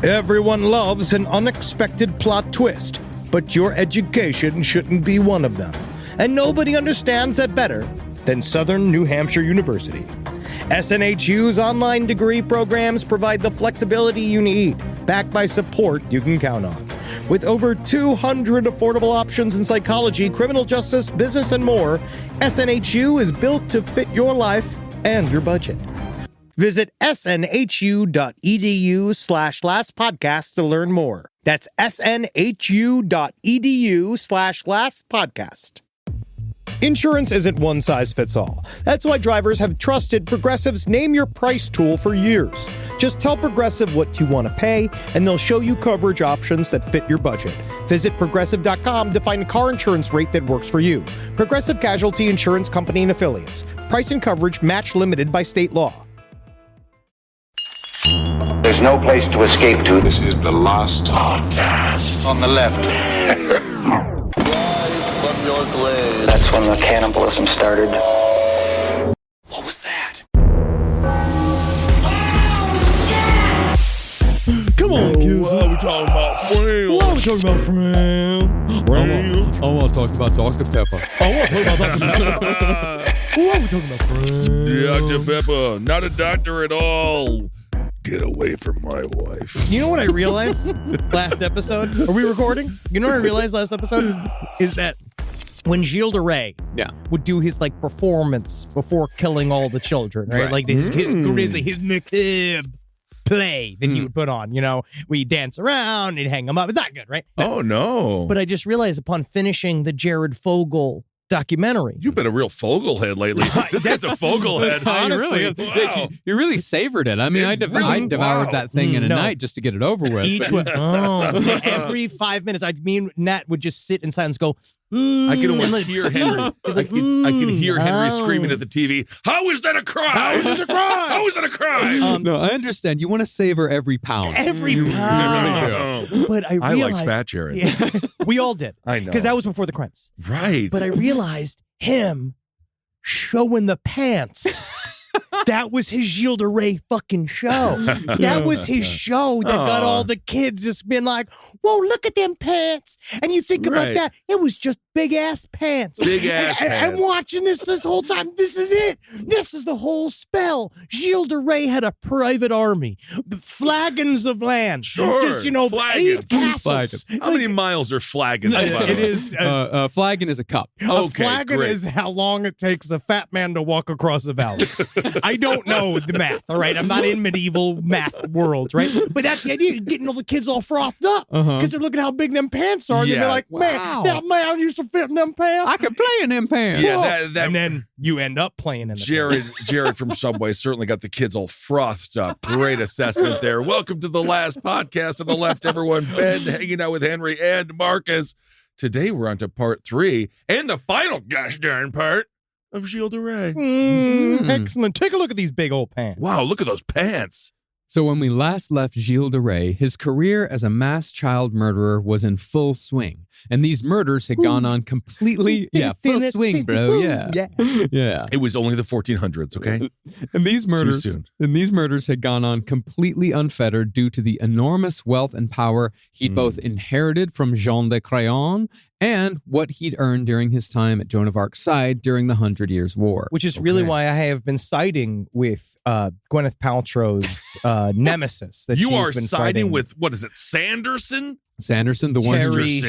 Everyone loves an unexpected plot twist, but your education shouldn't be one of them. And nobody understands that better than Southern New Hampshire University. SNHU's online degree programs provide the flexibility you need, backed by support you can count on. With over 200 affordable options in psychology, criminal justice, business, and more, SNHU is built to fit your life and your budget. Visit snhu.edu/lastpodcast to learn more. That's snhu.edu/lastpodcast. Insurance isn't one size fits all. That's why drivers have trusted Progressive's Name Your Price tool for years. Just tell Progressive what you want to pay, and they'll show you coverage options that fit your budget. Visit Progressive.com to find a car insurance rate that works for you. Progressive Casualty Insurance Company and Affiliates. Price and coverage match limited by state law. There's no place to escape to. This is the last podcast. On the left. That's when the cannibalism started. What was that? Come on, kids. What are we talking about, friend? What are we talking about, friend? I want to talk about Dr. Pepper. I want to talk about Dr. Pepper. What are we talking about, friend? Dr. Pepper, not a doctor at all. Get away from my wife. You know what I realized last episode? Are we recording? You know what I realized last episode? Is that when Gilles de Rais would do his like performance before killing all the children, right? Like his macabre play that he would put on, you know, where you dance around and hang them up. It's not good, right? Oh, no. But I just realized upon finishing the Jared Fogle documentary. You've been a real Fogel-head lately. This guy's a Fogel-head. Honestly, wow. you really savored it. I mean, I devoured that thing in a night just to get it over with. Every 5 minutes, me and Nat would just sit in silence, go. I can almost hear Henry. I can hear Henry screaming at the TV. How is that a cry? How is that a cry? How is that a cry? No, I understand. You want to savor every pound. Every pound. Really but I realized. I like fat, Jared. Yeah, we all did. I know. Because that was before the crimes. Right. But I realized him showing the pants. That was his Gilles de Rais fucking show. That was his show that got all the kids just been like, whoa, look at them pants. And you think about that, it was just big ass pants. Big ass pants. I'm watching this whole time. This is it. This is the whole spell. Gilles de Rais had a private army. Flagons of land. Sure. Just, 8 castles. How many miles are flagons? It is. Flagon is a cup. A flagon is how long it takes a fat man to walk across a valley. I don't know the math, all right? I'm not in medieval math worlds, right? But that's the idea. You're getting all the kids all frothed up because they're looking how big them pants are. And they're like, man, that man used to fit in them pants. I could play in them pants. Yeah, and then you end up playing in the pants. Jared from Subway certainly got the kids all frothed up. Great assessment there. Welcome to the last podcast on the left, everyone. Ben hanging out with Henry and Marcus. Today we're on to part 3 and the final gosh darn part of Gilles de Rais. Excellent. Take a look at these big old pants. Wow, look at those pants. So when we last left Gilles de Rais, his career as a mass child murderer was in full swing. And these murders had gone on completely, full swing, bro. Yeah. It was only the 1400s, okay? And these murders had gone on completely unfettered due to the enormous wealth and power he'd both inherited from Jean de Craon and what he'd earned during his time at Joan of Arc's side during the 100 Years' War. Which is really why I have been siding with Gwyneth Paltrow's nemesis. That you are been siding with, what is it, Sanderson? Sanderson, the one Terry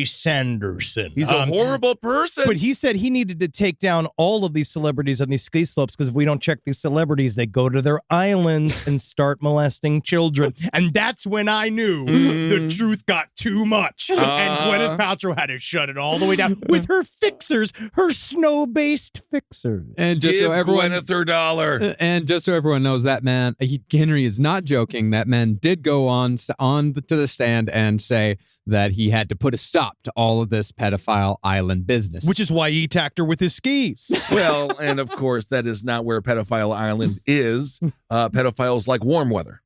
Sanderson. He's a horrible person. But he said he needed to take down all of these celebrities on these ski slopes because if we don't check these celebrities, they go to their islands and start molesting children. And that's when I knew the truth got too much. And Gwyneth Paltrow had to shut it all the way down with her fixers, her snow-based fixers. And just so everyone, Gwyneth her dollar. And just so everyone knows, that man, Henry is not joking. That man did go on to the stand and say that he had to put a stop to all of this pedophile island business. Which is why he attacked her with his skis. Well, and of course, that is not where pedophile island is. Pedophiles like warm weather.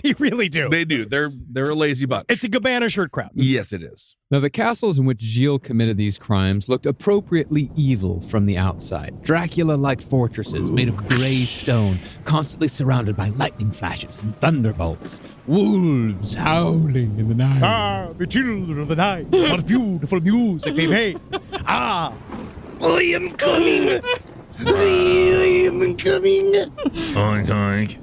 You really do. They do. They're a lazy bunch. It's a Gabbana shirt crowd. Yes, it is. Now, the castles in which Gilles committed these crimes looked appropriately evil from the outside. Dracula-like fortresses made of gray stone, constantly surrounded by lightning flashes and thunderbolts. Wolves howling in the night. Ah, the children of the night. What beautiful music they made. Ah, I am coming. I am coming. Oink, oink.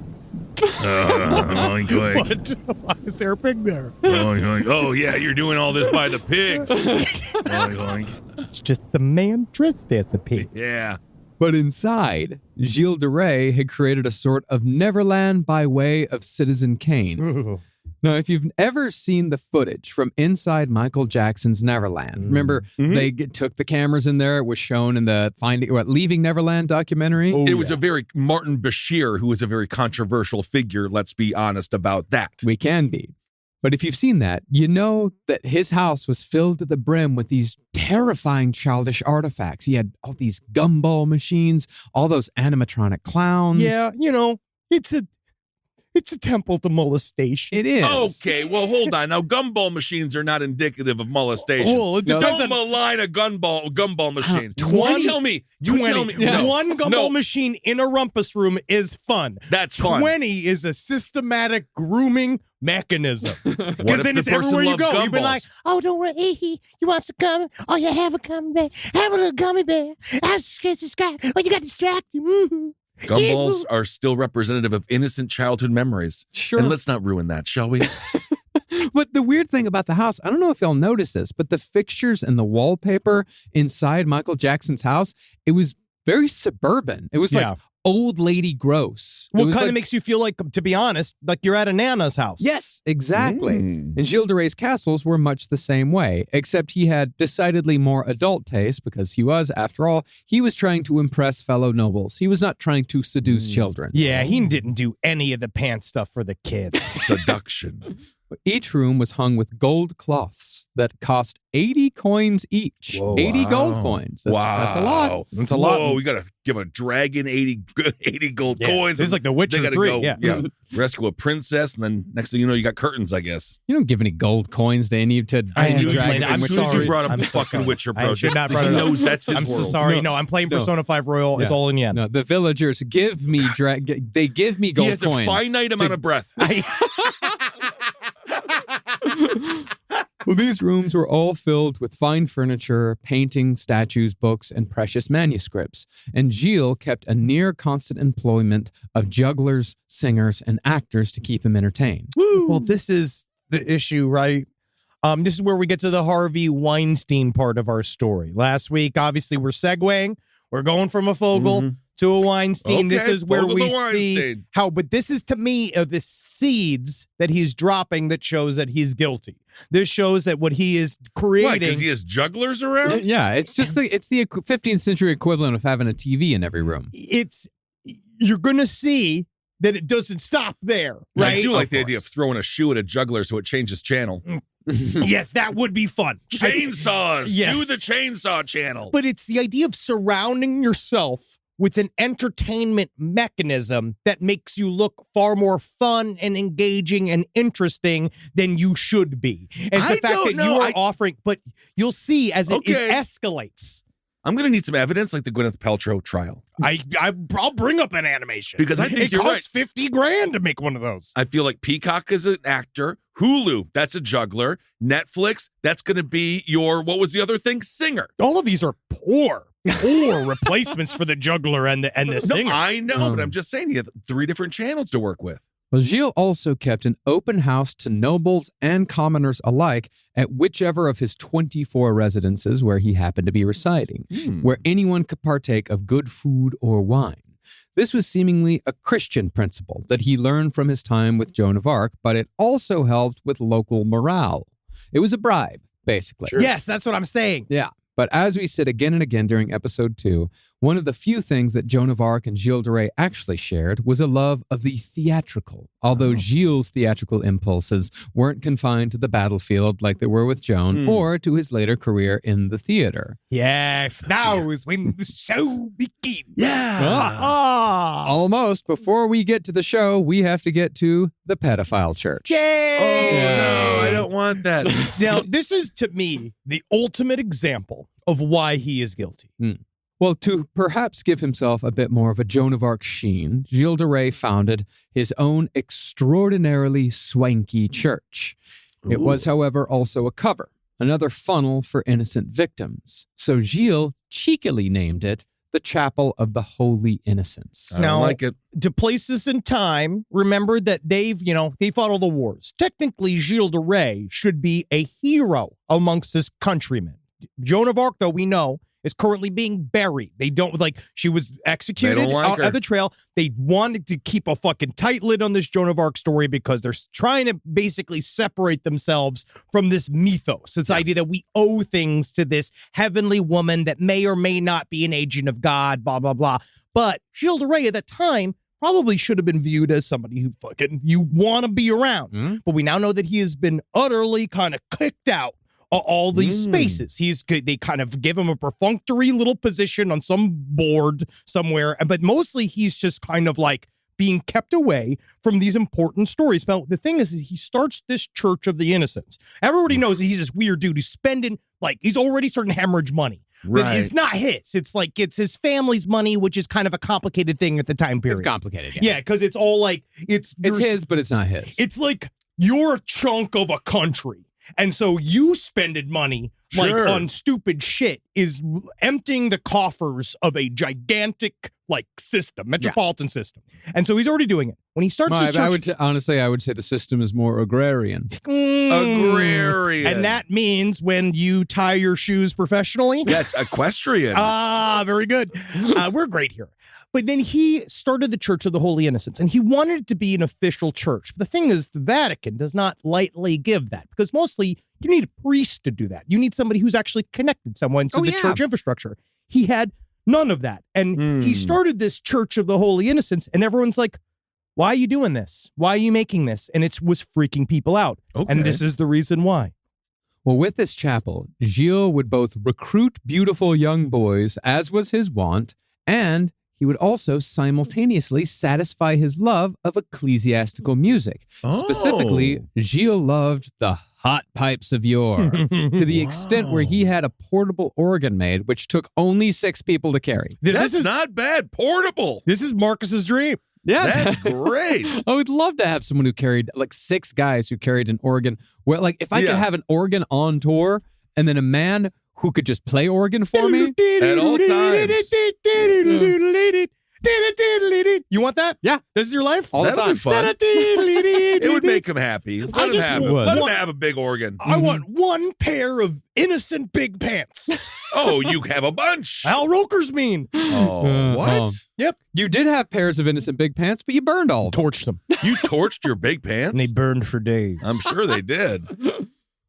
Oink, oink. What? Why is there a pig there? Oink, oink. Oh, yeah, you're doing all this by the pigs. Oink, oink. It's just the man dressed as a pig. Yeah. But inside, Gilles de Rais had created a sort of Neverland by way of Citizen Kane. Now, if you've ever seen the footage from inside Michael Jackson's Neverland, remember they took the cameras in there. It was shown in the Leaving Neverland documentary. It was a very Martin Bashir, who was a very controversial figure. Let's be honest about that. We can be. But if you've seen that, you know that his house was filled to the brim with these terrifying childish artifacts. He had all these gumball machines, all those animatronic clowns. Yeah, it's a temple to molestation. It is. Okay, well, hold on. Now, gumball machines are not indicative of molestation. Well, it depends Don't malign a gumball machine. 20 You tell me. Yeah. No, One gumball no, machine in a rumpus room is fun. That's fun. 20 is a systematic grooming mechanism. What Because if then the it's person everywhere you loves go. You've been gumballs? like, oh, don't worry. You want some gummy? Oh, you have a gummy bear. Have a little gummy bear. That's subscribe. Oh, you got distracted. Mm-hmm. Gumballs are still representative of innocent childhood memories. Sure. And let's not ruin that, shall we? But the weird thing about the house, I don't know if y'all noticed this, but the fixtures and the wallpaper inside Michael Jackson's house, it was very suburban. It was like old lady gross. Well, It kind of like, makes you feel like, to be honest, like you're at a Nana's house. Yes, exactly. Mm. And Gilles de Rais' castles were much the same way, except he had decidedly more adult taste because he was, after all, he was trying to impress fellow nobles. He was not trying to seduce children. Yeah, he didn't do any of the pants stuff for the kids. Seduction. Each room was hung with gold cloths that cost 80 coins each. Whoa, 80 gold wow. coins. That's a lot. That's a lot. Whoa, we got to give a dragon 80 gold Yeah, coins. this is like The Witcher They gotta 3, go, yeah. rescue a princess, and then next thing you know, you got curtains, I guess. You don't give any gold coins to any to I any knew you dragon played it. from I'm As soon as sorry. you brought up I'm the so fucking sorry. Witcher I project, should not brought he it up. knows that's his I'm world. so sorry. No. No, I'm playing No. Persona 5 Royal. It's Yeah. all in yen. No, the villagers give me they give me gold He has coins. a finite amount of breath. Well, these rooms were all filled with fine furniture, paintings, statues, books, and precious manuscripts. And Gilles kept a near constant employment of jugglers, singers, and actors to keep him entertained. Well, this is the issue, right? This is where we get to the Harvey Weinstein part of our story. Last week, obviously, we're segueing. We're going from a Fogel to a Weinstein. This Okay, is where Fogel we to see Weinstein. how, but this is to me the seeds that he's dropping that shows that he's guilty. This shows that what he is Why? creating. Because he has jugglers around? Yeah, it's just the 15th century equivalent of having a TV in every room. You're going to see that it doesn't stop there, right? I do like Of the idea of course. throwing a shoe at a juggler so it changes channel. Yes, that would be fun. Chainsaws Yes. to the chainsaw channel. But it's the idea of surrounding yourself with an entertainment mechanism that makes you look far more fun and engaging and interesting than you should be. It's the I fact don't that know. you are offering, but you'll see as it Okay. escalates. I'm going to need some evidence like the Gwyneth Paltrow trial. I'll bring up an animation. Because I think it you're costs $50,000 to make one of those. I feel like Peacock is an actor. Hulu, that's a juggler. Netflix, that's going to be your, what was the other thing? Singer. All of these are poor replacements for the juggler and the singer. No, I know, but I'm just saying you have 3 different channels to work with. Well, Gilles also kept an open house to nobles and commoners alike at whichever of his 24 residences where he happened to be residing, where anyone could partake of good food or wine. This was seemingly a Christian principle that he learned from his time with Joan of Arc, but it also helped with local morale. It was a bribe, basically. Yes, that's what I'm saying. Yeah. But as we said again and again during episode 2, One of the few things that Joan of Arc and Gilles de Rais actually shared was a love of the theatrical, although Gilles' theatrical impulses weren't confined to the battlefield like they were with Joan or to his later career in the theater. Yes, now is when the show begins. Yeah. Almost. Before we get to the show, we have to get to the pedophile church. Yay! Oh, no, I don't want that. Now, this is, to me, the ultimate example of why he is guilty. Well, to perhaps give himself a bit more of a Joan of Arc sheen, Gilles de Rais founded his own extraordinarily swanky church. It was, however, also a cover, another funnel for innocent victims. So Gilles cheekily named it the Chapel of the Holy Innocents. I don't like it. To place this in time, remember that they fought all the wars. Technically, Gilles de Rais should be a hero amongst his countrymen. Joan of Arc, though, we know, is currently being buried. They don't, she was executed at the trail. They wanted to keep a fucking tight lid on this Joan of Arc story because they're trying to basically separate themselves from this mythos. This idea that we owe things to this heavenly woman that may or may not be an agent of God, blah, blah, blah. But Gilles de Rais at that time probably should have been viewed as somebody who fucking you want to be around. But we now know that he has been utterly kind of kicked out all these spaces. They kind of give him a perfunctory little position on some board somewhere, but mostly he's just kind of being kept away from these important stories. But the thing is he starts this Church of the Innocents. Everybody knows that he's this weird dude who's spending, he's already starting to hemorrhage money. Right. It's not his. It's his family's money, which is kind of a complicated thing at the time period. It's complicated. Yeah, because it's all it's his, but it's not his. It's like you're a chunk of a country. And so you spending money on stupid shit is emptying the coffers of a gigantic system, metropolitan system. And so he's already doing it. When he starts his church, I would say the system is more agrarian. Agrarian. And that means when you tie your shoes professionally. That's equestrian. Very good. We're great here. But then he started the Church of the Holy Innocents, and he wanted it to be an official church. But the thing is, the Vatican does not lightly give that, because mostly you need a priest to do that. You need somebody who's actually connected someone to the church infrastructure. He had none of that. And he started this Church of the Holy Innocents, and everyone's like, why are you doing this? Why are you making this? And it was freaking people out. Okay. And this is the reason why. Well, with this chapel, Gilles would both recruit beautiful young boys, as was his wont, and he would also simultaneously satisfy his love of ecclesiastical music. Specifically, Gilles loved the hot pipes of yore, to the extent where he had a portable organ made, which took only 6 people to carry. This is not bad. Portable. This is Marcus's dream. Yeah, that's great. I would love to have someone who carried 6 guys who carried an organ. Well, if I could have an organ on tour and then a man who could just play organ for me at all times. You want that? Yeah. This is your life? All the time. It would make him happy. Let him have a big organ. I want one pair of innocent big pants. Oh, you have a bunch. Al Roker's mean. Oh, what? Yep. You did have pairs of innocent big pants, but you burned all of them. Torched them. You torched your big pants? And they burned for days. I'm sure they did.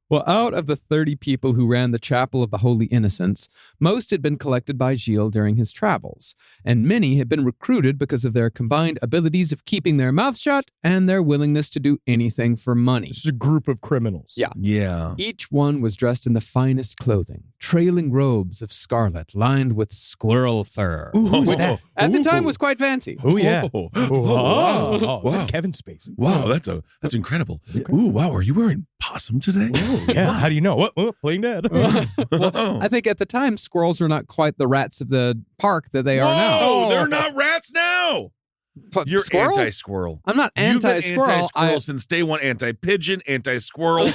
Well, out of the 30 people who ran the Chapel of the Holy Innocents, most had been collected by Gilles during his travels, and many had been recruited because of their combined abilities of keeping their mouth shut and their willingness to do anything for money. It's a group of criminals. Yeah. Each one was dressed in the finest clothing, trailing robes of scarlet lined with squirrel fur. Which at the time was quite fancy. Oh, yeah. Wow. It's like Kevin Spacey. Wow, that's incredible. Ooh, wow, are you wearing possum today? Yeah. How do you know? What? Playing dead. Well, I think at the time, squirrels were not quite the rats of the park that they are now. Oh, they're not rats now. You're squirrels? anti-squirrel. I'm not anti-squirrel. You've been anti-squirrel since day one. Anti-pigeon, anti-squirrel.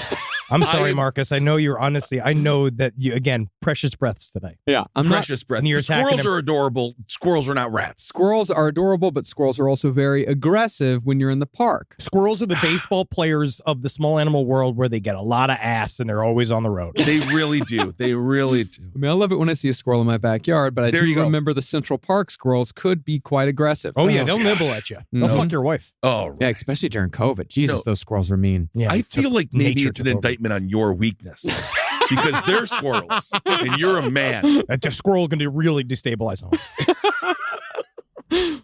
I'm sorry, Marcus. I know you're honestly. I know that you, again, precious breaths today. Yeah, precious breaths. Squirrels are adorable. Squirrels are not rats. Squirrels are adorable, but squirrels are also very aggressive when you're in the park. Squirrels are the baseball players of the small animal world where they get a lot of ass and they're always on the road. They really do. They really do. I mean, I love it when I see a squirrel in my backyard, but I do remember the Central Park squirrels could be quite aggressive. Oh, yeah. They'll nibble at you. They'll fuck your wife. Oh, right. Yeah, especially during COVID. Jesus, those squirrels were mean. Yeah, I feel like maybe it's an indictment on your weakness. because they're squirrels and you're a man. A squirrel can really destabilize home.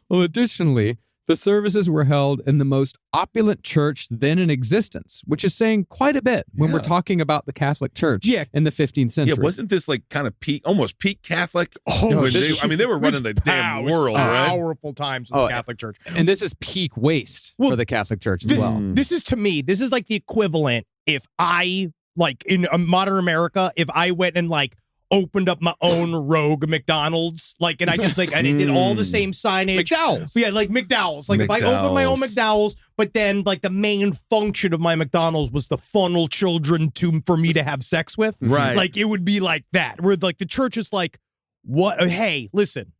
Well, additionally, the services were held in the most opulent church then in existence, which is saying quite a bit when we're talking about the Catholic Church in the 15th century. Yeah, wasn't this like kind of almost peak Catholic? Oh, they were running the damn world, right? Powerful times in the Catholic Church. And this is peak waste for the Catholic Church as well. This is, to me, this is like the equivalent if I, like in modern America, if I went and like opened up my own rogue McDonald's, like, and I just like, and it did all the same signage. McDowell's. Yeah, like McDowell's. Like if I opened my own McDowell's, but then like the main function of my McDonald's was to funnel children for me to have sex with. Right. Like it would be like that, where like the church is like, what? Hey, listen.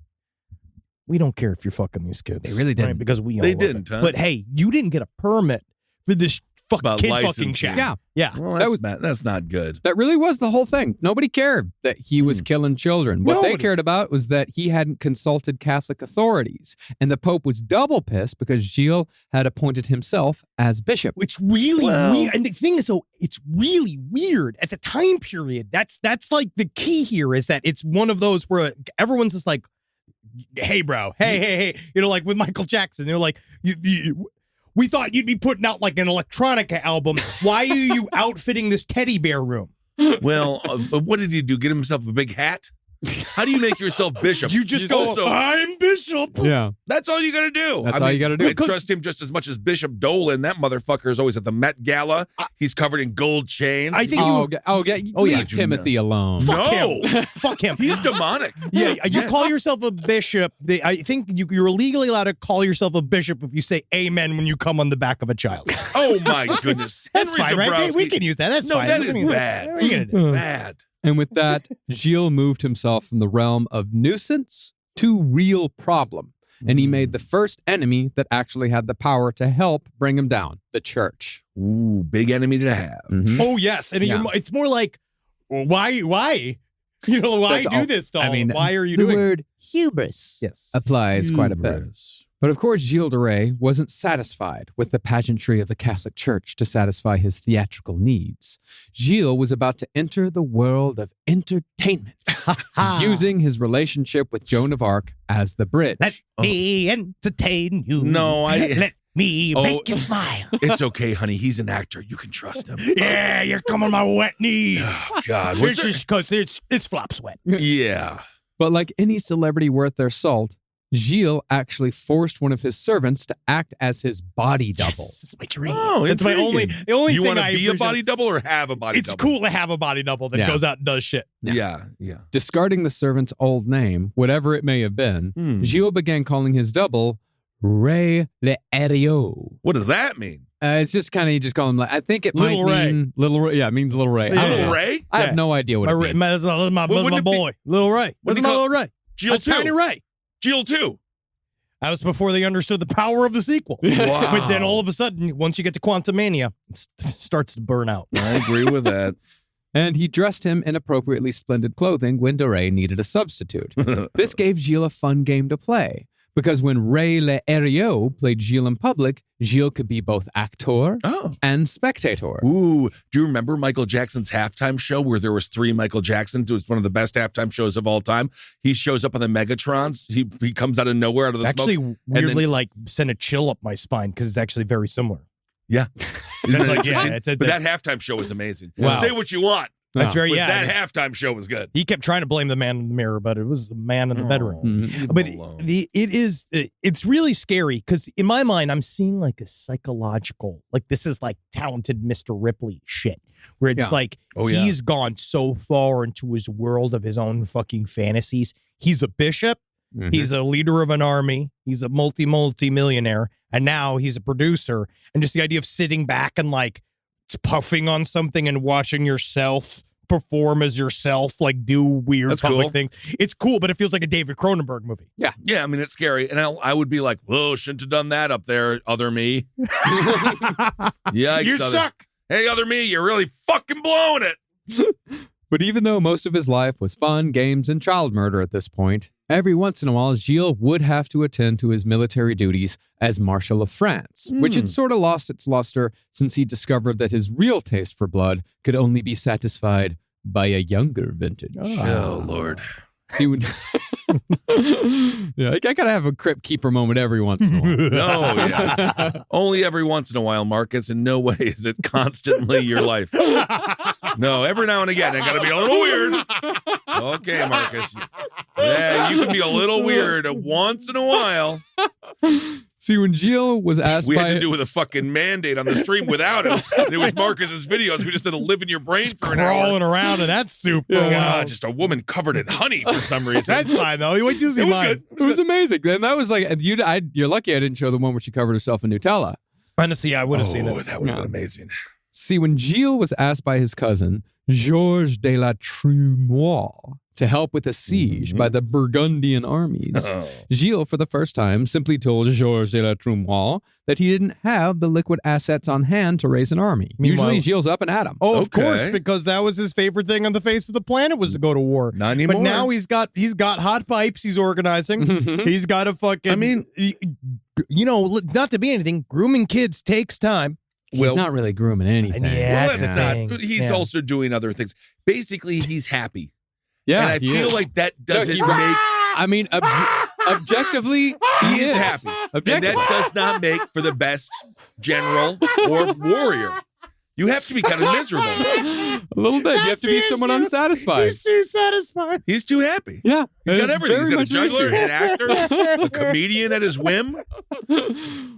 We don't care if you're fucking these kids. They really didn't. Right? Because we all They love didn't, it. huh? But hey, you didn't get a permit for this About kid licensing. fucking shack. Yeah. Yeah. Well, that's not good. That really was the whole thing. Nobody cared that he was killing children. What they cared about was that he hadn't consulted Catholic authorities. And the Pope was double pissed because Gilles had appointed himself as bishop. It's really weird. And the thing is, so it's really weird at the time period. That's like the key here is that it's one of those where everyone's just like, hey, bro, hey. You know, like with Michael Jackson, they're like, we thought you'd be putting out like an electronica album. Why are you outfitting this teddy bear room? Well, what did he do? Get himself a big hat? How do you make yourself bishop? You just go, I'm bishop. Yeah. That's all you got to do. That's all you got to do. I trust him just as much as Bishop Dolan. That motherfucker is always at the Met Gala. He's covered in gold chains. I think leave Timothy alone. Fuck him. Fuck him. He's demonic. Yeah, you call yourself a bishop. I think you're legally allowed to call yourself a bishop if you say amen when you come on the back of a child. Oh, my goodness. That's fine, right? We can use that. That's fine. No, that is bad. Bad. And with that, Gilles moved himself from the realm of nuisance to real problem. And he made the first enemy that actually had the power to help bring him down, the church. Ooh, big enemy to have. Mm-hmm. Oh, yes. And it's more like, why? You know, why do this, doll? I mean, why are you the doing word hubris applies quite a bit. But of course, Gilles de Rais wasn't satisfied with the pageantry of the Catholic Church to satisfy his theatrical needs. Gilles was about to enter the world of entertainment, using his relationship with Joan of Arc as the bridge. Let me entertain you. Let me make you smile. It's okay, honey. He's an actor. You can trust him. Yeah, you're coming on my wet knees. Oh, God. It's just because it's flop sweat. Yeah. But like any celebrity worth their salt, Gilles actually forced one of his servants to act as his body double. Yes, that's my dream. Oh, that's my only. The only you thing want to I be a body double or have a body double? It's cool to have a body double that goes out and does shit. Yeah. Discarding the servant's old name, whatever it may have been, Gilles began calling his double Ray Le Ariot. What does that mean? It's just kind of, you just call him, like, I think it Little might Ray. mean Little Ray. Yeah, it means Little Ray. Little Ray? I have no idea what it means. That's my boy, Little Ray. What's my Little Ray? Gilles That's Tiny Ray. Gilles 2. That was before they understood the power of the sequel. Wow. But then all of a sudden, once you get to Quantumania, it starts to burn out. I agree with that. And he dressed him in appropriately splendid clothing when de Rais needed a substitute. This gave Gilles a fun game to play, because when Ray Le Ariot played Gilles in public, Gilles could be both actor and spectator. Ooh, do you remember Michael Jackson's halftime show where there was 3 Michael Jacksons? It was one of the best halftime shows of all time. He shows up on the Megatrons. He comes out of nowhere, out of the Actually, smoke. weirdly, like, sent a chill up my spine because it's actually very similar. Yeah. That's like, yeah, but that halftime show was amazing. Wow. Say what you want. That's very, But yeah. that halftime show was good. He kept trying to blame the man in the mirror, but it was the man in the bedroom. But it's really scary because in my mind, I'm seeing like a psychological, like this is like talented Mr. Ripley shit, where it's like he's gone so far into his world of his own fucking fantasies. He's a bishop. He's a leader of an army. He's a multi-millionaire. And now he's a producer. And just the idea of sitting back and like puffing on something and watching yourself perform as yourself, like do weird public things. It's cool, but it feels like a David Cronenberg movie. Yeah, I mean, it's scary. And I would be like, whoa, shouldn't have done that up there, other me. Yikes. You suck. Hey, other me, you're really fucking blowing it. But even though most of his life was fun, games, and child murder at this point, every once in a while, Gilles would have to attend to his military duties as Marshal of France, which had sort of lost its luster since he discovered that his real taste for blood could only be satisfied by a younger vintage. Oh, Lord. See, when yeah, I gotta have a crypt keeper moment every once in a while. No, yeah. Only every once in a while, Marcus. In no way is it constantly your life. No, every now and again, I gotta be a little weird. Okay, Marcus. Yeah, you can be a little weird once in a while. See, when Gilles was asked We by... had to do with a fucking mandate on the stream without him. And it was Marcus's videos. We just had to live in your brain for an hour. Crawling around in that soup. for a while. Just a woman covered in honey for some reason. That's fine, though. You went to see It was mine. good. It was amazing. And that was like, you're lucky I didn't show the one where she covered herself in Nutella. Honestly, I would have seen it. That would have been amazing. See, when Gilles was asked by his cousin, Georges de la Trumois, to help with a siege by the Burgundian armies, Gilles, for the first time, simply told Georges de la Trumois that he didn't have the liquid assets on hand to raise an army. Meanwhile- Usually, Gilles up and at him. Oh, of Okay. course, because that was his favorite thing on the face of the planet was to go to war. Not anymore. But now he's got hot pipes. He's organizing. He's got a fucking. I mean- not to be anything. Grooming kids takes time. He's not really grooming anything. Yeah. Well, That's that's the not. thing. He's Yeah. also doing other things. Basically, he's happy. Yeah, And I he feel is. like that doesn't he- make. I mean, objectively, he He's is happy. And Objectively. that does not make for the best general or warrior. You have to be kind of miserable. a little bit. You have to be someone unsatisfied. He's too satisfied. He's too happy. Yeah, He's got it's everything. He's very got a much an juggler, issue. an actor, a comedian at his whim.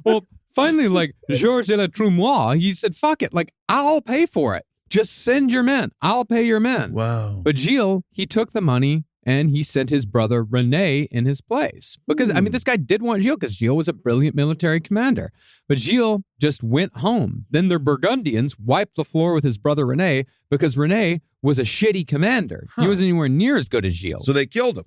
Well, finally, like Georges de la Trumois, he said, "Fuck it, like I'll pay for it. Just send your men. I'll pay your men." Wow. But Gilles, he took the money and he sent his brother René in his place. Because, I mean, this guy did want Gilles because Gilles was a brilliant military commander. But Gilles just went home. Then the Burgundians wiped the floor with his brother René because René was a shitty commander. He wasn't anywhere near as good as Gilles. So they killed him.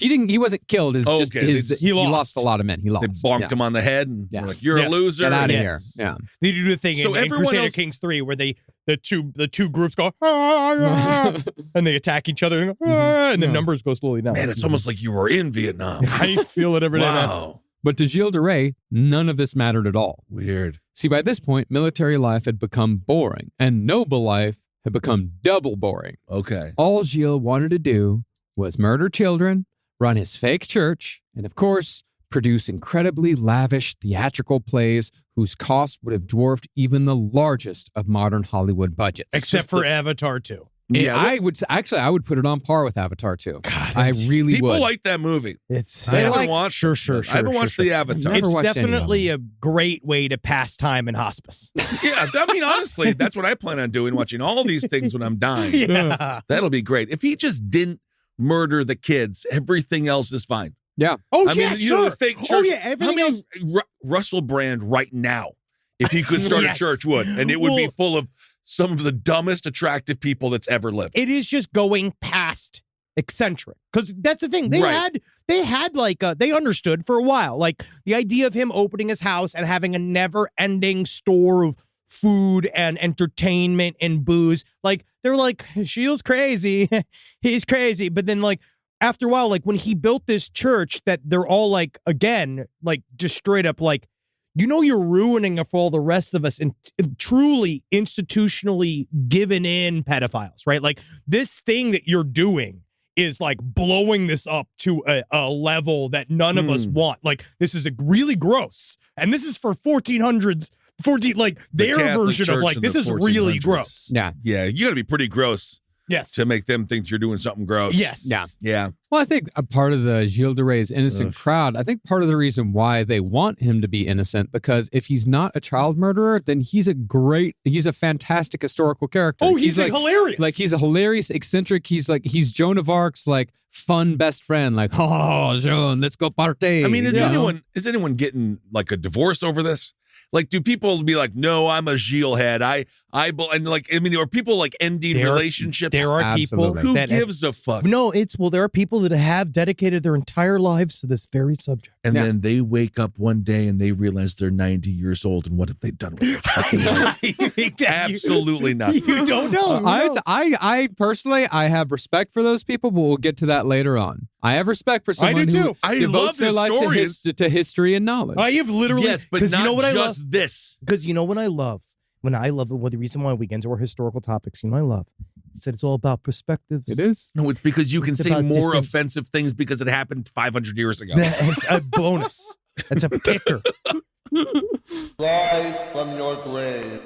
He wasn't killed. It's just Okay, he lost a lot of men. He lost. They bonked him on the head and Yeah. were like, "You're a Yes. loser." Get out of Yes. here. Yeah. They do the thing So in everyone Crusader else- Kings 3 where the two groups go and they attack each other and the numbers go slowly down. Man, it's almost like you were in Vietnam. I feel it every day, man. Wow. But to Gilles de Rais, none of this mattered at all. Weird. See, by this point, military life had become boring, and noble life had become double boring. Okay. All Gilles wanted to do was murder children, run his fake church, and of course, produce incredibly lavish theatrical plays whose cost would have dwarfed even the largest of modern Hollywood budgets. Except for Avatar 2. I would put it on par with Avatar 2. I really People would. like that movie. It's I haven't like- watched. Sure. I haven't watched the Avatar. Never it's watched any of definitely a great way to pass time in hospice. Yeah, I mean, honestly, that's what I plan on doing. Watching all these things when I'm dying. Yeah. That'll be great. If he just didn't murder the kids, everything else is fine. Yeah. Oh, I yeah, mean, you sure. know, the fake church. Oh, yeah, everything else. Russell Brand right now, if he could start Yes. a church, would, and it would be Well- full of some of the dumbest attractive people that's ever lived. It is just going past eccentric. Because that's the thing. They Right. had like, they understood for a while. Like the idea of him opening his house and having a never ending store of food and entertainment and booze. Like they're like, Shield's crazy. He's crazy. But then like, after a while, like when he built this church that they're all like, again, like just straight up like, you're ruining it for all the rest of us and truly institutionally given in pedophiles, right? Like this thing that you're doing is like blowing this up to a level that none of us want. Like this is really gross. And this is for 1400s, like their Catholic version of Church like, in this the is really 1400s. gross. Yeah. Yeah, you got to be pretty gross Yes. to make them think you're doing something gross. Yes. Yeah. Yeah. Well, I think a part of the Gilles de Rais innocent crowd, I think part of the reason why they want him to be innocent, because if he's not a child murderer, then he's a fantastic historical character. Oh, he's like, hilarious. Like he's a hilarious eccentric. He's Joan of Arc's like fun best friend. Like, oh, Joan, let's go party. I mean, is You know? anyone getting like a divorce over this? Like, do people be like, no, I'm a Gilles head. Are people like ending relationships? There are Absolutely. people Who that have- gives a fuck? No, there are people that have dedicated their entire lives to this very subject. And Yeah. then they wake up one day and they realize they're 90 years old. And what have they done with their fucking life? Absolutely nothing. You don't know. I personally, I have respect for those people, but we'll get to that later on. I have respect for someone do who too. I devotes love their his life stories. to history and knowledge. I have literally Yes, but 'cause not you know what I love? just this. Because you know what I love? The reason why we get into our historical topics, I love said it's all about perspectives. It is. No, it's because you can It's say about more different- offensive things because it happened 500 years ago. That's a bonus. That's a kicker. Rise from your grave.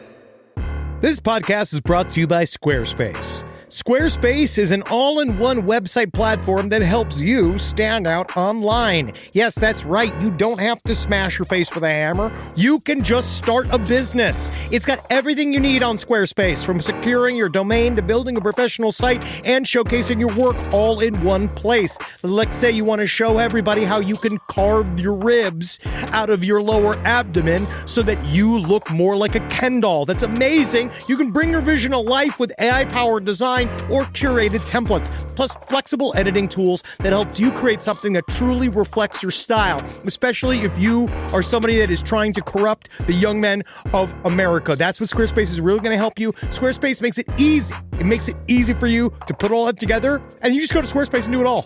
This podcast is brought to you by Squarespace. Squarespace is an all-in-one website platform that helps you stand out online. Yes, that's right. You don't have to smash your face with a hammer. You can just start a business. It's got everything you need on Squarespace, from securing your domain to building a professional site and showcasing your work all in one place. Let's say you want to show everybody how you can carve your ribs out of your lower abdomen so that you look more like a Ken doll. That's amazing. You can bring your vision to life with AI-powered design or curated templates, plus flexible editing tools that helps you create something that truly reflects your style, especially if you are somebody that is trying to corrupt the young men of America. That's what Squarespace is really going to help you. Squarespace makes it easy. It makes it easy for you to put all that together, and you just go to Squarespace and do it all.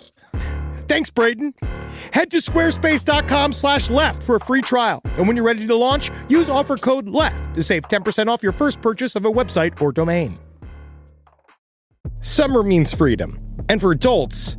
Thanks, Braden. Head to squarespace.com/left for a free trial. And when you're ready to launch, use offer code LEFT to save 10% off your first purchase of a website or domain. Summer means freedom. And for adults,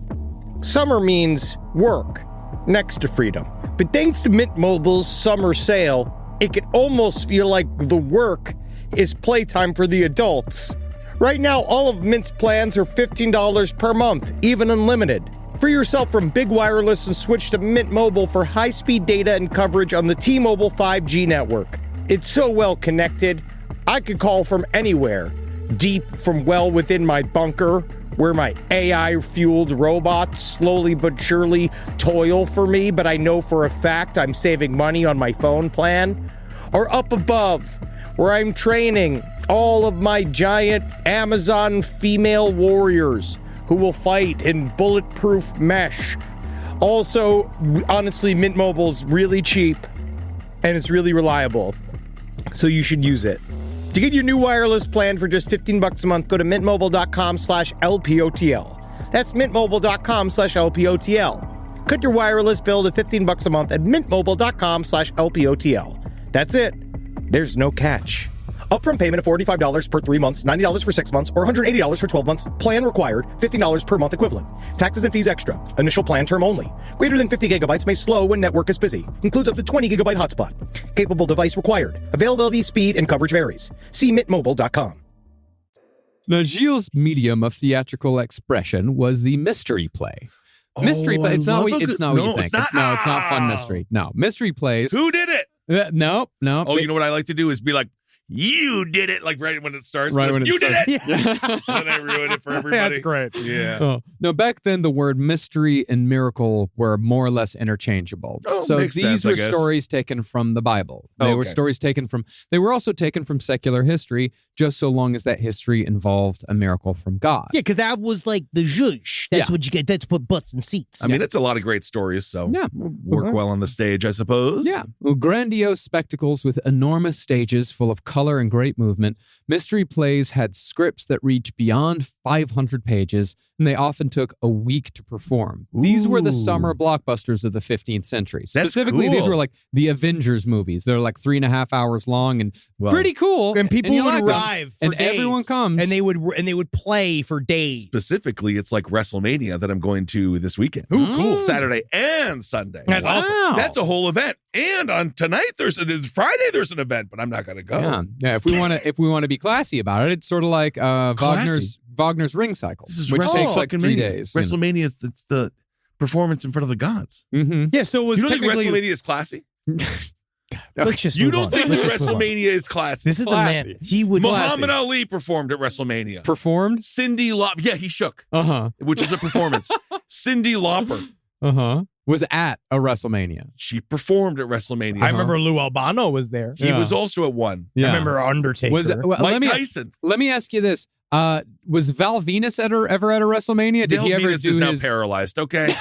summer means work next to freedom. But thanks to Mint Mobile's summer sale, it can almost feel like the work is playtime for the adults. Right now, all of Mint's plans are $15 per month, even unlimited. Free yourself from Big Wireless and switch to Mint Mobile for high-speed data and coverage on the T-Mobile 5G network. It's so well connected, I could call from anywhere. Deep from well within my bunker, where my AI-fueled robots slowly but surely toil for me, but I know for a fact I'm saving money on my phone plan. Or up above, where I'm training all of my giant Amazon female warriors who will fight in bulletproof mesh. Also, honestly, Mint Mobile's really cheap and it's really reliable, so you should use it. To get your new wireless plan for just $15 a month, go to mintmobile.com/LPOTL. That's mintmobile.com/LPOTL. Cut your wireless bill to $15 a month at mintmobile.com/LPOTL. That's it. There's no catch. Upfront payment of $45 per 3 months, $90 for 6 months, or $180 for 12 months. Plan required, $15 per month equivalent. Taxes and fees extra. Initial plan term only. Greater than 50 gigabytes may slow when network is busy. Includes up to 20 gigabyte hotspot. Capable device required. Availability, speed, and coverage varies. See mintmobile.com. Now, Gilles' medium of theatrical expression was the mystery play. Mystery play. It's not what you think. It's not fun mystery. No, mystery plays. Who did it? No. Oh, you know what I like to do is be like, you did it, like right when it starts. Right when it you starts. did it. And I ruin it for everybody. That's great. Yeah. Oh. No, back then the word mystery and miracle were more or less interchangeable. Oh, so makes these sense, I were guess. stories taken from the Bible. They were Okay. stories taken from. They were also taken from secular history, just so long as that history involved a miracle from God. Yeah, because that was like the zhuzh. That's what you get. That's what butts and seats. I mean, it's a lot of great stories, so Yeah. work well on the stage, I suppose. Yeah. Well, grandiose spectacles with enormous stages full of color and great movement. Mystery plays had scripts that reached beyond 500 pages, and they often took a week to perform. These were the summer blockbusters of the 15th century. That's Specifically, these cool. were like the Avengers movies. They're like 3.5 hours long and pretty cool. and people you would like them. arrive for and days, everyone comes. and they would play for days. Specifically, it's like WrestleMania that I'm going to this weekend. Ooh, cool. Saturday and Sunday. That's awesome. That's a whole event. And on tonight, Friday, there's an event, but I'm not going to go. Yeah. If we want to be classy about it, it's sort of like Wagner's Ring Cycle, This is which takes like 3 WrestleMania. days. WrestleMania, it's the performance in front of the gods. Mm-hmm. Yeah, so it was You don't think technically. WrestleMania is classy? Let's just You move don't on. think Let's just move on. WrestleMania is classy? This is the man. He would. Muhammad Ali performed at WrestleMania. Performed? Cindy Lauper. Yeah, he shook, Uh-huh. which is a performance. Cindy Lauper. Uh-huh. Was at a WrestleMania. She performed at WrestleMania. I remember Lou Albano was there. He Yeah. was also at one. Yeah. I remember Undertaker. Well, Mike Tyson. let me ask you this. Was Val Venus ever at a WrestleMania? Did Dale he ever Venus do is now his paralyzed, okay?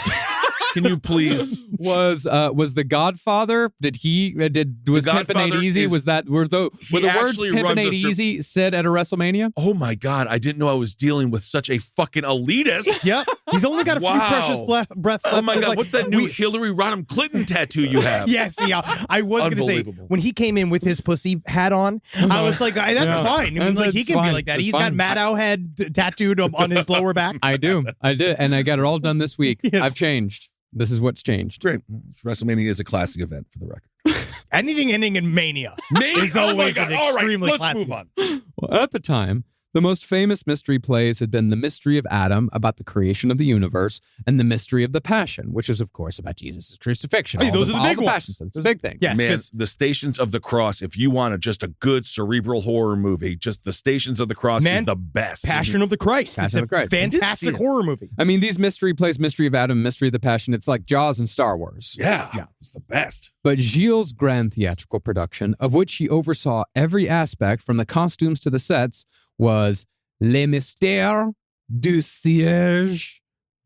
Can you please? Was the Godfather? Was Pimpin' Ain't Easy? Were the words Pimpin' Ain't Easy said at a WrestleMania? Oh my God! I didn't know I was dealing with such a fucking elitist. Yep. He's only got a few precious breaths left. Oh my God! What's that new Hillary Rodham Clinton tattoo you have? Yes, yeah. I was going to say, when he came in with his pussy hat on, I was like, that's fine. I mean, like, he can be like that. He's got Maddow head tattooed on his lower back. I do. I did. And I got it all done this week. Yes. I've changed. This is what's changed. Great. WrestleMania is a classic event for the record. Anything ending in mania is always an extremely classic. Let's move on. Well, at the time, the most famous mystery plays had been The Mystery of Adam, about the creation of the universe, and The Mystery of the Passion, which is, of course, about Jesus' crucifixion. Hey, those are the big ones. Passions. It's a big thing. Yes, Man, the Stations of the Cross, if you want just a good cerebral horror movie, just the Stations of the Cross is the best. Passion of the Christ. Passion of the Christ. Fantastic horror movie. I mean, these mystery plays, Mystery of Adam, Mystery of the Passion, it's like Jaws and Star Wars. Yeah, it's the best. But Gilles' grand theatrical production, of which he oversaw every aspect from the costumes to the sets, was Les Mystères du Siège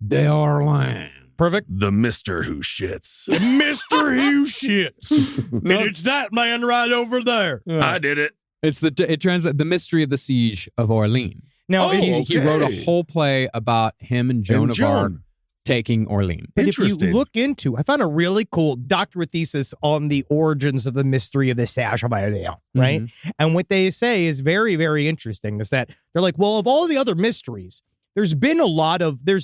d'Orléans. Perfect. The Mr. Who Shits. Mr. Who Shits. And it's that man right over there. I did it. It translates the mystery of the siege of Orleans. Now, He wrote a whole play about him and Joan of Arc taking Orleans. But if you look into, I found a really cool doctorate thesis on the origins of the mystery of the Siege of Orleans, right? Mm-hmm. And what they say is very, very interesting, is that they're like, well, of all the other mysteries, there's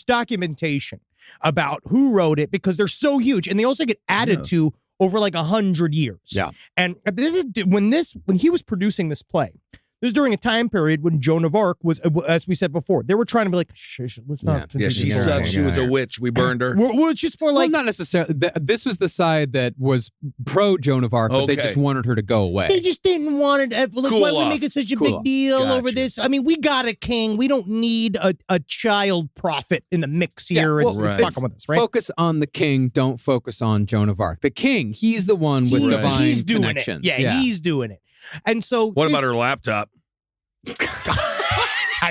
documentation about who wrote it because they're so huge, and they also get added to over like 100 years. Yeah. And this is when he was producing this play. This was during a time period when Joan of Arc was, as we said before, they were trying to be like, let's not. Yeah, she sucked. She was a witch. We burned her. Well, it's just more like. Well, not necessarily. This was the side that was pro Joan of Arc, but they just wanted her to go away. They just didn't want it. Like, cool why are we making such a big deal over this? I mean, we got a king. We don't need a child prophet in the mix here. It's fucking with us, right? Focus on the king. Don't focus on Joan of Arc. The king, he's the one with divine connections. He's doing it. And so. What about her laptop?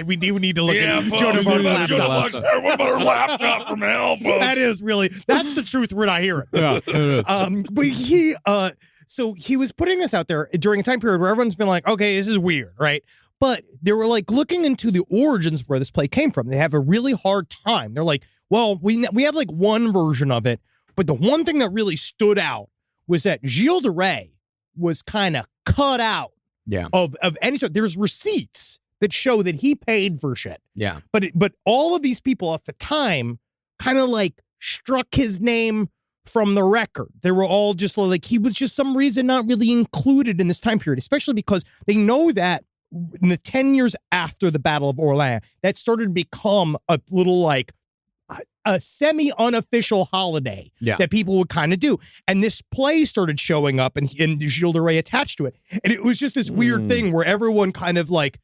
We do need to look at Joan of Arc's laptop. What about her laptop from hell, folks? That's the truth we're not hearing. Yeah, it is. But so he was putting this out there during a time period where everyone's been like, okay, this is weird, right? But they were like looking into the origins of where this play came from. They have a really hard time. They're like, well, we have like one version of it, but the one thing that really stood out was that Gilles de Rais was kind of cut out. Yeah. Of any sort. There's receipts that show that he paid for shit. Yeah. But all of these people at the time kind of like struck his name from the record. They were all just like, he was just some reason not really included in this time period, especially because they know that in the 10 years after the Battle of Orleans, that started to become a little like a semi-unofficial holiday that people would kind of do. And this play started showing up and Gilles de Rais attached to it. And it was just this weird thing where everyone kind of like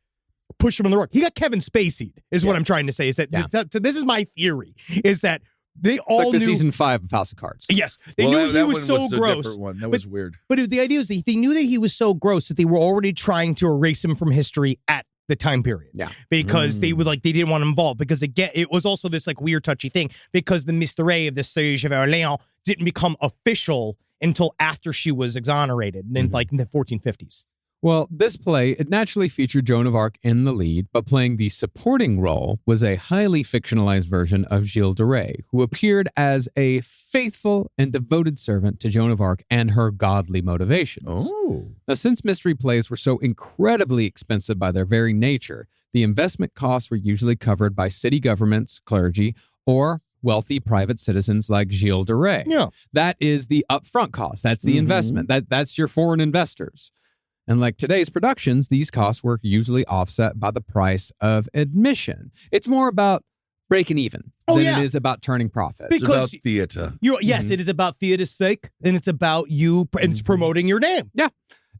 pushed him on the rock. He got Kevin Spacey'd, is what I'm trying to say. Is that so this is my theory, is that they all knew season 5 of House of Cards. Yes. They knew he was so gross. That was weird. But the idea is that they knew that he was so gross that they were already trying to erase him from history at the time period. Yeah. Because they didn't want him involved. Because again, it was also this like weird touchy thing because the mystery of the Siege of Orleans didn't become official until after she was exonerated in like in the 1450s. Well, this play, it naturally featured Joan of Arc in the lead, but playing the supporting role was a highly fictionalized version of Gilles de Rais, who appeared as a faithful and devoted servant to Joan of Arc and her godly motivations. Oh. Now, since mystery plays were so incredibly expensive by their very nature, the investment costs were usually covered by city governments, clergy, or wealthy private citizens like Gilles de Rais. Yeah. That is the upfront cost. That's the investment. That's your foreign investors. And like today's productions, these costs were usually offset by the price of admission. It's more about breaking even than it is about turning profits. Because it's about theater. Yes, it is about theater's sake, and it's about you, and it's promoting your name. Yeah.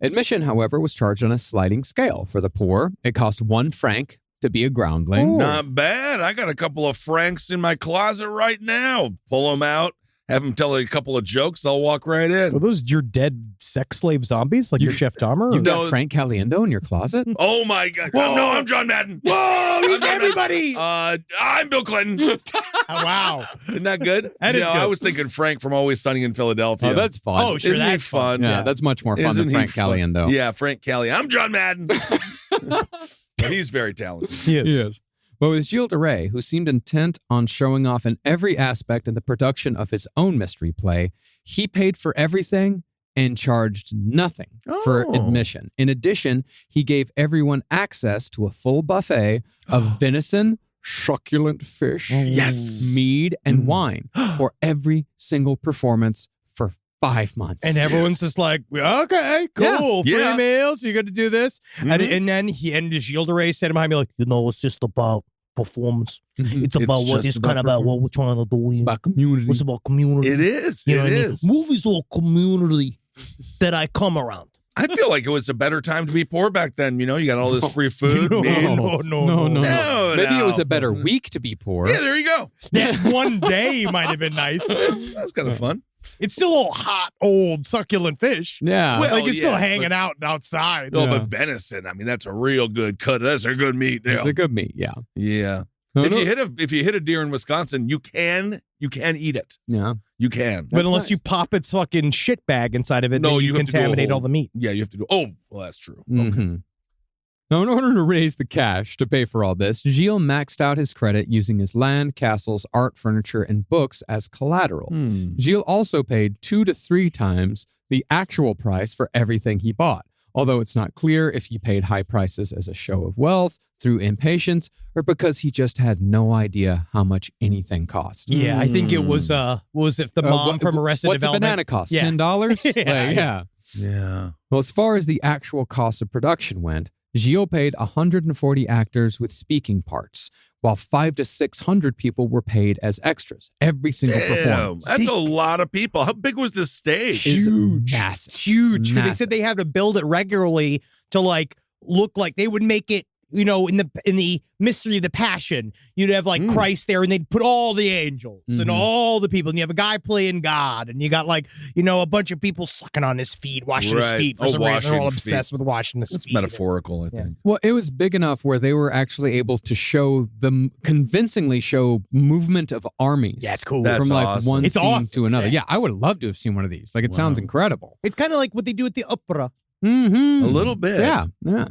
Admission, however, was charged on a sliding scale. For the poor, it cost 1 franc to be a groundling. Not bad. I got a couple of francs in my closet right now. Pull them out. have them tell a couple of jokes. They'll walk right in. Are those your dead sex slave zombies, like your Chef Dahmer? You've or- got Frank Caliendo in your closet? Oh my God! Whoa. No, I'm John Madden. Whoa, he's I'm John Madden. everybody. I'm Bill Clinton. Wow. Isn't that good? That is no, good. I was thinking Frank from Always Sunny in Philadelphia. Oh, that's fun. Oh, sure, Isn't he that's fun? yeah, that's much more fun Isn't than he Frank fun? Caliendo. Yeah, Frank Caliendo. I'm John Madden. He's very talented. He is. Yes. But with Gilles de Rais, who seemed intent on showing off in every aspect in the production of his own mystery play, he paid for everything and charged nothing for Oh. admission. In addition, he gave everyone access to a full buffet of venison, succulent fish, Yes. mead, and wine for every single performance for 5 months. And everyone's just like, okay, cool, free Yeah. meals. You're gonna do this, Mhm. and then Gilles de Rais said behind me, like, it's just about performance. Mhm. It's about what just it's about kind of about what we're trying to do. It's about community. It's about community. It is. You know It what I mean? is. Movies are community that I come around. I feel like it was a better time to be poor back then. You know, you got all this free food. No, meat. no. No, Maybe it was no. a better week to be poor. Yeah, there you go. That one day might have been nice. That's kind of fun. It's still all hot, old, succulent fish. Yeah. Well, Like it's still yes, hanging but- out outside. No, Yeah. but venison. I mean, that's a real good cut. That's a good meat. It's a good meat. Yeah. Yeah. No, If no. you hit a deer in Wisconsin, you can eat it. Yeah. You can. But That's unless nice. you pop its fucking shit bag inside of it, No, then you you have to do a contaminate whole- all the meat. Yeah, you have to do. Oh, well, that's true. Okay. Mm-hmm. Now, in order to raise the cash to pay for all this, Gilles maxed out his credit using his land, castles, art, furniture, and books as collateral. Hmm. Gilles also paid 2 to 3 times the actual price for everything he bought, although it's not clear if he paid high prices as a show of wealth, through impatience, or because he just had no idea how much anything cost. Yeah, I think it was if the mom from Arrested What's a Development. banana cost? Yeah. $10? Yeah. Yeah. Yeah. Well, as far as the actual cost of production went, Gilles paid 140 actors with speaking parts, while 500 to 600 people were paid as extras every single Damn, performance. that's a lot of people. How big was this stage? Is Huge. massive. Huge. Because they Massive. said they had to build it regularly to like look like they would make it, you know, in the Mystery of the Passion, you'd have like Christ there and they'd put all the angels and Mhm. all the people. And you have a guy playing God and you got like, you know, a bunch of people sucking on his feet, washing his Right. feet for Oh, some reason. They're all washing obsessed with washing his It's feet. metaphorical, I think. Well, it was big enough where they were actually able to convincingly show movement of armies. Yeah, it's cool. That's from like awesome. one It's scene awesome. to another. Yeah. Yeah, I would love to have seen one of these. Like, it sounds Wow. incredible. It's kind of like what they do at the opera. Mm-hmm. A little bit. Yeah, yeah.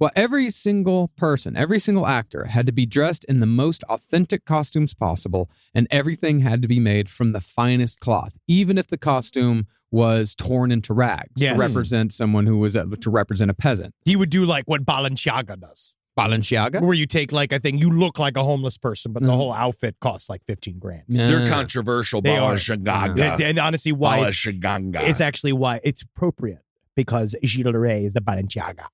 Well, every single person, every single actor had to be dressed in the most authentic costumes possible, and everything had to be made from the finest cloth, even if the costume was torn into rags Yes. to represent someone who was to represent a peasant. He would do like what Balenciaga does, Balenciaga. where you take like, I think you look like a homeless person, but the whole outfit costs like 15 grand. They're Yeah. controversial. They are. Balenciaga. And honestly, why Balenciaga. it's actually why it's appropriate because Gilles de Rais is the Balenciaga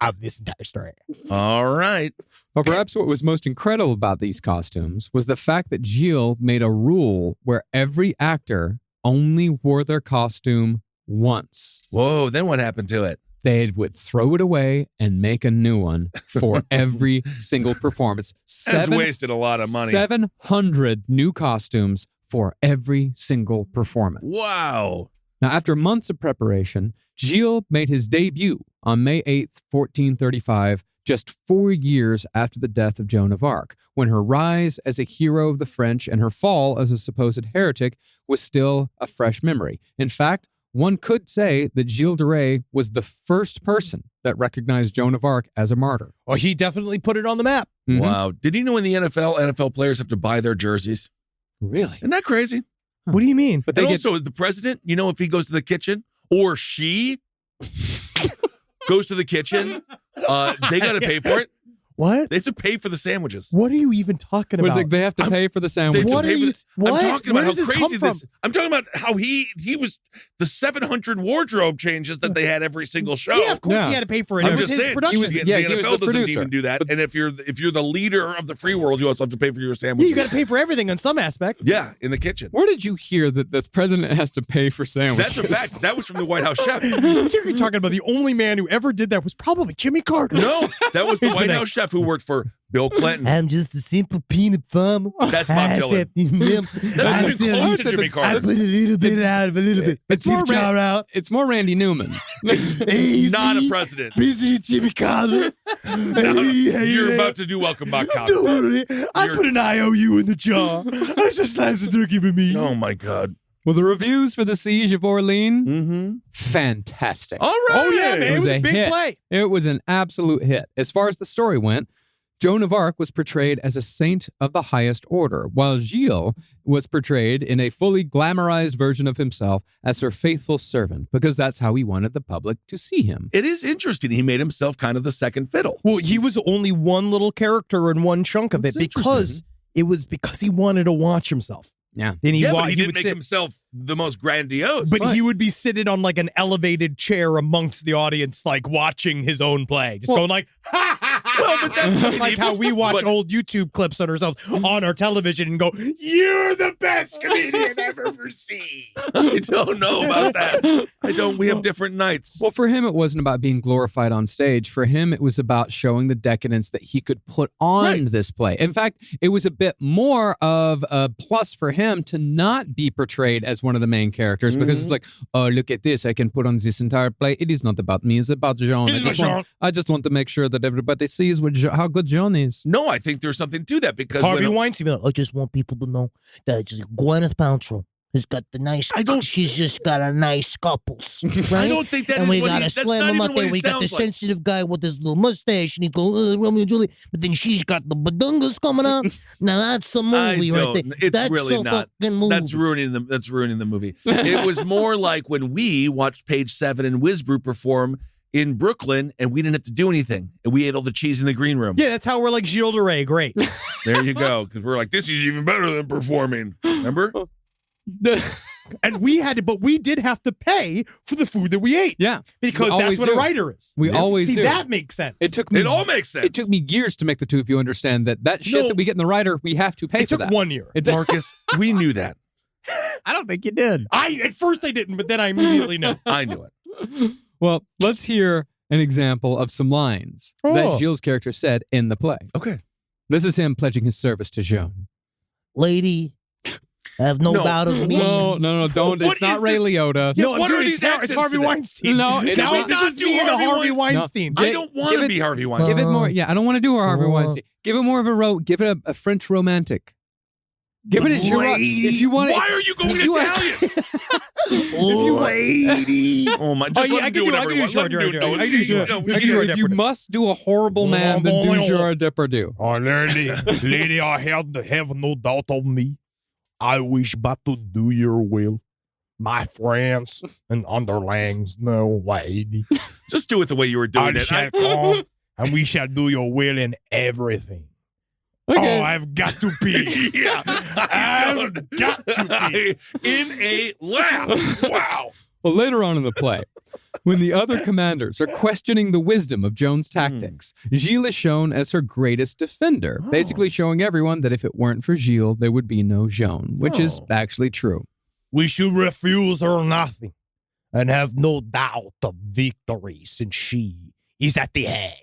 of this entire story. All right. But perhaps what was most incredible about these costumes was the fact that Gilles made a rule where every actor only wore their costume once. Whoa, then what happened to it? They would throw it away and make a new one for every single performance. That's wasted a lot of money. 700 new costumes for every single performance. Wow. Now, after months of preparation, Gilles made his debut on May 8th, 1435, just 4 years after the death of Joan of Arc, when her rise as a hero of the French and her fall as a supposed heretic was still a fresh memory. In fact, one could say that Gilles de Rais was the first person that recognized Joan of Arc as a martyr. Well, he definitely put it on the map. Mhm. Wow. Did you know in the NFL players have to buy their jerseys? Really? Isn't that crazy? What do you mean? But And they also, the president, you know, if he goes to the kitchen or she goes to the kitchen, they got to pay for it. What? They have to pay for the sandwiches. What are you even talking was about? like they have to pay for the They sandwich. have to What pay are for you- this. what? I'm talking Where about does how this come crazy from? this. I'm talking about how he was the 700 wardrobe changes that they had every single show. Yeah, of course Yeah. he had to pay for it. I'm it was just his saying, production. he was- the he was NFL the doesn't producer. even do that. And if you're the leader of the free world, you also have to pay for your Yeah, sandwiches. you got to pay for everything on some aspect. Yeah, in the kitchen. Where did you hear that this president has to pay for sandwiches? That's a fact. That was from the White House chef. I think you're talking about the only man who ever did that was probably Jimmy Carter. No, that was the He's White been House chef. stuff who worked for Bill Clinton. I'm just a simple peanut farmer. That's Bob Dylan. That's even close to Jimmy I Carter. put a little bit out of a little bit. It's more, out. it's more Randy Newman. Easy. Not a president. President Jimmy Carter. You're about to do Welcome Back, Carter. Don't worry. I put an IOU in the jar. That's just nice and turkey for me. Oh, my God. Well, the reviews for the Siege of Orleans, Mm-hmm. fantastic. All right. Oh, yeah, man. It was a big hit. play. It was an absolute hit. As far as the story went, Joan of Arc was portrayed as a saint of the highest order, while Gilles was portrayed in a fully glamorized version of himself as her faithful servant, because that's how he wanted the public to see him. It is interesting. He made himself kind of the second fiddle. Well, he was only one little character in one chunk of That's it because he wanted to watch himself. Yeah. And But he he didn't would make sit, himself the most grandiose. but he would be sitting on like an elevated chair amongst the audience, like watching his own play, just going like, ha ha ha. Well, but that's like how we watch old YouTube clips on ourselves on our television and go, "You're the best comedian I've ever seen." I don't know about that. We have different nights. Well, for him, it wasn't about being glorified on stage. For him, it was about showing the decadence that he could put on this play. In fact, it was a bit more of a plus for him to not be portrayed as one of the main characters, because it's like, oh, look at this. I can put on this entire play. It is not about me. It's about Jean. I just want to make sure that everybody sees how good Jean is. No, I think there's something to that because Harvey Weinstein. I just want people to know that just Gwyneth Paltrow has got the nice. She's just got a nice couples. Right? I don't think that and is we what gotta that's slam not him even out what there. he We got the sounds like. sensitive guy with his little mustache, and he's going Romeo and Juliet. But then she's got the badungas coming out. Now that's a movie right there. It's That's really a not. fucking movie. That's ruining the movie. It was more like when we watched Page 7 and Whizbrew perform in Brooklyn, and we didn't have to do anything, and we ate all the cheese in the green room. Yeah, that's how we're like Gilles de Rais. Great. There you go. Because we're like, this is even better than performing. Remember? And we did have to pay for the food that we ate. Yeah. Because We that's always what a do. writer is. We always See, do. that makes sense. It all makes sense. It took me years to make the two of you understand that shit that we get in the writer, we have to pay It for took that. 1 year. Marcus, we knew that. I don't think you did. At first I didn't, but then I immediately knew. I knew it. Well, let's hear an example of some lines that Gilles' character said in the play. Okay. This is him pledging his service to Joan. Lady, have no doubt of me. No, don't. What It's not is Ray this? Liotta. Yeah, No, what are it's these Har- accents it's Harvey today? Weinstein. No, now do this not is do me and Harvey Harvey Weinstein. Weinstein. I don't want to be Harvey Weinstein. Give it more. Yeah, I don't want to do a Harvey Weinstein. Give it more of a French romantic. Give it a if you want. Why are you going Italian? Lady. Oh my! Just let him do whatever he wants. Let him do it. No, I can do Gerard. no, I can do Gerard If you Depardieu. must do a horrible man, then do Gerard Depardieu. Oh, lady, I have no doubt of me. I wish but to do your will. My friends and underlings, no lady. Just do it the way you were doing I it. shall come, and we shall do your will in everything. Okay. Oh, I've got to pee. Yeah, I've got to pee. in a lap. Wow. Well, later on in the play, when the other commanders are questioning the wisdom of Joan's tactics, Gilles is shown as her greatest defender, basically showing everyone that if it weren't for Gilles, there would be no Joan, which is actually true. We should refuse her nothing and have no doubt of victory since she is at the head.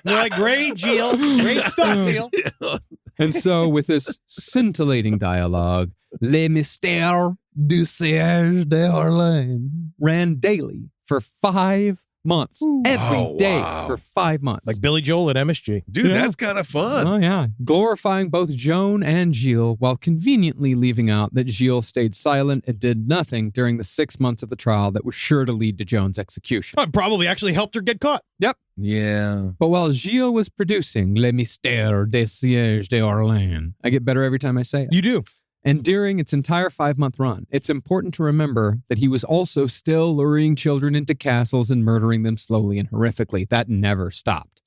You're like, great, Gilles. Great stuff, Gilles. And so, with this scintillating dialogue, Les Mystères du Siège d'Orléans ran daily for 5 months. Every day for 5 months. Like Billy Joel at MSG. Dude, that's kind of fun. Oh, yeah. Glorifying both Joan and Gilles while conveniently leaving out that Gilles stayed silent and did nothing during the 6 months of the trial that was sure to lead to Joan's execution. Probably actually helped her get caught. Yep. Yeah. But while Gilles was producing Les Mystères des Sièges d'Orléans, I get better every time I say it. You do. And during its entire 5-month run, it's important to remember that he was also still luring children into castles and murdering them slowly and horrifically. That never stopped.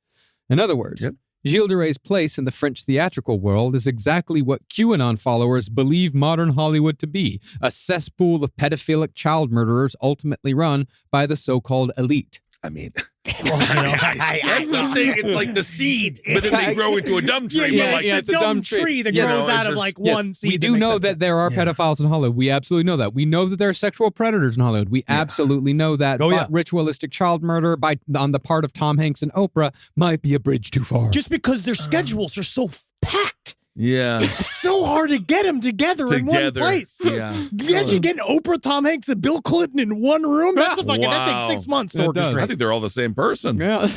In other words, Gilles de Rais' place in the French theatrical world is exactly what QAnon followers believe modern Hollywood to be, a cesspool of pedophilic child murderers ultimately run by the so-called elite. I mean, That's the thing. It's like the seed, but then they grow into a dumb tree. It's a dumb tree that grows out of one seed. We do know that there are pedophiles in Hollywood. We absolutely know that. We know that there are sexual predators in Hollywood. We absolutely know that. But ritualistic child murder on the part of Tom Hanks and Oprah might be a bridge too far. Just because their schedules are so packed. Yeah. It's so hard to get them together in one place. Yeah. Imagine getting Oprah, Tom Hanks, and Bill Clinton in one room. That takes 6 months to orchestrate. I think they're all the same person. Yeah.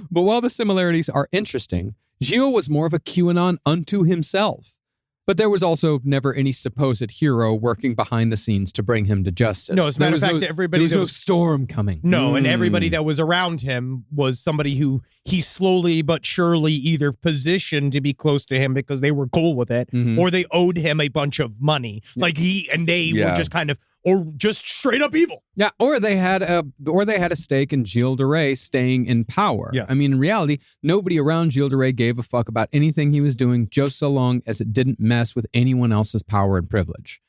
But while the similarities are interesting, Gilles was more of a QAnon unto himself. But there was also never any supposed hero working behind the scenes to bring him to justice. No, as a matter of fact, everybody there was no storm coming. No, and everybody that was around him was somebody who he slowly but surely either positioned to be close to him because they were cool with it, or they owed him a bunch of money. Like they were just kind of, or just straight up evil. Yeah, or they had a stake in Gilles de Rais staying in power. Yes. I mean, in reality, nobody around Gilles de Rais gave a fuck about anything he was doing, just so long as it didn't mess with anyone else's power and privilege.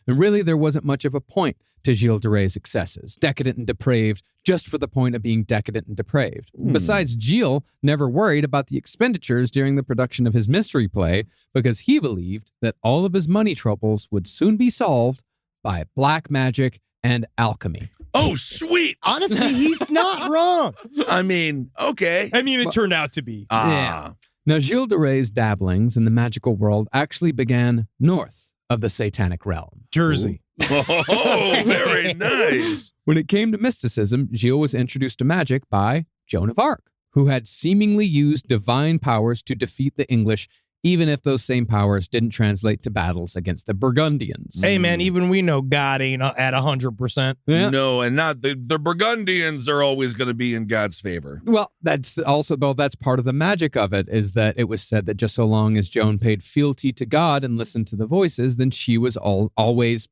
And really, there wasn't much of a point to Gilles de Rais' excesses, decadent and depraved, just for the point of being decadent and depraved. Besides, Gilles never worried about the expenditures during the production of his mystery play because he believed that all of his money troubles would soon be solved by black magic and alchemy. Oh, sweet. Honestly, he's not wrong. I mean, okay. I mean, it turned out to be. Yeah. Now, Gilles de Rais' dabblings in the magical world actually began north of the satanic realm. Jersey. Oh, very nice. When it came to mysticism, Gilles was introduced to magic by Joan of Arc, who had seemingly used divine powers to defeat the English, even if those same powers didn't translate to battles against the Burgundians. Hey, man, even we know God ain't at 100%. Yeah. No, and not the Burgundians are always going to be in God's favor. Well, that's also, though, that's part of the magic of it, is that it was said that just so long as Joan paid fealty to God and listened to the voices, then she was always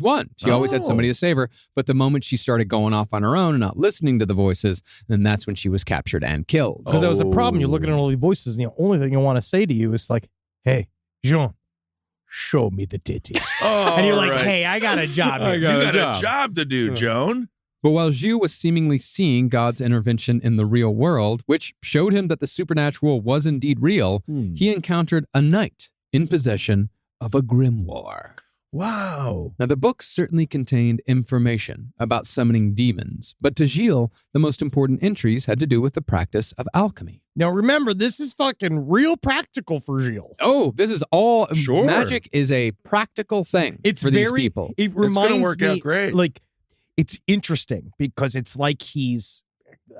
won. She always had somebody to save her. But the moment she started going off on her own and not listening to the voices, then that's when she was captured and killed. Because that was a problem. You're looking at all these voices, and the only thing you want to say to you is like, hey, Jean, show me the titties. Oh, and you're like, hey, I got a job here. You got a job to do, Joan. But while Gilles was seemingly seeing God's intervention in the real world, which showed him that the supernatural was indeed real, he encountered a knight in possession of a grimoire. Wow. Now, the books certainly contained information about summoning demons, but to Gilles, the most important entries had to do with the practice of alchemy. Now, remember, this is fucking real practical for Gilles. Oh, this is all... Sure. Magic is a practical thing for these people. It reminds work me, out great. Like, it's interesting because it's like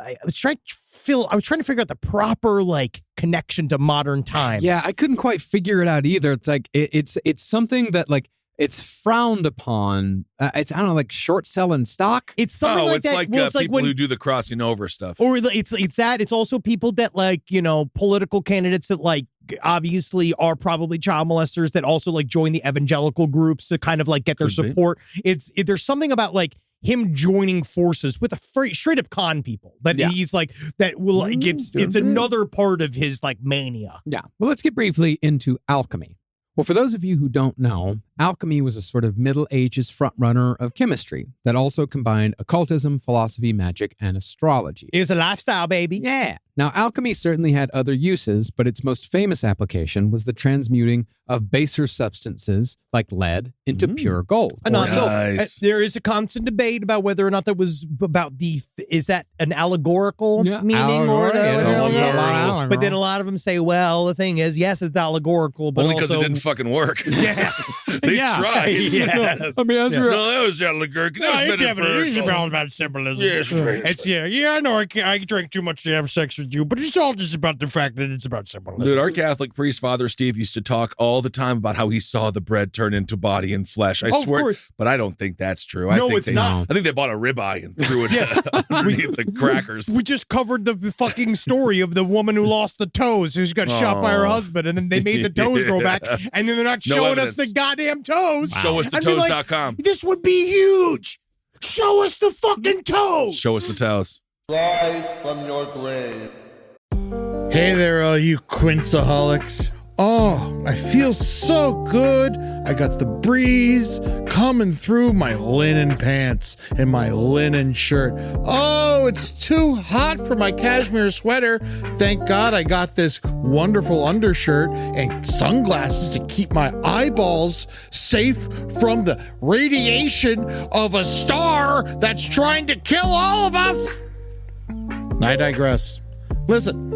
I was trying to figure out the proper, like, connection to modern times. Yeah, I couldn't quite figure it out either. It's like, it's something that, like, it's frowned upon. It's, I don't know, like short selling stock. It's something like it's that. like Well, it's people when, who do the crossing over stuff. or it's that. It's also people that, like, you know, political candidates that, like, obviously are probably child molesters that also, like, join the evangelical groups to kind of, like, get their support. There's something about, like, him joining forces with straight up con people that he's like, that will, it's another part of his, like, mania. Yeah. Well, let's get briefly into alchemy. Well, for those of you who don't know, alchemy was a sort of Middle Ages frontrunner of chemistry that also combined occultism, philosophy, magic, and astrology. It's a lifestyle, baby. Yeah. Now, alchemy certainly had other uses, but its most famous application was the transmuting of baser substances like lead into pure gold. And also, Nice. there is a constant debate about whether or not that was about is that an allegorical meaning or whatever. But then a lot of them say, well, the thing is, yes, it's allegorical, but Only because also it didn't fucking work. Yes. They tried. Yes. I mean, as we're- No, that was allegorical. That was metaphorical. all about symbolism. Yes, right. It's I know I drink too much to have sex with you, but it's all just about the fact that it's about symbolism. Dude, our Catholic priest, Father Steve, used to talk all the time about how he saw the bread turn into body and flesh. I swear, of course. but I don't think that's true. No, I think it's not. I think they bought a ribeye and threw it underneath the crackers. We just covered the fucking story of the woman who lost the toes, who got shot by her husband, and then they made the toes grow back, and then they're not No showing evidence. us the goddamn toes. Show us the I'd be like, toes.com. this would be huge. Show us the fucking toes. Show us the toes. Rise from your grave. Hey there, all you Quinceaholics. Oh, I feel so good. I got the breeze coming through my linen pants and my linen shirt. Oh, it's too hot for my cashmere sweater. Thank God I got this wonderful undershirt and sunglasses to keep my eyeballs safe from the radiation of a star that's trying to kill all of us. I digress. Listen.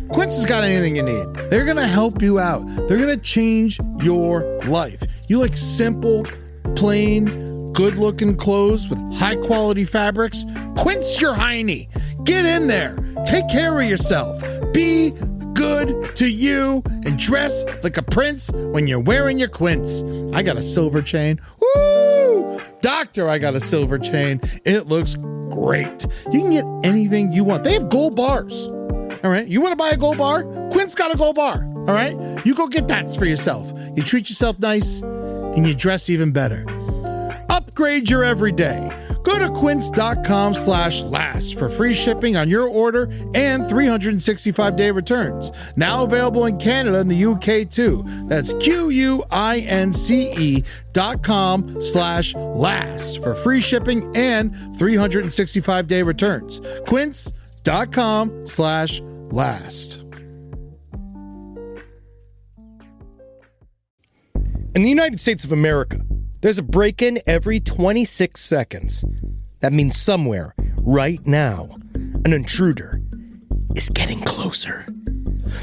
Quince has got anything you need. They're going to help you out. They're going to change your life. You like simple, plain, good-looking clothes with high-quality fabrics? Quince your hiney. Get in there. Take care of yourself. Be good to you and dress like a prince when you're wearing your Quince. I got a silver chain. Woo! Doctor, I got a silver chain. It looks great. You can get anything you want. They have gold bars. All right, you want to buy a gold bar? Quint's got a gold bar. All right, you go get that for yourself. You treat yourself nice and you dress even better. Upgrade your everyday. Go to quince.com/last for free shipping on your order and 365-day returns. Now available in Canada and the UK too. That's QUINCE.com/last for free shipping and 365-day returns. Quince.com/last. In the United States of America, there's a break-in every 26 seconds. That means somewhere, right now, an intruder is getting closer.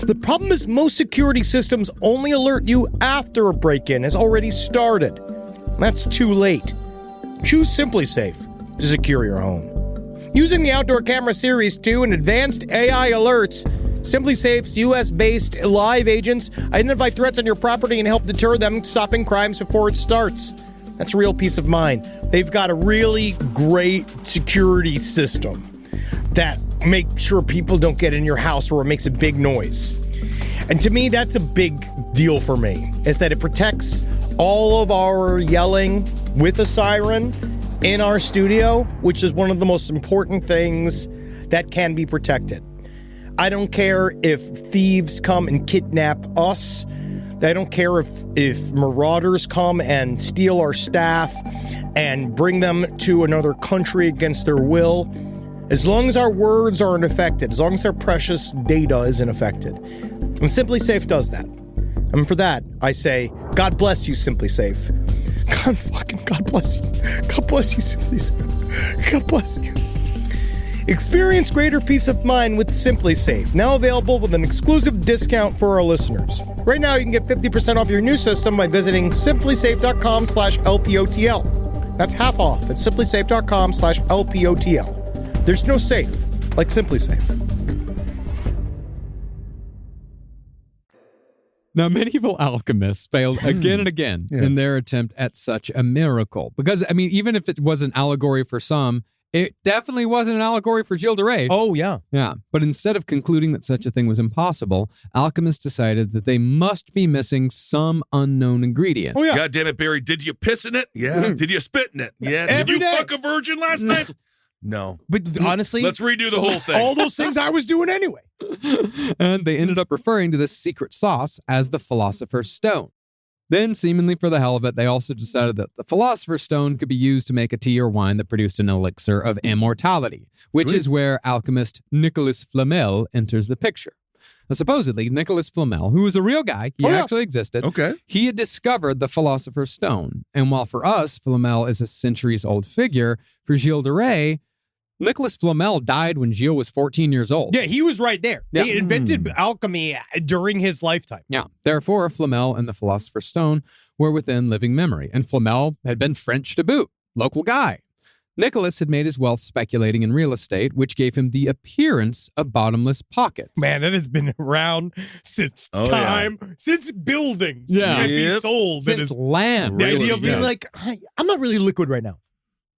The problem is most security systems only alert you after a break-in has already started. That's too late. Choose SimpliSafe to secure your home. Using the Outdoor Camera Series 2 and advanced AI alerts, SimpliSafe's US-based live agents identify threats on your property and help deter them, stopping crimes before it starts. That's real peace of mind. They've got a really great security system that makes sure people don't get in your house or it makes a big noise. And to me, that's a big deal for me, is that it protects all of our yelling with a siren in our studio, which is one of the most important things that can be protected. I don't care if thieves come and kidnap us. I don't care if marauders come and steal our staff and bring them to another country against their will. As long as our words aren't affected, as long as our precious data isn't affected. And SimpliSafe does that. And for that, I say, God bless you, SimpliSafe. God bless you. God bless you, SimpliSafe. God bless you. Experience greater peace of mind with SimpliSafe, now available with an exclusive discount for our listeners. Right now, you can get 50% off your new system by visiting simplysafe.com/LPOTL. That's half off at simplysafe.com/LPOTL. There's no safe like SimpliSafe. Now, medieval alchemists failed again and again in their attempt at such a miracle. Because, I mean, even if it was an allegory for some, it definitely wasn't an allegory for Gilles de Rais. Oh, yeah. Yeah. But instead of concluding that such a thing was impossible, alchemists decided that they must be missing some unknown ingredient. Oh, yeah. God damn it, Barry. Did you piss in it? Yeah. Did you spit in it? Yeah. Did Every you day. fuck a virgin last night? No. But honestly, Let's redo the whole thing. all those things I was doing anyway. And they ended up referring to this secret sauce as the Philosopher's Stone. Then, seemingly for the hell of it, they also decided that the Philosopher's Stone could be used to make a tea or wine that produced an elixir of immortality, which is where alchemist Nicolas Flamel enters the picture. Now, supposedly, Nicolas Flamel, who was a real guy, he actually existed, he had discovered the Philosopher's Stone. And while for us, Flamel is a centuries-old figure, for Gilles de Rais, Nicolas Flamel died when Gilles was 14 years old. Yeah, he was right there. Yeah. He invented alchemy during his lifetime. Yeah. Therefore, Flamel and the Philosopher's Stone were within living memory, and Flamel had been French to boot, local guy. Nicholas had made his wealth speculating in real estate, which gave him the appearance of bottomless pockets. Man, that has been around since since buildings can be sold. Since land. The idea of being like, hey, I'm not really liquid right now.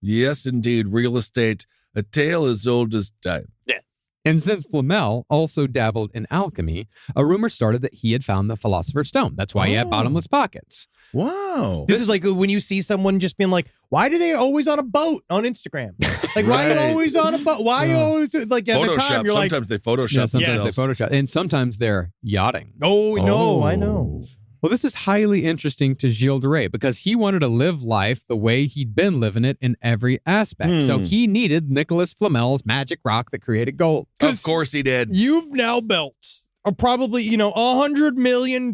Yes, indeed. Real estate, a tale as old as time. Yes. And since Flamel also dabbled in alchemy, a rumor started that he had found the Philosopher's Stone. That's why he had bottomless pockets. Wow. This is like when you see someone just being like, why do they always on a boat on Instagram? Like, why are you always on a boat? Why are you always, like, at the time, you're like, Sometimes they Photoshop sometimes themselves. they Photoshop. And sometimes they're yachting. oh, no, I know. Well, this is highly interesting to Gilles de Rais because he wanted to live life the way he'd been living it in every aspect. So he needed Nicholas Flamel's magic rock that created gold. Of course he did. You've now built a probably, $100 million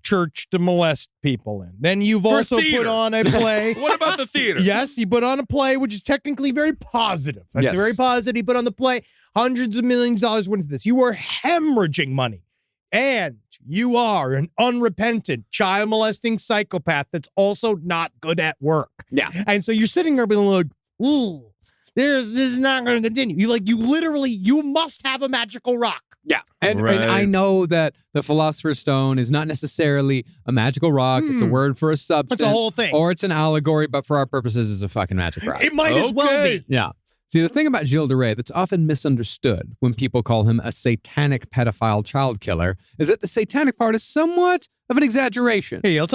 church to molest people in. Then you've For also theater. put on a play. What about the theater? Yes, he put on a play, which is technically very positive. That's Yes. very positive. He put on the play. Hundreds of millions of dollars went into this. You were hemorrhaging money. And you are an unrepentant, child molesting psychopath that's also not good at work. Yeah. And so you're sitting there being like, ooh, this is not going to continue. You must have a magical rock. Yeah. And Right. I know that the Philosopher's Stone is not necessarily a magical rock. It's a word for a substance. That's the whole thing. Or it's an allegory, but for our purposes, it's a fucking magic rock. It might as well Okay. be. Yeah. See, the thing about Gilles de Rais that's often misunderstood when people call him a satanic pedophile child killer is that the satanic part is somewhat of an exaggeration. Hey, let's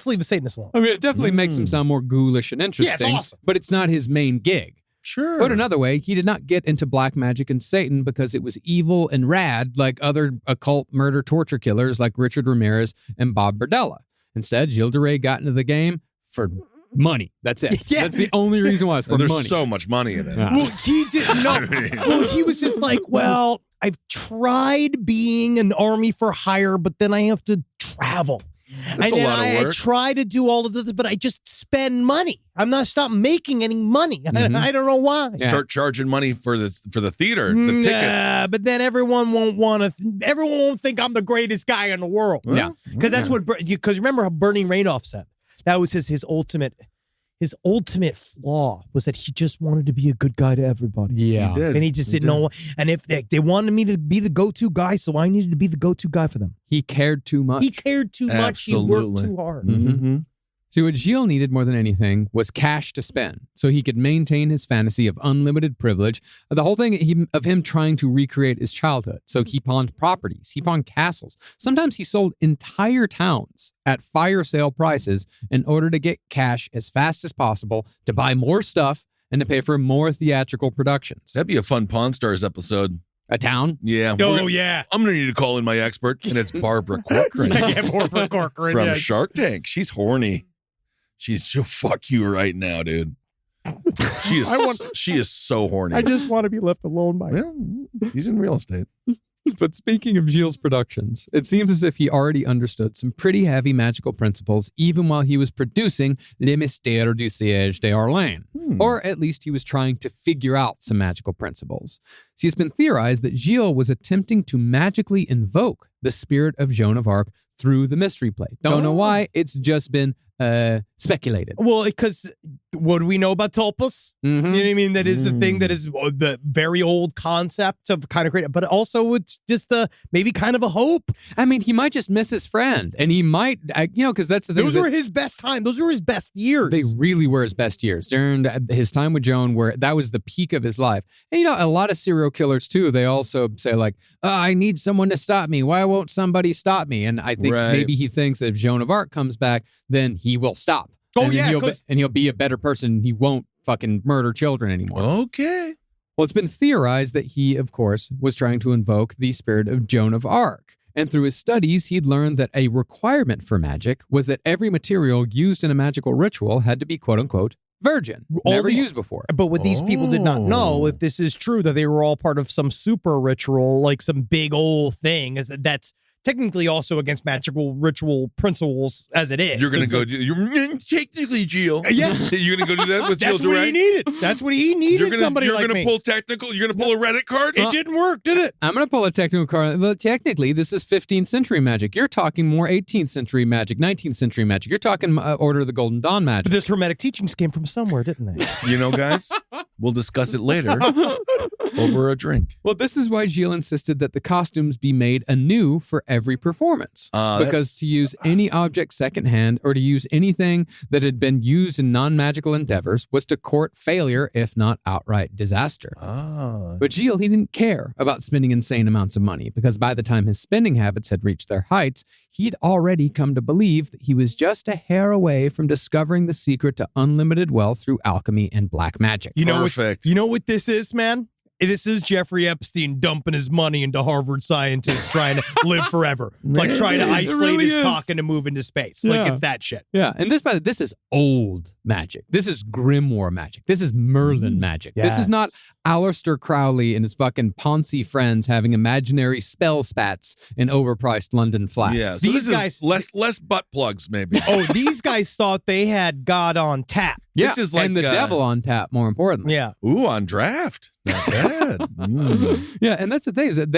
leave the Satanist alone. I mean, it definitely makes him sound more ghoulish and interesting. awesome. But it's not his main gig. Sure. Put another way, he did not get into black magic and Satan because it was evil and rad like other occult murder torture killers like Richard Ramirez and Bob Berdella. Instead, Gilles de Rais got into the game for money. That's it. Yeah. That's the only reason why it's for There's money. so much money in it. Yeah. Well, he didn't know. Well, he was just like, well, I've tried being an army for hire, but then I have to travel. That's a then lot of I work. try to do all of this, but I just spend money. I'm not stop making any money. I don't know why. Yeah. Start charging money for the theater, the tickets. But then everyone won't want to. Everyone won't think I'm the greatest guy in the world. Yeah. Because that's what. Because remember how Bernie Madoff said that was his ultimate flaw was that he just wanted to be a good guy to everybody. Yeah. He did. And he just didn't know. And if they wanted me to be the go-to guy, so I needed to be the go-to guy for them. He cared too much. He cared too much. He worked Absolutely. too hard. Mm-hmm. See, what Gilles needed more than anything was cash to spend so he could maintain his fantasy of unlimited privilege. The whole thing of him trying to recreate his childhood. So he pawned properties, he pawned castles. Sometimes he sold entire towns at fire sale prices in order to get cash as fast as possible to buy more stuff and to pay for more theatrical productions. That'd be a fun Pawn Stars episode. A town? Yeah. Oh, yeah. I'm going to need to call in my expert, and it's Barbara Corcoran Barbara Corcoran. from yeah. Shark Tank. She's horny. She'll fuck you right now, dude. She is so horny. I just want to be left alone by Well, he's in real estate. But speaking of Gilles' productions, it seems as if he already understood some pretty heavy magical principles even while he was producing Les Mystères du Siège d'Orléans. Or at least he was trying to figure out some magical principles. See, it's been theorized that Gilles was attempting to magically invoke the spirit of Joan of Arc through the mystery play. Don't know why, it's just been speculated. Well, because what do we know about Tulpas? You know what I mean? That is the thing that is the very old concept of kind of great, but also it's just maybe kind of a hope. I mean, he might just miss his friend, and he might, because that's the thing. Those were his best time. Those were his best years. They really were his best years during his time with Joan, where that was the peak of his life. And a lot of serial killers too, they also say like, I need someone to stop me. Why won't somebody stop me? And I think maybe he thinks if Joan of Arc comes back, then he will stop. Oh, and then yeah. he'll be a better person. He won't fucking murder children anymore. Okay. Well, it's been theorized that he, of course, was trying to invoke the spirit of Joan of Arc. And through his studies, he'd learned that a requirement for magic was that every material used in a magical ritual had to be, quote unquote, virgin, never used before. But what these people did not know, if this is true, that they were all part of some super ritual, like some big old thing, is that's technically also against magical ritual principles as it is. You're going to go do, you're technically Gilles. Yes. You're going to go do that with Gilles That's de what Rais? he needed. That's what he needed. Somebody like me. Pull technical. You're going to pull a Reddit card. It didn't work, did it? I'm going to pull a technical card. Well, technically, this is 15th century magic. You're talking more 18th century magic, 19th century magic. You're talking Order of the Golden Dawn magic. But this hermetic teachings came from somewhere, didn't they? You know, guys, we'll discuss it later over a drink. Well, this is why Gilles insisted that the costumes be made anew for every performance. Because That's- to use any object secondhand or to use anything that had been used in non-magical endeavors was to court failure, if not outright disaster. But Gilles, he didn't care about spending insane amounts of money because by the time his spending habits had reached their heights, he'd already come to believe that he was just a hair away from discovering the secret to unlimited wealth through alchemy and black magic. You know Perfect. You know what this is, man? This is Jeffrey Epstein dumping his money into Harvard scientists trying to live forever. Like trying to isolate really his is. cock and to move into space. Yeah. Like it's that shit. Yeah, and this is old magic. This is grimoire magic. This is Merlin magic. This is not Aleister Crowley and his fucking Ponzi friends having imaginary spell spats in overpriced London flats. Yeah, so These this guys- is less butt plugs, maybe. Oh, these guys thought they had God on tap. Yeah, This is like, and the devil on tap, more importantly. Yeah. Ooh, on draft. Not bad. Yeah, and that's the thing is that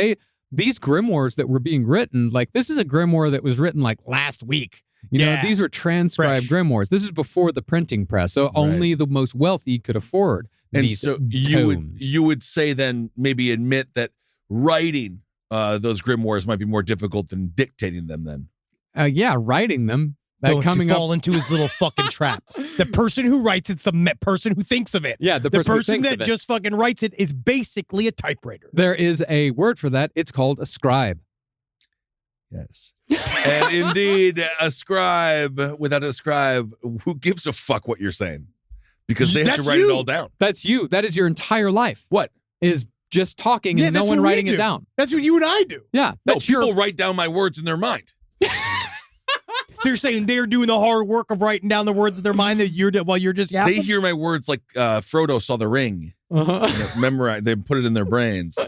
these grimoires that were being written, like this is a grimoire that was written like last week. You know, Yeah. these are transcribed grimoires. This is before the printing press, so only the most wealthy could afford And these so tomes. you would say then maybe admit that writing those grimoires might be more difficult than dictating them then. Writing them. Don't coming fall up, into his little fucking trap. The person who writes it's the person who thinks of it. Yeah, the The person who person thinks that of it. just fucking writes it is basically a typewriter. There is a word for that. It's called a scribe. Yes. And indeed, a scribe, without a scribe, who gives a fuck what you're saying? Because they have to That's write you. it all down. That's you. That is your entire life. What? Is just talking and no that's one what we writing it do. down. That's what you and I do. Yeah, No, that's people your. write down my words in their mind. So you're saying they're doing the hard work of writing down the words in their mind that you're while you're just yapping? They hear my words like Frodo saw the ring. Uh-huh. Memorize. They put it in their brains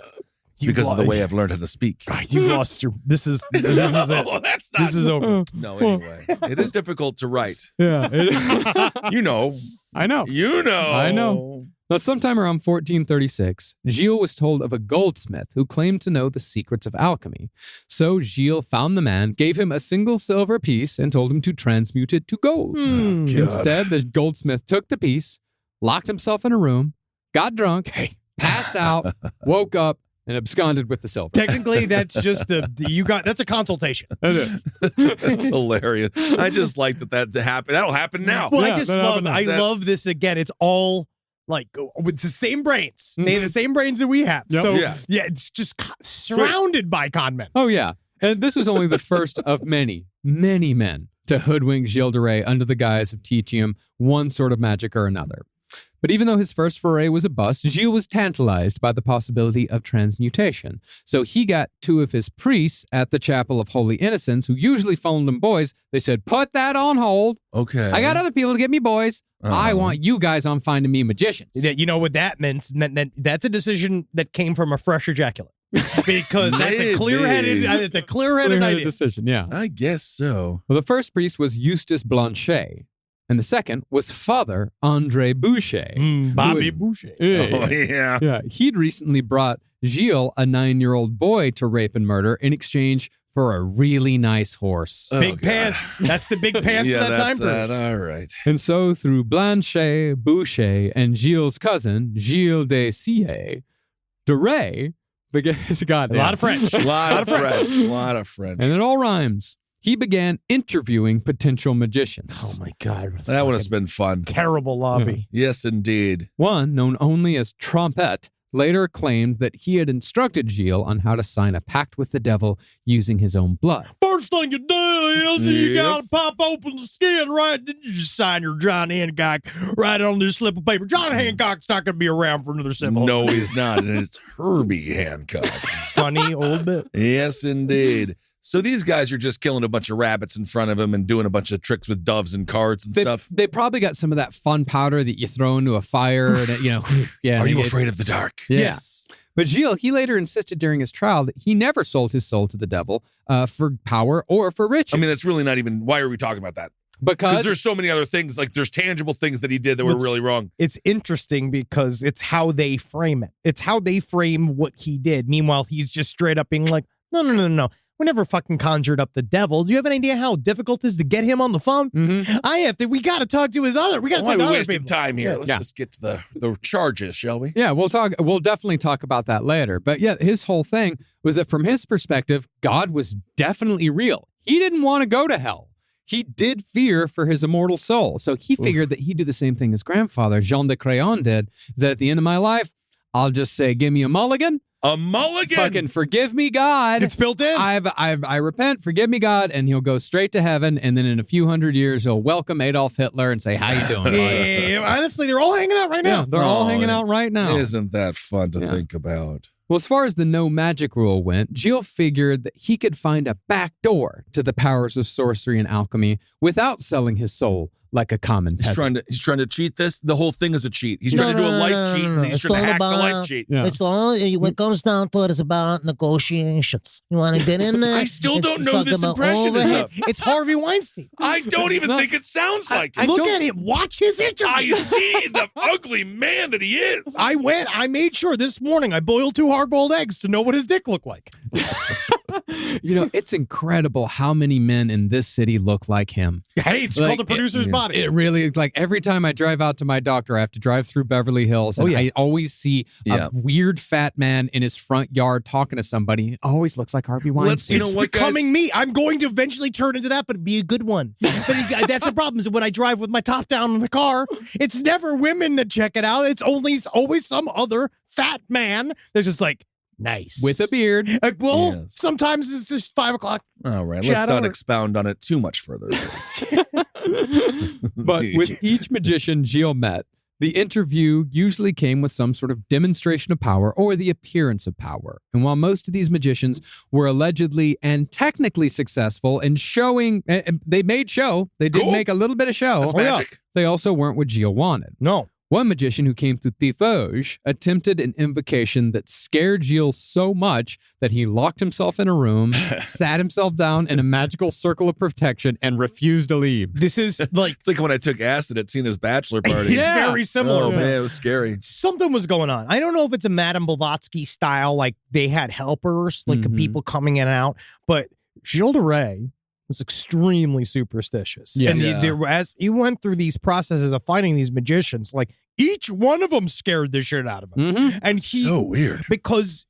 because of the way I've learned how to speak. You've lost your. This is it. Oh, that's not. This is over. No, anyway, it is difficult to write. Yeah. You know. I know. You know. I know. Now, sometime around 1436, Gilles was told of a goldsmith who claimed to know the secrets of alchemy. So Gilles found the man, gave him a single silver piece, and told him to transmute it to gold. Instead, the goldsmith took the piece, locked himself in a room, got drunk, passed out, woke up, and absconded with the silver. Technically, that's just that's a consultation. It is. That's hilarious. I just like that happened. That'll happen now. Well, Yeah, I just that love. happened. I That- love this again. It's all like with the same brains. They have the same brains that we have. Yep. So Yeah. it's just surrounded by con men. Oh, yeah. And this was only the first of many, many men to hoodwink Gilles de Rais under the guise of teaching him one sort of magic or another. But even though his first foray was a bust, Gilles was tantalized by the possibility of transmutation. So he got two of his priests at the Chapel of Holy Innocents, who usually phoned him boys. They said, put that on hold. Okay. I got other people to get me boys. I want you guys on finding me magicians. You know what that meant? That's a decision that came from a fresh ejaculate. Because that's a Maybe. clear-headed. It's a clear-headed Clear-headed idea. decision, yeah. I guess so. Well, the first priest was Eustace Blanchet, and the second was Father André Boucher. Bobby Who- Boucher. Yeah, Oh, yeah. yeah. He'd recently brought Gilles, a 9-year-old boy, to rape and murder in exchange for a really nice horse. Oh, Big God. pants. That's the big pants Yeah, that that's time period. that. All right. And so, through Blanchet, Boucher, and Gilles' cousin, Gilles de Rais, de Rais began. God, A lot of French. A lot of French. A lot of French. And it all rhymes. He began interviewing potential magicians. Oh my God. That would have been fun. Terrible lobby. Yes, indeed. One, known only as Trompette, later claimed that he had instructed Gilles on how to sign a pact with the devil using his own blood. First thing you do is you Yep. gotta pop open the skin, right? Then you just sign your John Hancock right on this slip of paper. John Hancock's not gonna be around for another 7 No, he's not. And it's Herbie Hancock. Funny old bit. Yes, indeed. So these guys are just killing a bunch of rabbits in front of him and doing a bunch of tricks with doves and cards and stuff. They probably got some of that fun powder that you throw into a fire. And it, yeah. Are they you get- afraid of the dark? Yeah. Yes. But Gilles, he later insisted during his trial that he never sold his soul to the devil for power or for riches. I mean, that's really not even. Why are we talking about that? Because because there's so many other things. Like there's tangible things that he did that were What's- really wrong. It's interesting because it's how they frame it. It's how they frame what he did. Meanwhile, he's just straight up being like, no. We never fucking conjured up the devil. Do you have any idea how difficult it is to get him on the phone? Mm-hmm. We got to talk to his other. We got to Why talk are to we other wasting people. time here? Let's just get to the charges, shall we? Yeah, we'll definitely talk about that later. But yeah, his whole thing was that from his perspective, God was definitely real. He didn't want to go to hell. He did fear for his immortal soul. So he figured that he'd do the same thing his grandfather, Jean de Crayon, did, that at the end of my life, I'll just say, give me a mulligan. A mulligan. Fucking forgive me, God. It's built in. I repent, forgive me, God, and he'll go straight to heaven. And then in a few hundred years, he'll welcome Adolf Hitler and say, "How you doing?" Yeah, honestly, they're all hanging out right now. Yeah, they're all hanging out right now. Isn't that fun to think about? Well, as far as the no magic rule went, Gilles figured that he could find a back door to the powers of sorcery and alchemy without selling his soul like a common peasant. He's trying to cheat this. The whole thing is a cheat. He's trying to do a life cheat, and he's It's trying to all hack the about- life cheat. Yeah. It's all, when it comes down to it, it's about negotiations. You want to get in there? I still It's don't know talking this about impression is overhead. up. It's Harvey Weinstein. I don't even think it sounds like it. Look at him. Watch his interview. I see the ugly man that he is. I made sure this morning I boiled 2 hard-boiled eggs to know what his dick looked like. You know, it's incredible how many men in this city look like him. Hey, it's called the producer's body. It really, like, every time I drive out to my doctor, I have to drive through Beverly Hills, and I always see a weird fat man in his front yard talking to somebody. It always looks like Harvey Weinstein. It's becoming me. I'm going to eventually turn into that, but be a good one. But that's the problem is when I drive with my top down in the car, it's never women that check it out. It's always some other fat man that's just like, nice. With a beard. Sometimes it's just 5 o'clock. All right, Shout let's not out. expound on it too much further. But with each magician Gilles met, the interview usually came with some sort of demonstration of power or the appearance of power. And while most of these magicians were allegedly and technically successful in showing, they made show, they did make a little bit of show. That's magic. They also weren't what Gilles wanted. No. One magician who came to Tifauge attempted an invocation that scared Gilles so much that he locked himself in a room, sat himself down in a magical circle of protection, and refused to leave. This is like... It's like when I took acid at Tina's bachelor party. It's very similar. Oh, man, it was scary. Something was going on. I don't know if it's a Madame Blavatsky style, like they had helpers, like people coming in and out, but Gilles de Rais was extremely superstitious. Yeah. And Yeah. as he went through these processes of finding these magicians, like each one of them scared the shit out of him. And he, So weird. because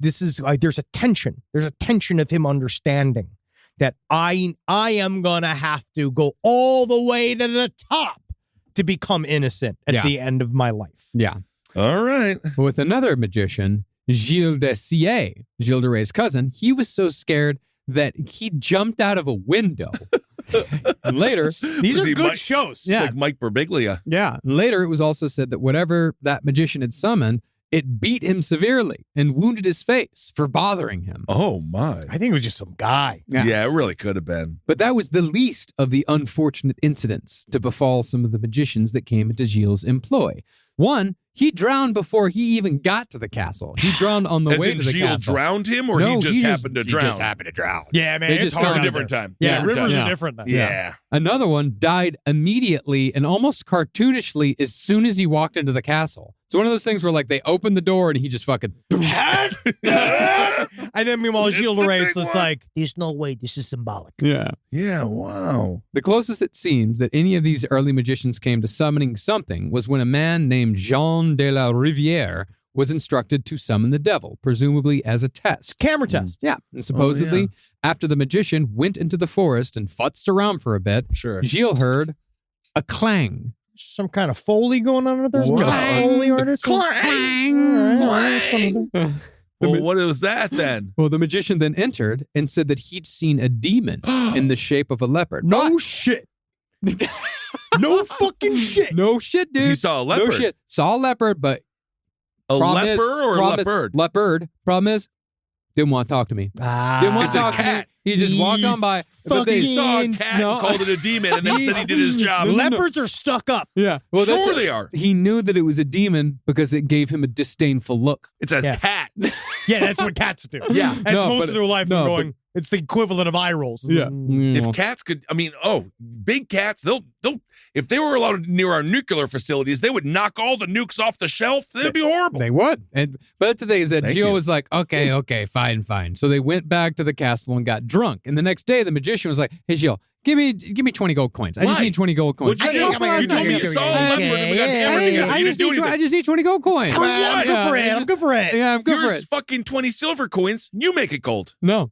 there's a tension. There's a tension of him understanding that I am going to have to go all the way to the top to become innocent at the end of my life. Yeah. All right. With another magician, Gilles de Rais, Gilles de Rais' cousin, he was so scared that he jumped out of a window. And later, these are good Mike, shows. Yeah. Like Mike Birbiglia. Yeah. And later, it was also said that whatever that magician had summoned, it beat him severely and wounded his face for bothering him. Oh, my. I think it was just some guy. Yeah, it really could have been. But that was the least of the unfortunate incidents to befall some of the magicians that came into Gilles' employ. One, he drowned before he even got to the castle. He drowned on the As way in to the Gilles castle. drowned him, or No, he just happened to he drown? just happened to drown. Yeah, man, They it's just hard. It was a out different there. time. Yeah, Different rivers time. are different now. Yeah. Another one died immediately and almost cartoonishly as soon as he walked into the castle. It's one of those things where, like, they opened the door and he just fucking... And then meanwhile, Gilles de Rais was like, There's no way this is symbolic. Yeah. Yeah, wow. The closest it seems that any of these early magicians came to summoning something was when a man named Jean de la Rivière was instructed to summon the devil, presumably as a test. camera test. Yeah, and supposedly, after the magician went into the forest and futzed around for a bit, Sure. Gilles heard a clang. Some kind of Foley going on over there. Wow. A Foley artist. Clang. Well, what was that then? Well, the magician then entered and said that he'd seen a demon in the shape of a leopard. No shit. No fucking shit. No shit, dude. He saw a leopard. No shit. Saw a leopard, but A problem leper is- or a problem is- leopard? Leopard. Problem is, didn't want to talk to me. Didn't want It's to a talk to me. cat. He just walked on by. But they He saw a Fucking cat no. and called it a demon and then said he did his job. Leopards are stuck up. Yeah. Well, Sure that's they are. He knew that it was a demon because it gave him a disdainful look. It's a Yeah. cat. Yeah, that's what cats do. Yeah. That's most of their life. No, going, It's the equivalent of eye rolls. Yeah. If cats could, big cats, they'll if they were allowed near our nuclear facilities, they would knock all the nukes off the shelf. They'd be horrible. They would. But that's the thing is that Thank Gilles you. was like, okay, fine. So they went back to the castle and got drunk. And the next day, the magician was like, hey, Gilles, give me 20 gold coins. I just Why? need 20 gold coins. What'd you do? You told me you saw Leopard and we got hammered together. I You just didn't do need anything. I just need 20 gold coins. For what? I'm good for it. I'm good for it. Yeah, I'm good for Yours it. fucking 20 silver coins. You make it gold. No.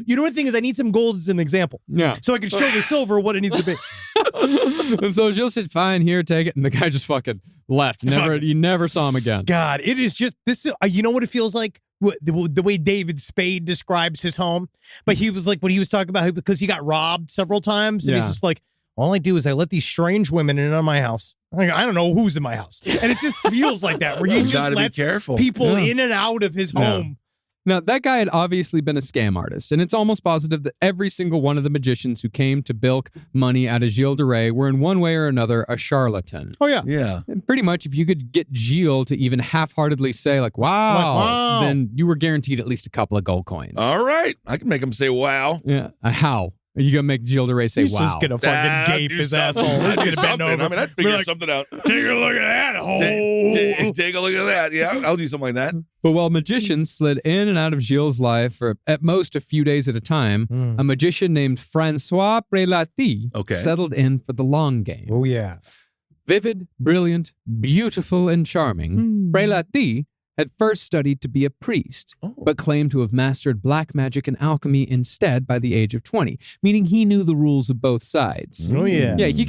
You know what the thing is? I need some gold as an example. Yeah. So I can show the silver what it needs to be. And so Gilles said, fine, here, take it. And the guy just fucking left. You never saw him again. God, it is just this. You know what it feels like? The way David Spade describes his home, but he was like when he was talking about because he got robbed several times, and he's just like, all I do is I let these strange women in on my house. I don't know who's in my house, and it just feels like that where he just gotta be lets careful. people in and out of his home. Now, that guy had obviously been a scam artist, and it's almost positive that every single one of the magicians who came to bilk money out of Gilles de Rais were in one way or another a charlatan. Oh yeah, Yeah. And pretty much, if you could get Gilles to even half-heartedly say, like, wow, then you were guaranteed at least a couple of gold coins. All right. I can make him say wow. Yeah. How? Are you going to make Gilles de Rais say he's wow? just gonna fucking gape Do his something. asshole. He's Do gonna bend something. over. I mean, I'd figure We're like, something out. Take a look at that hole. Take a look at that. Yeah, I'll do something like that. But while magicians slid in and out of Gilles' life for at most a few days at a time, a magician named Francois Prelati settled in for the long game. Oh yeah. Vivid, brilliant, beautiful, and charming, Prelati had first studied to be a priest, but claimed to have mastered black magic and alchemy instead by the age of 20, meaning he knew the rules of both sides. Oh yeah. Yeah, he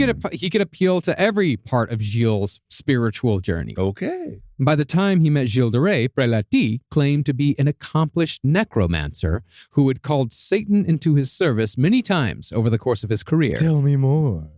could appeal to every part of Gilles' spiritual journey. Okay. By the time he met Gilles de Rais, Prelati claimed to be an accomplished necromancer who had called Satan into his service many times over the course of his career. Tell me more.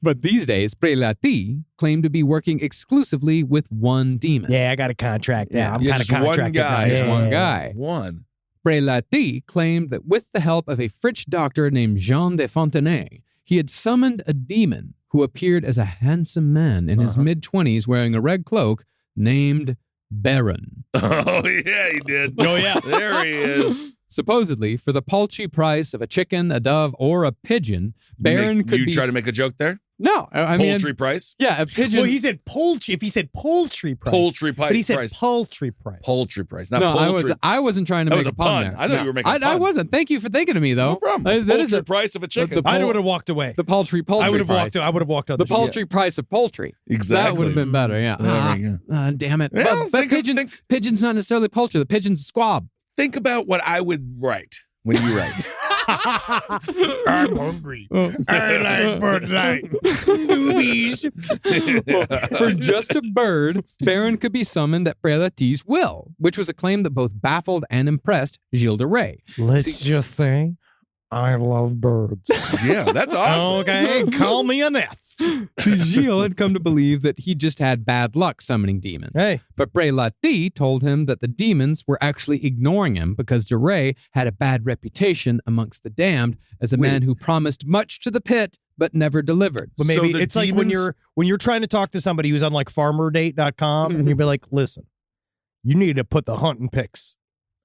But these days, Prelati claimed to be working exclusively with one demon. Yeah, I got a contract. Yeah, I'm Yeah, kind of just one contracted. guy. now. Just Yeah. one guy. One. Prelati claimed that with the help of a French doctor named Jean de Fontenay, he had summoned a demon who appeared as a handsome man in his mid-20s wearing a red cloak named Baron. Oh, yeah, he did. Oh yeah. There he is. Supposedly, for the paltry price of a chicken, a dove, or a pigeon, Baron could you be... try to make a joke there? No, I mean... Poultry price? Yeah, a pigeon... Well, he said poultry. If he said poultry price, Poultry price. but he said poultry price. Poultry price, not No, poultry. I wasn't trying to That make was a pun there. I thought No, you were making a I pun. wasn't. Thank you for thinking of me, though. No problem. That is Poultry a, price of a chicken. I would have walked away. the poultry I would have price. walked. I would have walked out. The paltry price of poultry. Exactly. That would have been better, yeah. There you go. Damn it. Well, But pigeon's not necessarily poultry. The pigeon's a squab. Think about what I would write when you write. I'm hungry. I like Bud Light. Newbies. For just a bird, Baron could be summoned at Prelati's will, which was a claim that both baffled and impressed Gilles de Rais. Let's just say, I love birds. Yeah, that's awesome. Okay, call me a nest. See, Gilles had come to believe that he just had bad luck summoning demons. Hey. But Prelati told him that the demons were actually ignoring him because de Rais had a bad reputation amongst the damned as a man who promised much to the pit but never delivered. But maybe So the it's like when demons- you're trying to talk to somebody who's on like farmerdate.com and you'd be like, listen, you need to put the hunting pics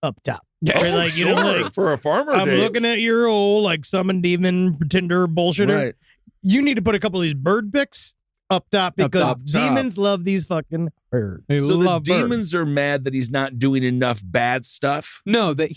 up top. Oh, Or like, you know, sure. like, For a farmer I'm date. looking at your old like summon demon pretender bullshitter. Right. You need to put a couple of these bird pics up top because top. demons love these fucking birds. They So the love birds. demons are mad that he's not doing enough bad stuff. No, that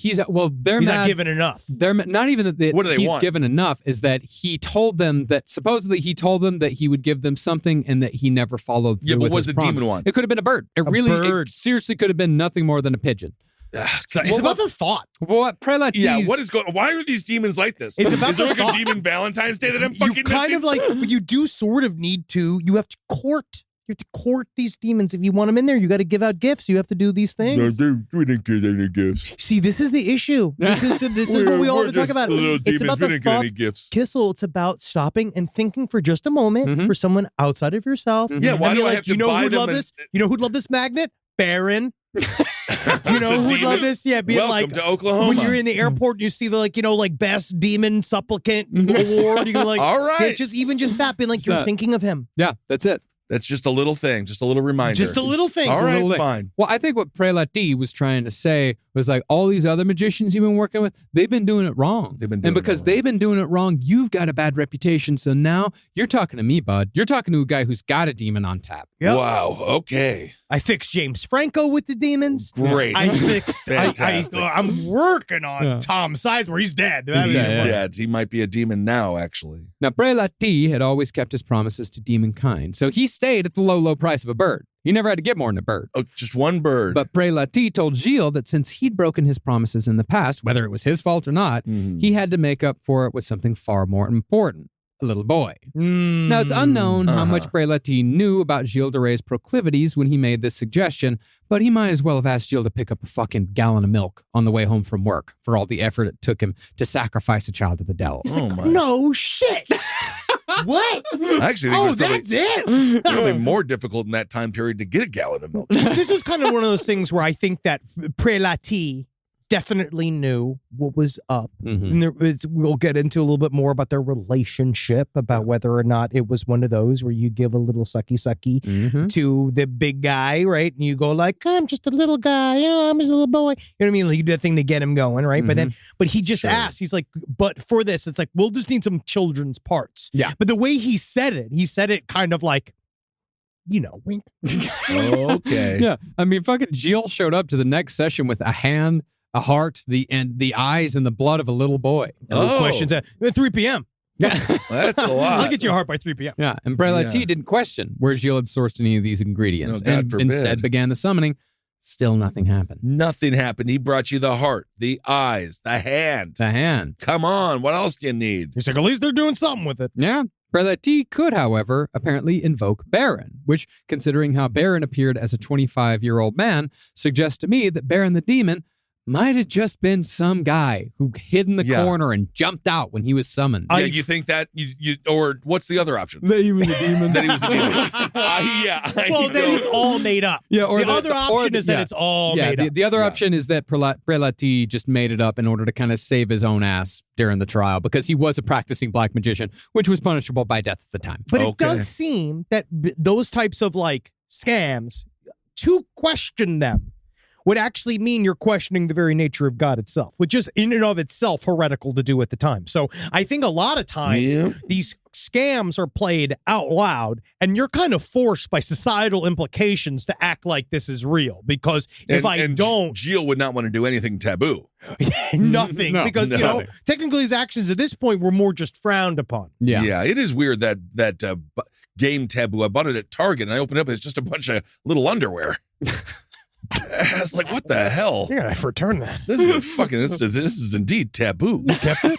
they're He's mad. not giving enough. They're not even that What do they he's want? given enough, is that he told them that supposedly he told them that he would give them something and that he never followed through Yeah, but with what's his the demon promise. want? It could have been a bird. It bird. seriously could have been nothing more than a pigeon. It's about the thought. What Prelati's... Yeah, what is going? Why are these demons like this? It's about is there the like thought. a demon Valentine's Day that I'm You fucking kind missing? of like, you do sort of need to, you have to court. You have to court these demons. If you want them in there, you got to give out gifts. You have to do these things. we didn't get any gifts. See, this is the issue. This is what we all have to talk about. Little It's demons. about We the didn't get thought. any gifts. Kissel, it's about stopping and thinking for just a moment Mhm. for someone outside of yourself. Yeah, And why be do I like, have to you know buy who'd them love and- this? You know who'd love this magnet? Baron. You know who'd Demon. love this? Yeah, being Welcome like to Oklahoma. when you're in the airport and you see the like best demon supplicant award. You're like, All right. yeah, just that being like you're that. thinking of him. Yeah, that's it. That's just a little thing, just a little reminder. Just a little thing. All Just a right, little thing. fine. Well, I think what Prelati was trying to say was like, all these other magicians you've been working with, they've been doing it wrong. And because they've been doing it wrong, you've got a bad reputation. So now you're talking to me, bud. You're talking to a guy who's got a demon on tap. Yep. Wow. Okay. I fixed James Franco with the demons. Great. I fixed. Fantastic. I'm working on Tom Sizemore. He's dead. He's dead. He might be a demon now, actually. Now, Prelati had always kept his promises to demonkind, so he stayed at the low price of a bird. He never had to get more than a bird. Oh, just one bird. But Prelati told Gilles that since he'd broken his promises in the past, whether it was his fault or not, he had to make up for it with something far more important. A little boy. Now, it's unknown how much Prelati knew about Gilles de Rais' proclivities when he made this suggestion, but he might as well have asked Gilles to pick up a fucking gallon of milk on the way home from work for all the effort it took him to sacrifice a child to the devil. No shit. What? I actually think that's it. It's probably more difficult in that time period to get a gallon of milk. This is kind of one of those things where I think that Prelati definitely knew what was up. And we'll get into a little bit more about their relationship, about whether or not it was one of those where you give a little sucky to the big guy, right? And you go like, I'm just a little guy, I'm just a little boy. You know what I mean? Like you do that thing to get him going, right? But he just asked, he's like, but for this, it's like, we'll just need some children's parts. Yeah. But the way he said it kind of like, wink. Okay. Yeah. I mean, fucking Gilles showed up to the next session with a hand, a heart, the eyes, and the blood of a little boy. No questions at 3 p.m. Yeah. That's a lot. I'll get you a heart by 3 p.m. Yeah. And Prelati didn't question where Gilles had sourced any of these ingredients. No, God and forbid. instead began the summoning. Still nothing happened. Nothing happened. He brought you the heart, the eyes, the hand. The hand. Come on. What else do you need? He's like, at least they're doing something with it. Yeah. Prelati could, however, apparently invoke Baron, which, considering how Baron appeared as a 25-year-old man, suggests to me that Baron the demon might have just been some guy who hid in the corner and jumped out when he was summoned. Yeah, you think that you or what's the other option? That he was a demon. That he was a demon. Well, then it's all made up. Yeah, or the other option is that it's all made up. The other option is that Prelati just made it up in order to kind of save his own ass during the trial because he was a practicing black magician, which was punishable by death at the time. But it does seem that those types of like scams, to question them would actually mean you're questioning the very nature of God itself, which is in and of itself heretical to do at the time. So I think a lot of times these scams are played out loud and you're kind of forced by societal implications to act like this is real because if I don't... Gilles would not want to do anything taboo. Nothing. Because, technically his actions at this point were more just frowned upon. Yeah, it is weird that game taboo. I bought it at Target and I opened it up. It's just a bunch of little underwear. I was like, what the hell? Yeah, I return that. This is indeed taboo. You kept it?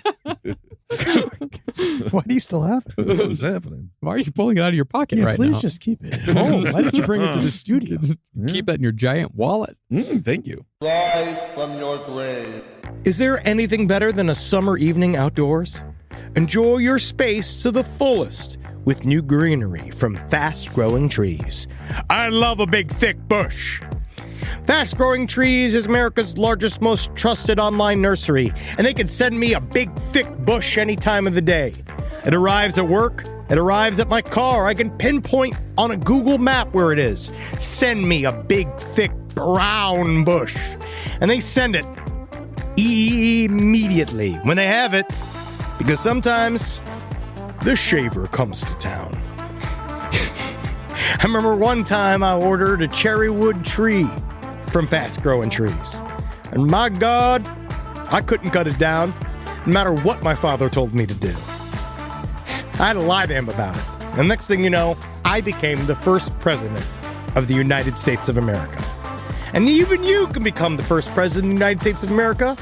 Why do you still have it? What's happening? Why are you pulling it out of your pocket right please now? Just keep it at home. Why did you bring it to the studio? Keep that in your giant wallet. Thank you. Rise from your grave. Is there anything better than a summer evening outdoors? Enjoy your space to the fullest with new greenery from Fast Growing Trees. I love a big, thick bush. Fast Growing Trees is America's largest, most trusted online nursery, and they can send me a big, thick bush any time of the day. It arrives at work. It arrives at my car. I can pinpoint on a Google map where it is. Send me a big, thick, brown bush. And they send it immediately when they have it, because sometimes the shaver comes to town. I remember one time I ordered a cherry wood tree from Fast Growing Trees. And my God, I couldn't cut it down, no matter what my father told me to do. I had to lie to him about it. And next thing you know, I became the first president of the United States of America. And even you can become the first president of the United States of America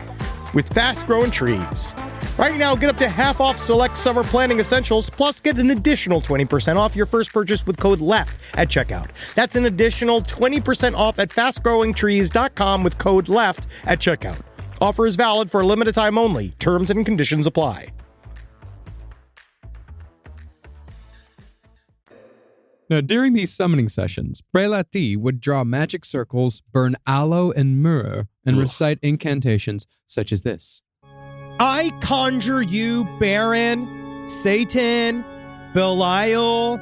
with Fast Growing Trees. Right now, get up to half off select summer planning essentials, plus get an additional 20% off your first purchase with code LEFT at checkout. That's an additional 20% off at fastgrowingtrees.com with code LEFT at checkout. Offer is valid for a limited time only. Terms and conditions apply. Now, during these summoning sessions, Prelati would draw magic circles, burn aloe and myrrh, and recite incantations such as this. I conjure you, Baron, Satan, Belial,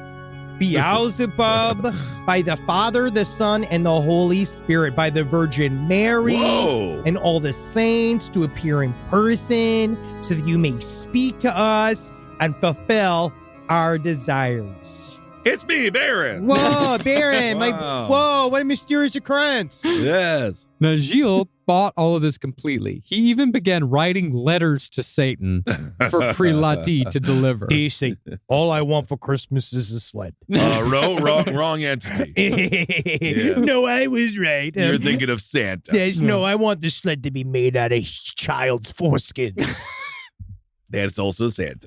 Beelzebub, by the Father, the Son, and the Holy Spirit, by the Virgin Mary, Whoa. and all the saints to appear in person, so that you may speak to us and fulfill our desires. It's me, Baron. Whoa, Baron! Wow. Whoa, what a mysterious occurrence! Yes. Now, Gilles bought all of this completely. He even began writing letters to Satan for Prelati to deliver. Dear Satan, all I want for Christmas is a sled. Wrong entity. Yes. No, I was right. You're thinking of Santa. Yes, no, I want the sled to be made out of child's foreskins. That's also Santa.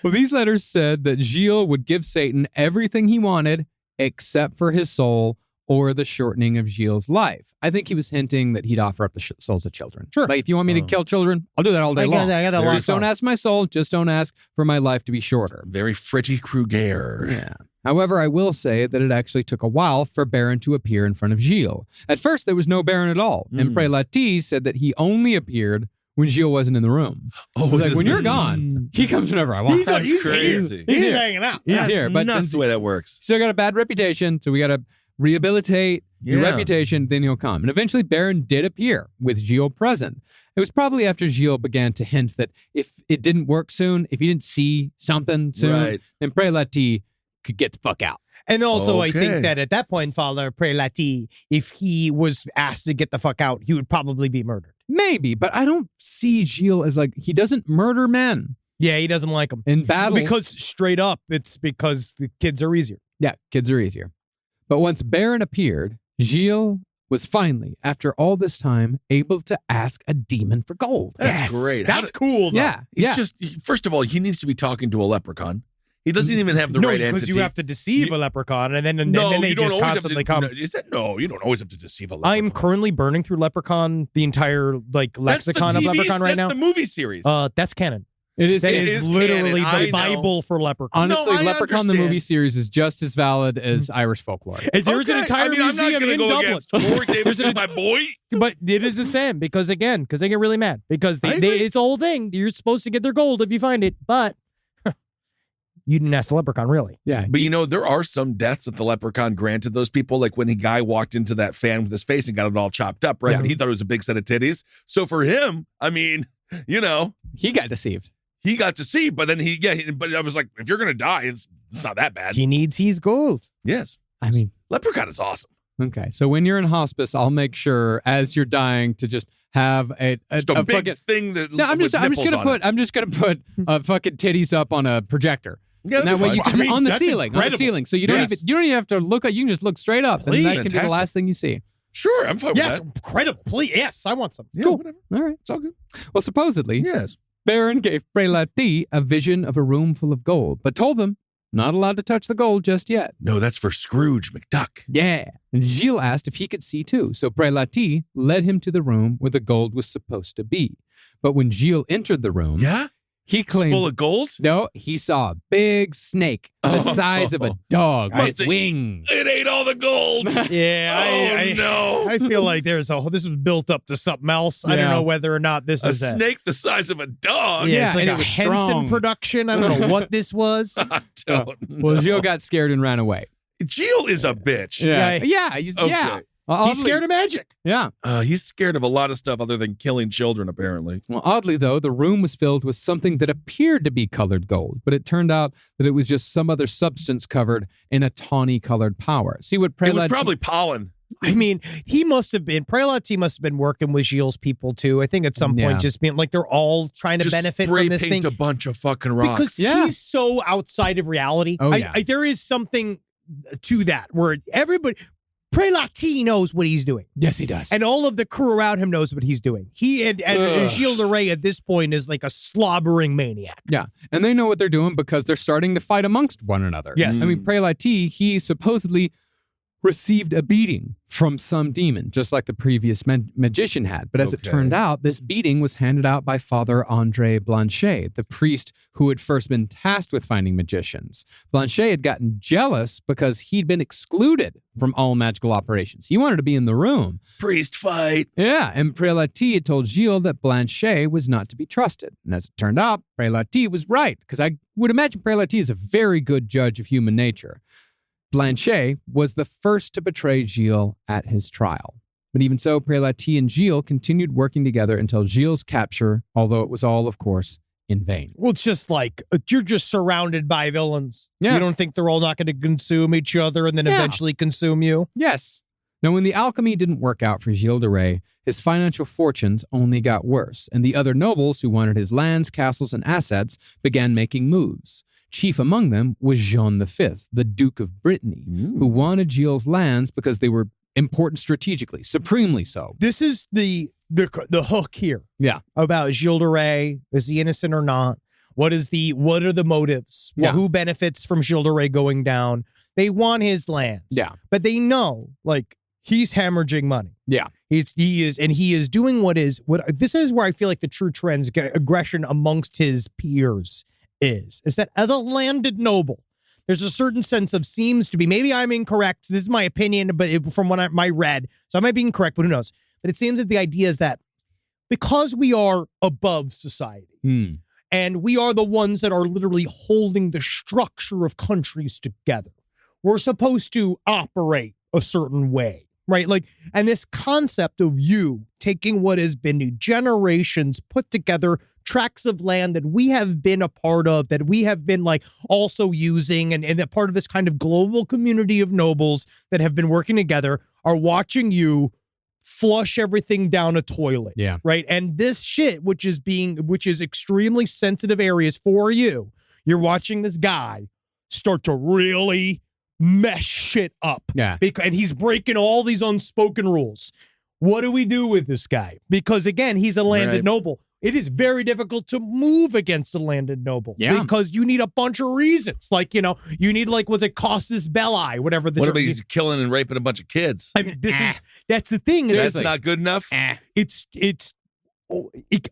Well, these letters said that Gilles would give Satan everything he wanted except for his soul or the shortening of Gilles' life. I think he was hinting that he'd offer up the souls of children. Sure. Like, if you want me to kill children, I'll do that all day long. I got that Just don't ask my soul. Just don't ask for my life to be shorter. Very Freddy Krueger. Yeah. However, I will say that it actually took a while for Baron to appear in front of Gilles. At first, there was no Baron at all. And Prelati said that he only appeared when Gilles wasn't in the room. Oh, He was like, when you're gone, he comes whenever I want. That's crazy. He's hanging out. He's That's here. But not since the way that works. still got a bad reputation, so we got to rehabilitate your Yeah. reputation, then he'll come. And eventually Baron did appear with Gilles present. It was probably after Gilles began to hint that if it didn't work soon, if he didn't see something soon, Right. then Prelati could get the fuck out. And also, I Okay. think that at that point, Father Prelati, if he was asked to get the fuck out, he would probably be murdered. Maybe, but I don't see Gilles as like, he doesn't murder men Yeah, he doesn't like them. in battle. Because straight up, it's because the kids are easier. Yeah, kids are easier. But once Baron appeared, Gilles was finally, after all this time, able to ask a demon for gold. That's great. How That's cool, though. Yeah, He's yeah. just, first of all, he needs to be talking to a leprechaun. He doesn't even have the no, right because entity. you have to deceive a leprechaun, and then they you don't just always have constantly to, come. No, is that no? You don't always have to deceive a leprechaun. I'm currently burning through Leprechaun, the entire lexicon of Leprechaun right now. That's the movie series. That's canon. It is. That It is is literally canon, I the know. Bible for Leprechaun. Honestly, No, I Leprechaun the movie understand. series is just as valid as Irish folklore. And there's an Okay, entire I mean, I'm not museum gonna in go Dublin. against Warwick Davis is my boy. But it is the same because they get really mad because I agree. it's a whole thing. You're supposed to get their gold if you find it, but you didn't ask the leprechaun, really. Yeah. But you know, there are some deaths that the leprechaun granted those people, like when a guy walked into that fan with his face and got it all chopped up, right? Yeah. And he thought it was a big set of titties. So for him, I mean, you know, He got deceived. he got to see, but then but I was like, if you're gonna die, it's not that bad. He needs his gold. Yes. I mean, Leprechaun is awesome. okay. So when you're in hospice, I'll make sure as you're dying to just have a Just a big fucking. thing that No, I'm just gonna put fucking titties up on a projector. Yeah, And that way you can I mean, on the that's ceiling, incredible. so you don't Yes. even have to look at. You can just look straight up, and that can be the Fantastic. last thing you see. Sure, I'm fine Yes, with that. incredible. Please, yes, I want some. Yeah, Cool. whatever. All right. It's all good. Well, supposedly, Yes. Baron gave Prelati a vision of a room full of gold, but told them not allowed to touch the gold just yet. No, that's for Scrooge McDuck. Yeah. And Gilles asked if he could see too, so Prelati led him to the room where the gold was supposed to be. But when Gilles entered the room, Yeah? he It's claimed full of gold? no, he saw a big snake the size of a dog Must with have- wings. It ate all the gold. Yeah, no. I feel like this was built up to something else. I don't Yeah. know whether or not this A is a snake the size of a dog. Yeah, Yeah, it's like and a it was Henson strong. production. I don't know what this was. I don't know. Well, Gilles got scared and ran away. Gilles is a bitch. Yeah. Yeah. He's, Okay. yeah. He's scared of magic. Yeah. He's scared of a lot of stuff other than killing children, apparently. Well, oddly, though, the room was filled with something that appeared to be colored gold, but it turned out that it was just some other substance covered in a tawny colored power. See what It was Prelati... probably pollen. I mean, Prelati must have been working with Gilles' people too. I think at some point Yeah. just being like they're all trying to Just benefit spray from this paint thing. a bunch of fucking rocks. Because Yeah. he's so outside of reality. Oh, yeah. There is something to that where Prelati knows what he's doing. Yes, he does. And all of the crew around him knows what he's doing. He and Ugh. Gilles de Rais at this point is like a slobbering maniac. Yeah, and they know what they're doing because they're starting to fight amongst one another. Yes. I mean, Prelati, he supposedly received a beating from some demon, just like the previous magician had. But as it turned out, this beating was handed out by Father André Blanchet, the priest who had first been tasked with finding magicians. Blanchet had gotten jealous because he'd been excluded from all magical operations. He wanted to be in the room. Priest fight. Yeah, and Prelati had told Gilles that Blanchet was not to be trusted. And as it turned out, Prelati was right, because I would imagine Prelati is a very good judge of human nature. Blanchet was the first to betray Gilles at his trial. But even so, Prelati and Gilles continued working together until Gilles' capture, although it was all, of course, in vain. Well, it's just like, you're just surrounded by villains. Yeah. You don't think they're all not going to consume each other and then eventually consume you? Yes. Now, when the alchemy didn't work out for Gilles de Rais, his financial fortunes only got worse, and the other nobles who wanted his lands, castles, and assets began making moves. Chief among them was Jean V, the Duke of Brittany, who wanted Gilles' lands because they were important strategically, supremely so. This is the hook here. Yeah. About Gilles de Rais. Is he innocent or not? What are the motives? Yeah. Who benefits from Gilles de Rais going down? They want his lands. Yeah. But they know, like, he's hemorrhaging money. Yeah. He is doing what this is where I feel like the true aggression amongst his peers is that as a landed noble, there's a certain sense of, seems to be, maybe I'm incorrect, this is my opinion, but from what I read, so I might be incorrect, but who knows? But it seems that the idea is that because we are above society, and we are the ones that are literally holding the structure of countries together, we're supposed to operate a certain way, right? Like, and this concept of you taking what has been generations put together tracts of land that we have been a part of, that we have been like also using, and that part of this kind of global community of nobles that have been working together are watching you flush everything down a toilet. Yeah. Right. And this shit, which is extremely sensitive areas for you, you're watching this guy start to really mess shit up. Yeah. And he's breaking all these unspoken rules. What do we do with this guy? Because again, he's a landed noble. It is very difficult to move against a landed noble. Yeah. Because you need a bunch of reasons. Like, you need like, was it Casus Belli, whatever the What about he's killing and raping a bunch of kids? I mean, that's the thing. That's not good enough? It's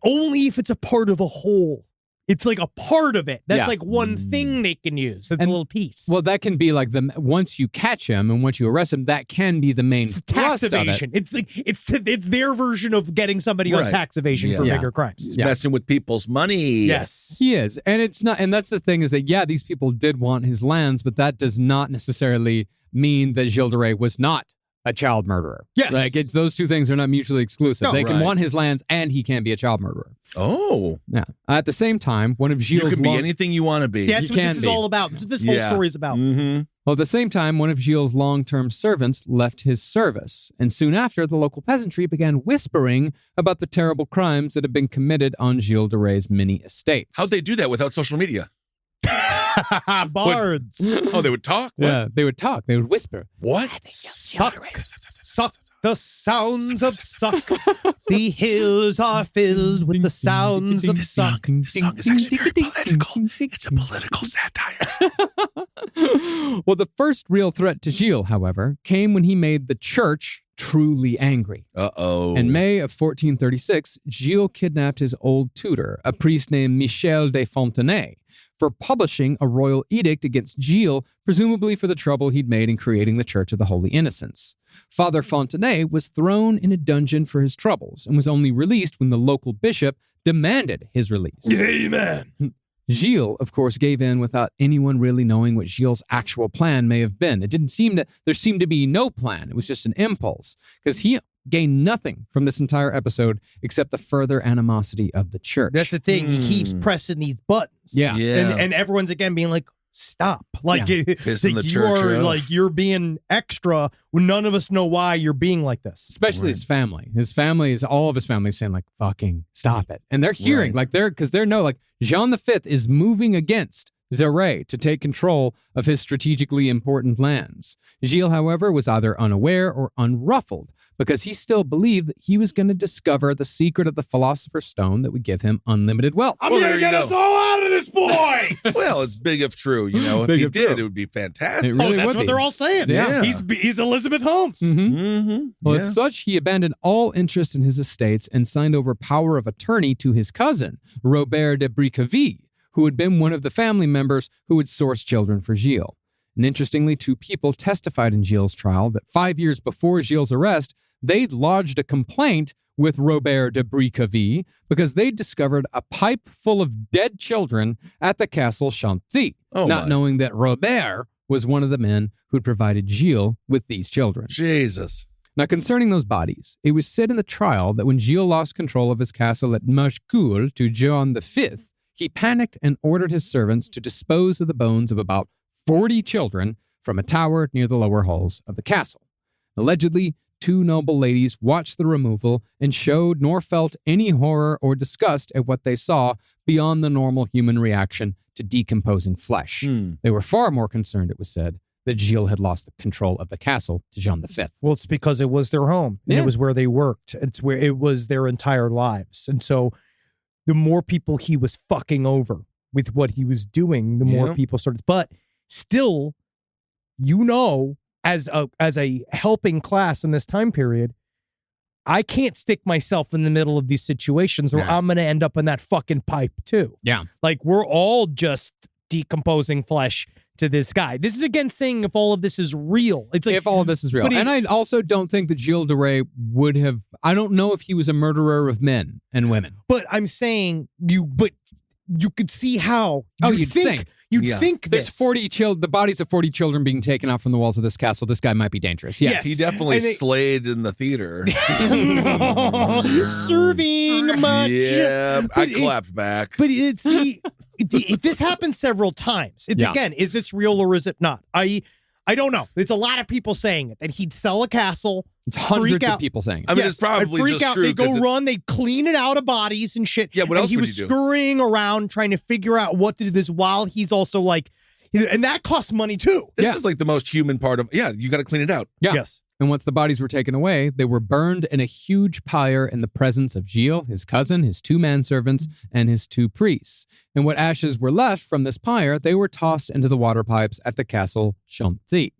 only if it's a part of a whole. It's like a part of it. That's like one thing they can use. It's a little piece. Well, that can be like once you catch him and once you arrest him, that can be the main tax thrust of evasion. it. It's like it's their version of getting somebody on tax evasion for bigger crimes. He's messing with people's money. Yes, he is, and it's not. And that's the thing is that these people did want his lands, but that does not necessarily mean that Gilles de Rais was not a child murderer. Yes. Like those two things are not mutually exclusive. No, they can want his lands and he can be a child murderer. Oh. Yeah. At the same time, one of Gilles' You can be anything you want to be. That's what this is all about. That's what this whole story is about. Mm-hmm. Well, at the same time, one of Gilles' long-term servants left his service, and soon after, the local peasantry began whispering about the terrible crimes that had been committed on Gilles de Rais' many estates. How'd they do that without social media? Bards. They would talk? What? Yeah, they would talk. They would whisper. What? Suck the sounds of suck. The hills are filled with the sounds of suck. This song is actually very political. It's a political satire. Well, the first real threat to Gilles, however, came when he made the church truly angry. Uh-oh. In May of 1436, Gilles kidnapped his old tutor, a priest named Michel de Fontenay, for publishing a royal edict against Gilles, presumably for the trouble he'd made in creating the Church of the Holy Innocents. Father Fontenay was thrown in a dungeon for his troubles and was only released when the local bishop demanded his release. Amen. Gilles, of course, gave in without anyone really knowing what Gilles' actual plan may have been. There seemed to be no plan. It was just an impulse, because he gained nothing from this entire episode except the further animosity of the church. That's the thing. He keeps pressing these buttons. Yeah. And everyone's again being like, stop. Like, Pissing the church off. like you're being extra when none of us know why you're being like this. Especially his family. All of his family is saying like, fucking stop it. And they're hearing because they know like Jean V is moving against de Rais to take control of his strategically important lands. Gilles, however, was either unaware or unruffled because he still believed that he was going to discover the secret of the Philosopher's Stone that would give him unlimited wealth. I'm going to get us all out of this place. Well, it's big if true. You know, if Big he if did, true. it would be fantastic. It really that's would what be. they're all saying. Yeah. He's Elizabeth Holmes. Well, Yeah. as such, he abandoned all interest in his estates and signed over power of attorney to his cousin, Robert de Briqueville, who had been one of the family members who would source children for Gilles. And interestingly, 2 people testified in Gilles' trial that 5 years before Gilles' arrest, they'd lodged a complaint with Robert de Briqueville because they'd discovered a pipe full of dead children at the castle Chantilly, Oh, not my. knowing that Robert was one of the men who'd provided Gilles with these children. Jesus. Now, concerning those bodies, it was said in the trial that when Gilles lost control of his castle at Machecoul to John V, he panicked and ordered his servants to dispose of the bones of about 40 children from a tower near the lower halls of the castle. Allegedly, 2 noble ladies watched the removal and showed nor felt any horror or disgust at what they saw beyond the normal human reaction to decomposing flesh. They were far more concerned, it was said, that Gilles had lost the control of the castle to Jean V. Well, it's because it was their home and Yeah. it was where they worked. It's where it was their entire lives. And so the more people he was fucking over with what he was doing, the more Yeah. people started. But still, as a helping class in this time period, I can't stick myself in the middle of these situations or Yeah. I'm going to end up in that fucking pipe too. Yeah. Like we're all just decomposing flesh to this guy. This is again saying if all of this is real. It's like If all of this is real. but he- And I also don't think that Gilles de Rais would have, I don't know if he was a murderer of men and women. But I'm saying you could see how. Oh, you'd think. You'd Yeah. think There's this. 40 the bodies of 40 children being taken out from the walls of this castle. This guy might be dangerous. Yes. Yes. He definitely And they- slayed in the theater. Serving much. Yeah, I But clapped back. But it's this happens several times. It's Yeah. again, is this real or is it not? I don't know. It's a lot of people saying it that he'd sell a castle. It's hundreds freak of out. people saying it. I mean, Yes, it's probably I'd freak just out. true. They 'cause go it- run. They clean it out of bodies and shit. Yeah, what and else he would was you do? scurrying around trying to figure out what to do this while he's also like, and that costs money too. This Yeah. is like the most human part of. Yeah, you got to clean it out. Yeah. Yes. And once the bodies were taken away, they were burned in a huge pyre in the presence of Gilles, his cousin, his 2 manservants, and his 2 priests. And what ashes were left from this pyre, they were tossed into the water pipes at the castle Chantilly.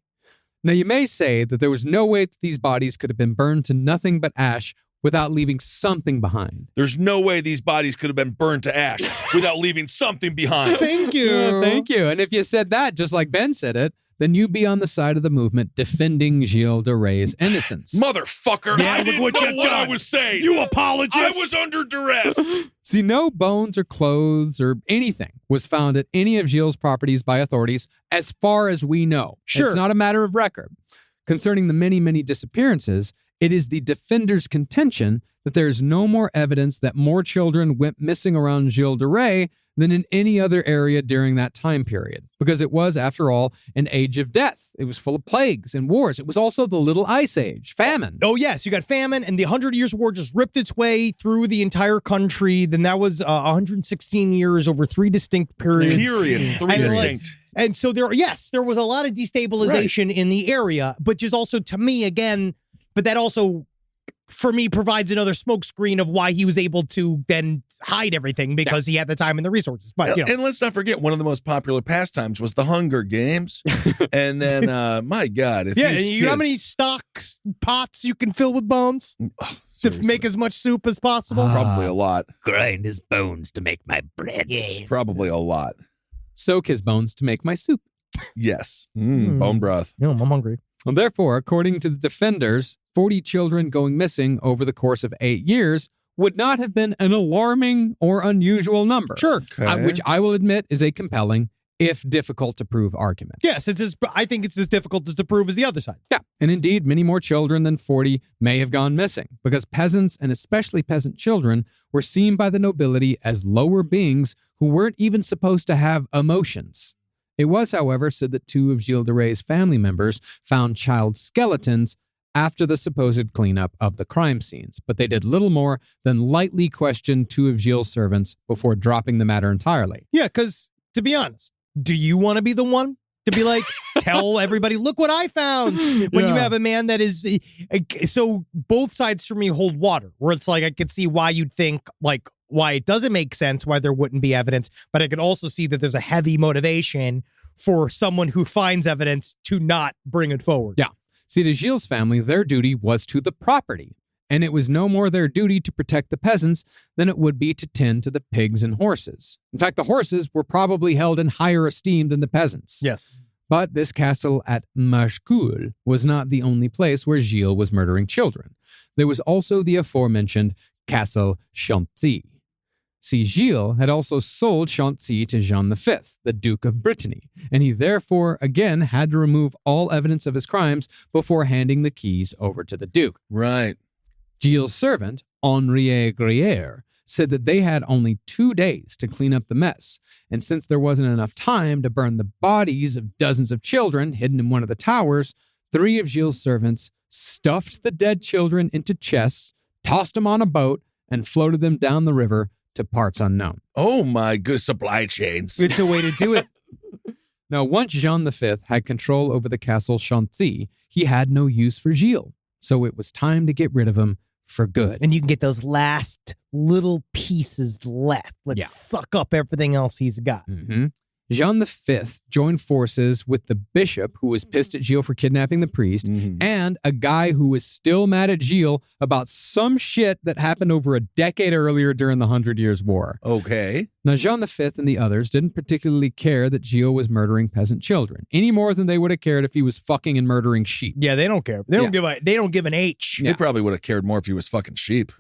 Now, you may say that there was no way that these bodies could have been burned to nothing but ash without leaving something behind. There's no way these bodies could have been burned to ash without leaving something behind. Thank you. Yeah, thank you. And if you said that, just like Ben said it, then you'd be on the side of the movement defending Gilles de Rais' innocence. Motherfucker! Yeah, I look didn't what know you've what I done. was saying. You apologist. I was under duress. See, no bones or clothes or anything was found at any of Gilles' properties by authorities as far as we know. Sure. It's not a matter of record. Concerning the many, many disappearances, it is the defender's contention that there is no more evidence that more children went missing around Gilles de Rais than in any other area during that time period. Because it was, after all, an age of death. It was full of plagues and wars. It was also the Little Ice Age, famine. Oh, yes. You got famine, and the 100 Years' War just ripped its way through the entire country. Then that was 116 years over 3 distinct periods. Periods, 3 And, like, distinct. and so there was a lot of destabilization in the area, but just also to me, again, but that also, for me, provides another smokescreen of why he was able to then hide everything because he had the time and the resources. But, you know. And let's not forget, one of the most popular pastimes was the Hunger Games. And then, my God. If Yeah, these and you know how kids- many stock pots you can fill with bones to seriously. make as much soup as possible? Probably a lot. Grind his bones to make my bread. Yes. Probably a lot. Soak his bones to make my soup. Yes. Mm. Bone broth. No, I'm hungry. Well, therefore, according to the defenders, 40 children going missing over the course of 8 years would not have been an alarming or unusual number. Sure. Okay. Which I will admit is a compelling, if difficult to prove, argument. Yes, I think it's as difficult to prove as the other side. Yeah, and indeed, many more children than 40 may have gone missing because peasants, and especially peasant children, were seen by the nobility as lower beings who weren't even supposed to have emotions. It was, however, said that 2 of Gilles de Rais' family members found child skeletons after the supposed cleanup of the crime scenes, but they did little more than lightly question 2 of Gilles' servants before dropping the matter entirely. Yeah, because to be honest, do you want to be the one to be like, tell everybody, look what I found. When you have a man that is, so both sides for me hold water, where it's like, I could see why you'd think, like, why it doesn't make sense, why there wouldn't be evidence, but I could also see that there's a heavy motivation for someone who finds evidence to not bring it forward. Yeah. See, to Gilles' family, their duty was to the property, and it was no more their duty to protect the peasants than it would be to tend to the pigs and horses. In fact, the horses were probably held in higher esteem than the peasants. Yes. But this castle at Machecoul was not the only place where Gilles was murdering children. There was also the aforementioned Castle Chantilly. See, Gilles had also sold Chantilly to Jean V, the Duke of Brittany, and he therefore again had to remove all evidence of his crimes before handing the keys over to the Duke. Right. Gilles' servant, Henri Grière, said that they had only 2 days to clean up the mess, and since there wasn't enough time to burn the bodies of dozens of children hidden in one of the towers, 3 of Gilles' servants stuffed the dead children into chests, tossed them on a boat, and floated them down the river to parts unknown. Oh my good supply chains. It's a way to do it. Now, once Jean V had control over the castle Chantilly, he had no use for Gilles, so it was time to get rid of him for good. And you can get those last little pieces left. Let's suck up everything else he's got. Mm-hmm. Jean V joined forces with the bishop, who was pissed at Gilles for kidnapping the priest, and a guy who was still mad at Gilles about some shit that happened over a decade earlier during the 100 Years' War. Okay. Now, Jean V and the others didn't particularly care that Gilles was murdering peasant children, any more than they would have cared if he was fucking and murdering sheep. Yeah, they don't care. They don't give an H. They probably would have cared more if he was fucking sheep.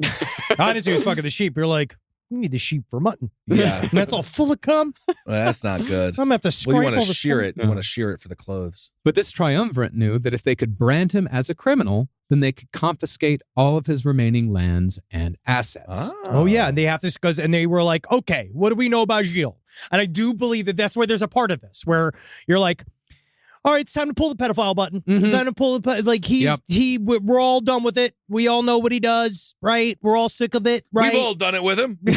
Honestly, he was fucking the sheep. You're like, we need the sheep for mutton. Yeah. And that's all full of cum. Well, that's not good. I'm going to have to scrape Well, you want all to the shear scum. it. You want to shear it for the clothes. But this triumvirate knew that if they could brand him as a criminal, then they could confiscate all of his remaining lands and assets. Oh, yeah. And they have this because, and they were like, okay, what do we know about Gilles? And I do believe that that's where there's a part of this where you're like, all right, it's time to pull the pedophile button. It's time to pull the, we're all done with it. We all know what he does, right? We're all sick of it, right? We've all done it with him. Wait,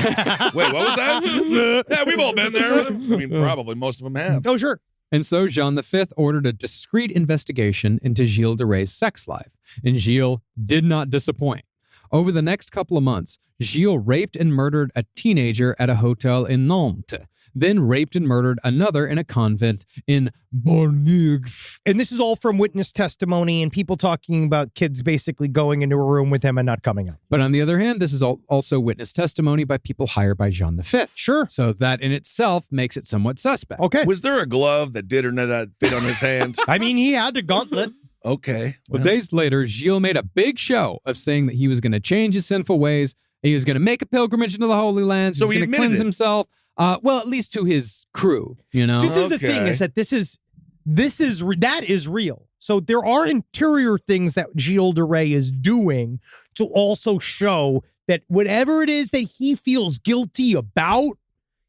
what was that? Yeah, we've all been there with him. I mean, probably most of them have. Oh, sure. And so Jean V ordered a discreet investigation into Gilles de Rais' sex life, and Gilles did not disappoint. Over the next couple of months, Gilles raped and murdered a teenager at a hotel in Nantes, then raped and murdered another in a convent in Bordeaux. And this is all from witness testimony and people talking about kids basically going into a room with him and not coming out. But on the other hand, this is also witness testimony by people hired by Jean V. Sure. So that in itself makes it somewhat suspect. Okay. Was there a glove that did or not fit on his hand? I mean, he had a gauntlet. Okay. Well, days later, Gilles made a big show of saying that he was going to change his sinful ways. He was going to make a pilgrimage into the Holy Land. So he was he going to admitted cleanse it. himself. Well, at least to his crew, you know? This is the thing, is that that is real. So there are interior things that Gilles de Rais is doing to also show that whatever it is that he feels guilty about,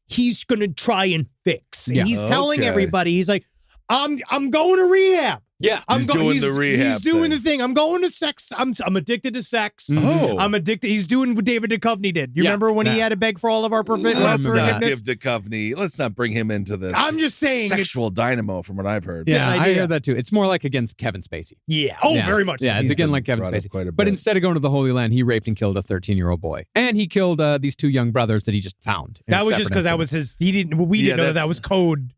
he's going to try and fix. And he's telling everybody, he's like, I'm going to rehab. Yeah. He's doing the rehab He's doing thing. the thing. I'm going to sex. I'm addicted to sex. Oh. I'm addicted. He's doing what David Duchovny did. You remember when he had to beg for all of our Let's not forgiveness? give Duchovny. Let's not bring him into this. I'm just saying. Sexual dynamo, from what I've heard. Yeah, I idea. hear that too. It's more like against Kevin Spacey. Yeah. Oh, Yeah. very much. Yeah, so. it's He's again been like Kevin brought up Spacey. quite a But bit. instead of going to the Holy Land, he raped and killed a 13-year-old boy. And he killed these 2 young brothers that he just found. in That was just separate because that was incidents. his. We didn't know that that's- was code.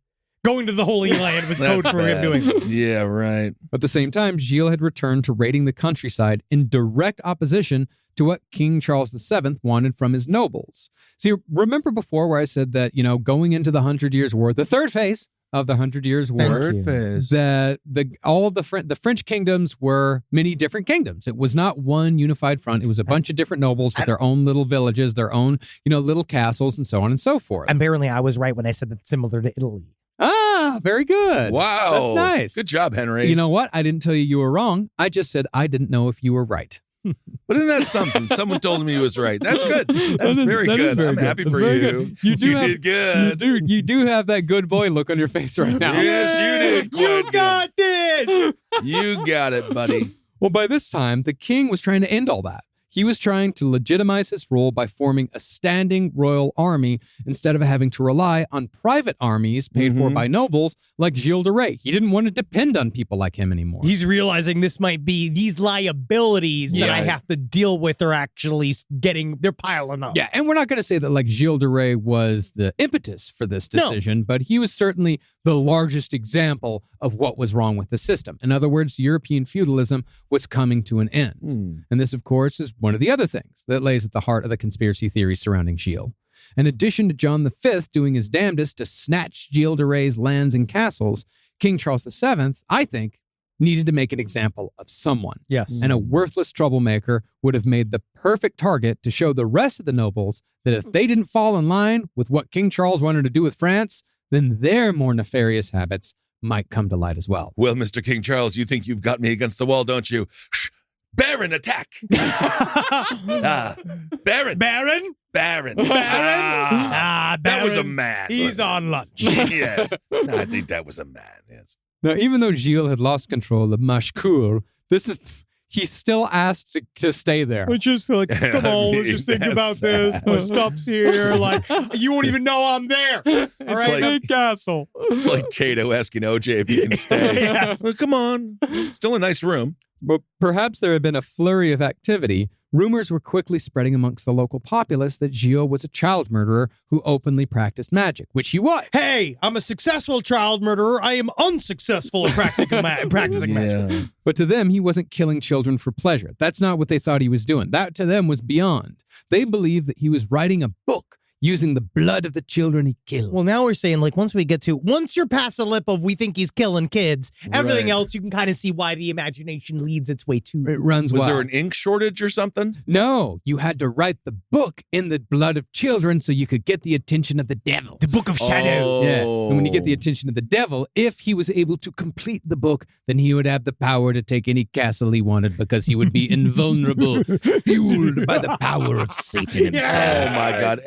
Going to the Holy Land was code That's for him bad. doing it. Yeah, right. At the same time, Gilles had returned to raiding the countryside in direct opposition to what King Charles VII wanted from his nobles. See, remember before where I said that, going into the 100 Years' War, the third phase of the 100 Years' War, Third phase. that all of the French kingdoms were many different kingdoms. It was not one unified front. It was a bunch of different nobles with their own little villages, their own, little castles, and so on and so forth. Apparently, I was right when I said that's similar to Italy. Ah, very good. Wow. That's nice. Good job, Henry. You know what? I didn't tell you were wrong. I just said I didn't know if you were right. But isn't that something? Someone told me he was right. That's good. That's very that is good. very I'm good. happy That's for very you. good. You did good. You do have that good boy look on your face right now. Yes, you did. You quite got this. good. You got it, buddy. Well, by this time, the king was trying to end all that. He was trying to legitimize his role by forming a standing royal army instead of having to rely on private armies paid for by nobles like Gilles de Rais. He didn't want to depend on people like him anymore. He's realizing this might be these liabilities that I have to deal with are actually they're piling up. Yeah, and we're not going to say that like Gilles de Rais was the impetus for this decision, but he was certainly the largest example of what was wrong with the system. In other words, European feudalism was coming to an end. And this, of course, is one of the other things that lays at the heart of the conspiracy theories surrounding Gilles. In addition to John V doing his damnedest to snatch Gilles de Rais' lands and castles, King Charles VII, I think, needed to make an example of someone. Yes. And a worthless troublemaker would have made the perfect target to show the rest of the nobles that if they didn't fall in line with what King Charles wanted to do with France, then their more nefarious habits might come to light as well. Well, Mr. King Charles, you think you've got me against the wall, don't you? Baron, attack! Baron! Baron? Baron! Baron? That was a man. He's on lunch. Yes. I think that was a man, yes. Now, even though Gilles had lost control of Machecoul, he's still asked to stay there. It's just like, come on, let's just think about this. My stuff's here. Like, you won't even know I'm there. All right, like- big castle. It's like Cato asking OJ if he can stay. Yes. Well, come on. Still a nice room. But perhaps there had been a flurry of activity. Rumors were quickly spreading amongst the local populace that Gilles was a child murderer who openly practiced magic, which he was. Hey, I'm a successful child murderer. I am unsuccessful at practicing magic. But to them, he wasn't killing children for pleasure. That's not what they thought he was doing. That to them was beyond. They believed that he was writing a book using the blood of the children he killed. Well, now we're saying, like, once you're past the lip of we think he's killing kids, everything Right. else, you can kind of see why the imagination leads its way to. It runs Was wild. there an ink shortage or something? No, you had to write the book in the blood of children so you could get the attention of the devil. The Book of Shadows. Yeah. And when you get the attention of the devil, if he was able to complete the book, then he would have the power to take any castle he wanted because he would be invulnerable, fueled by the power of Satan himself. Oh my God.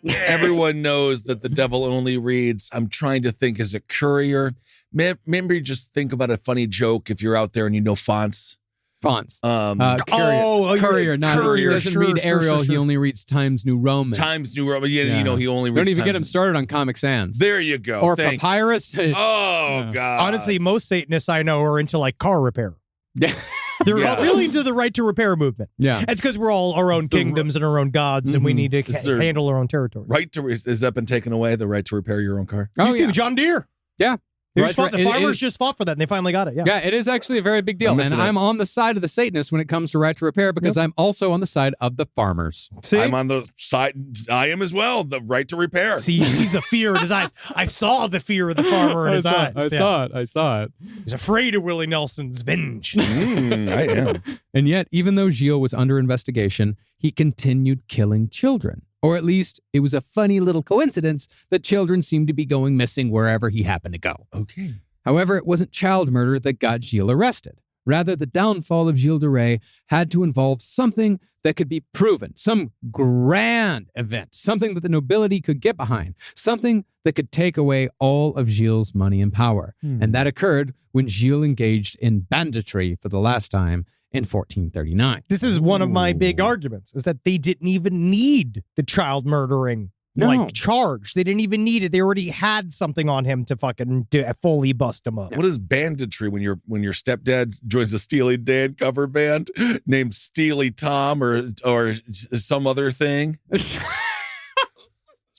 Everyone knows that the devil only reads, I'm trying to think, as a courier. Remember, you just think about a funny joke if you're out there and you know fonts. Fonts. Courier. Courier. Now, Courier, he doesn't sure, read sure, Arial. sure, He sure. only reads Times New Roman. Times New Roman. Yeah, Yeah. you know, he only Don't reads even get Times him started on Comic Sans. There you go. Or Thank Papyrus. Oh, God. Honestly, most Satanists I know are into like car repair. They're Yeah. really into the right to repair movement. Yeah. It's because we're all our own kingdoms and our own gods, and we need to Is there- handle our own territory. Right to, has that been taken away? The right to repair your own car? You see the John Deere. Yeah. The Right, right. farmers just fought for that, and they finally got it. Yeah. Yeah, it is actually a very big deal. I'm missing And it. I'm on the side of the Satanists when it comes to right to repair because I'm also on the side of the farmers. See? I'm on the side. I am as well. The right to repair. See, he sees the fear in his eyes. I saw the fear of the farmer in his eyes. Yeah. I saw it. He's afraid of Willie Nelson's vengeance. I am. And yet, even though Gilles was under investigation, he continued killing children. Or at least it was a funny little coincidence that children seemed to be going missing wherever he happened to go. Okay. However, it wasn't child murder that got Gilles arrested. Rather, the downfall of Gilles de Rais had to involve something that could be proven, some grand event, something that the nobility could get behind, something that could take away all of Gilles' money and power. And that occurred when Gilles engaged in banditry for the last time in 1439. This is one of my big arguments, is that they didn't even need the child murdering No. charge. They didn't even need it. They already had something on him to fucking fully bust him up. What is banditry when your stepdad joins a Steely Dan cover band named Steely Tom or some other thing? It's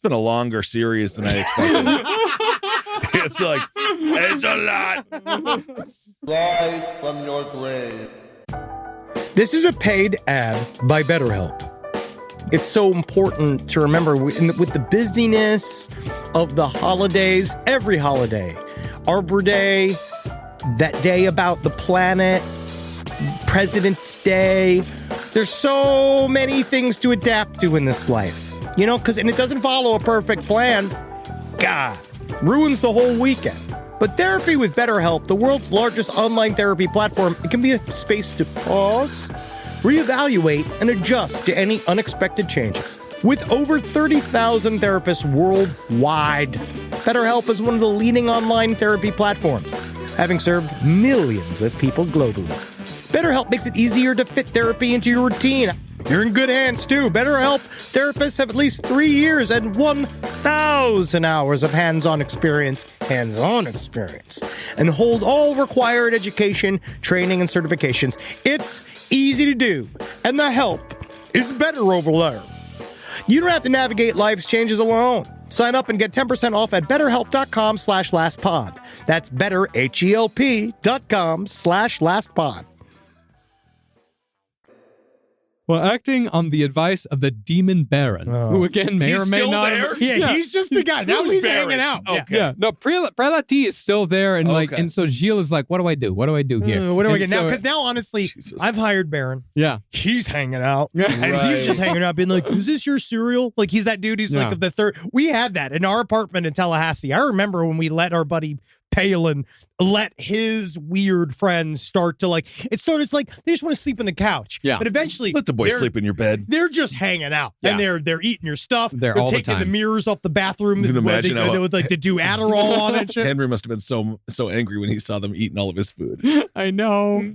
been a longer series than I expected. It's like, it's a lot. Rise from your grave. This is a paid ad by BetterHelp. It's so important to remember with the busyness of the holidays, every holiday, Arbor Day, that day about the planet, President's Day. There's so many things to adapt to in this life, and it doesn't follow a perfect plan. God, ruins the whole weekend. But therapy with BetterHelp, the world's largest online therapy platform, it can be a space to pause, reevaluate, and adjust to any unexpected changes. With over 30,000 therapists worldwide, BetterHelp is one of the leading online therapy platforms, having served millions of people globally. BetterHelp makes it easier to fit therapy into your routine. You're in good hands, too. BetterHelp therapists have at least 3 years and 1,000 hours of hands-on experience, and hold all required education, training, and certifications. It's easy to do, and the help is better over there. You don't have to navigate life's changes alone. Sign up and get 10% off at betterhelp.com/lastpod. That's betterhelp.com/lastpod. Well, acting on the advice of the Demon Baron, who again may He's or may still not. there? Yeah, he's just the guy. Now Who's he's Baron? hanging out. Okay. Yeah, no, Prelati is still there, and and so Gilles is like, "What do I do? What do I do here? What do I And get now? so- Because now, honestly, Jesus. I've hired Baron. Yeah, He's hanging out. And Right. he's just hanging out, being like, is this your cereal? Like, he's that dude. He's Yeah. like the third. We had that in our apartment in Tallahassee. I remember when we let our buddy Palin let his weird friends start to like, it started like, they just want to sleep on the couch. Yeah. But eventually, Let the boy they're- sleep in your bed. They're just hanging out, and they're eating your stuff. They're all the taking the time. mirrors off the bathroom. You can where imagine they, how- they would like to do Adderall on it and shit. Henry must have been so angry when he saw them eating all of his food. I know.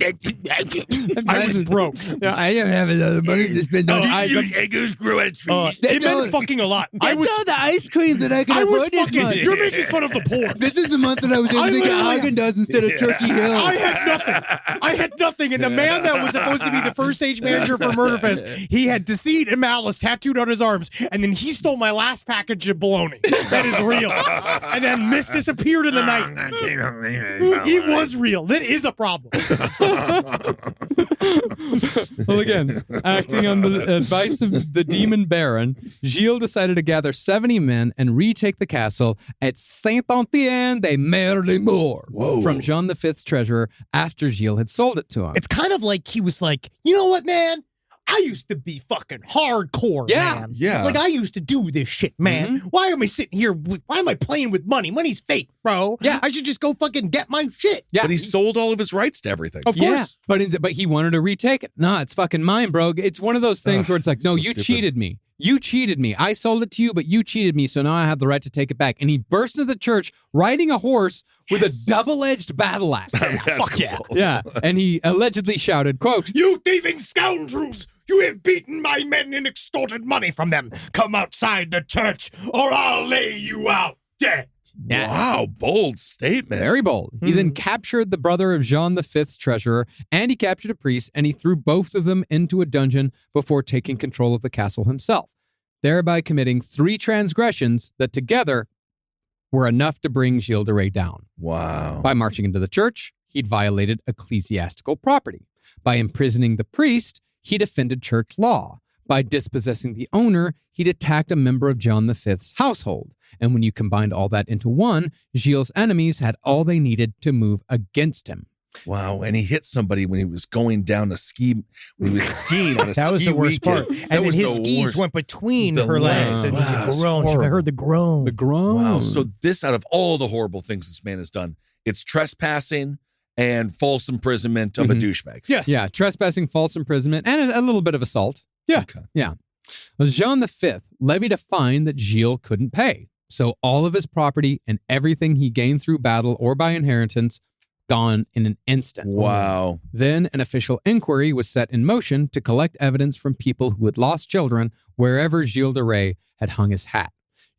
I was broke. Yeah, I didn't have enough money to spend on It meant fucking a lot. I was all the ice cream that I could I was afford this fucking. month. You're making fun of the poor. This is the month that I was able to get literally- Haagen-Dazs instead of Turkey Hill. I had nothing. I had nothing. And the man that was supposed to be the first stage manager for Murderfest, he had deceit and malice tattooed on his arms. And then he stole my last package of bologna. That is real. And then disappeared in the night. He was real. That is a problem. Well, again, acting on the advice of the Demon Baron, Gilles decided to gather 70 men and retake the castle at Saint-Anthienne-de-Mer-les-Morts from Jean V's treasurer after Gilles had sold it to him. It's kind of like he was like, you know what, man? I used to be fucking hardcore, man. Yeah. Like, I used to do this shit, man. Why am I sitting here? Why am I playing with money? Money's fake, bro. Yeah. I should just go fucking get my shit. Yeah, But he sold all of his rights to everything. Of course. but he wanted to retake it. Nah, it's fucking mine, bro. It's one of those things where it's like, no, so you stupid. cheated me. You cheated me. I sold it to you, but you cheated me, so now I have the right to take it back. And he burst into the church riding a horse with a double-edged battle axe. Fuck yeah. Yeah, and he allegedly shouted, quote, You thieving scoundrels! You have beaten my men and extorted money from them. Come outside the church, or I'll lay you out dead. Yeah. Wow, bold statement. Very bold. He then captured the brother of Jean V's treasurer, and he captured a priest, and he threw both of them into a dungeon before taking control of the castle himself, thereby committing 3 transgressions that together were enough to bring Gilles de Rais down. Wow. By marching into the church, he'd violated ecclesiastical property. By imprisoning the priest, he'd offended church law. By dispossessing the owner, he'd attacked a member of John V's household. And when you combined all that into one, Gilles' enemies had all they needed to move against him. Wow. And he hit somebody when he was going down when he was skiing on a That was ski the worst weekend. part. That And then was his the skis worst. went between The her legs, legs. and Wow, the that's groan. I horrible. heard the groan. The groan. Wow. So this, out of all the horrible things this man has done, it's trespassing and false imprisonment of a douchebag. Yes. Yeah, trespassing, false imprisonment, and a little bit of assault. Yeah. Okay. Yeah. Well, Jean V levied a fine that Gilles couldn't pay. So all of his property and everything he gained through battle or by inheritance gone in an instant. Wow. Then an official inquiry was set in motion to collect evidence from people who had lost children wherever Gilles de Rais had hung his hat.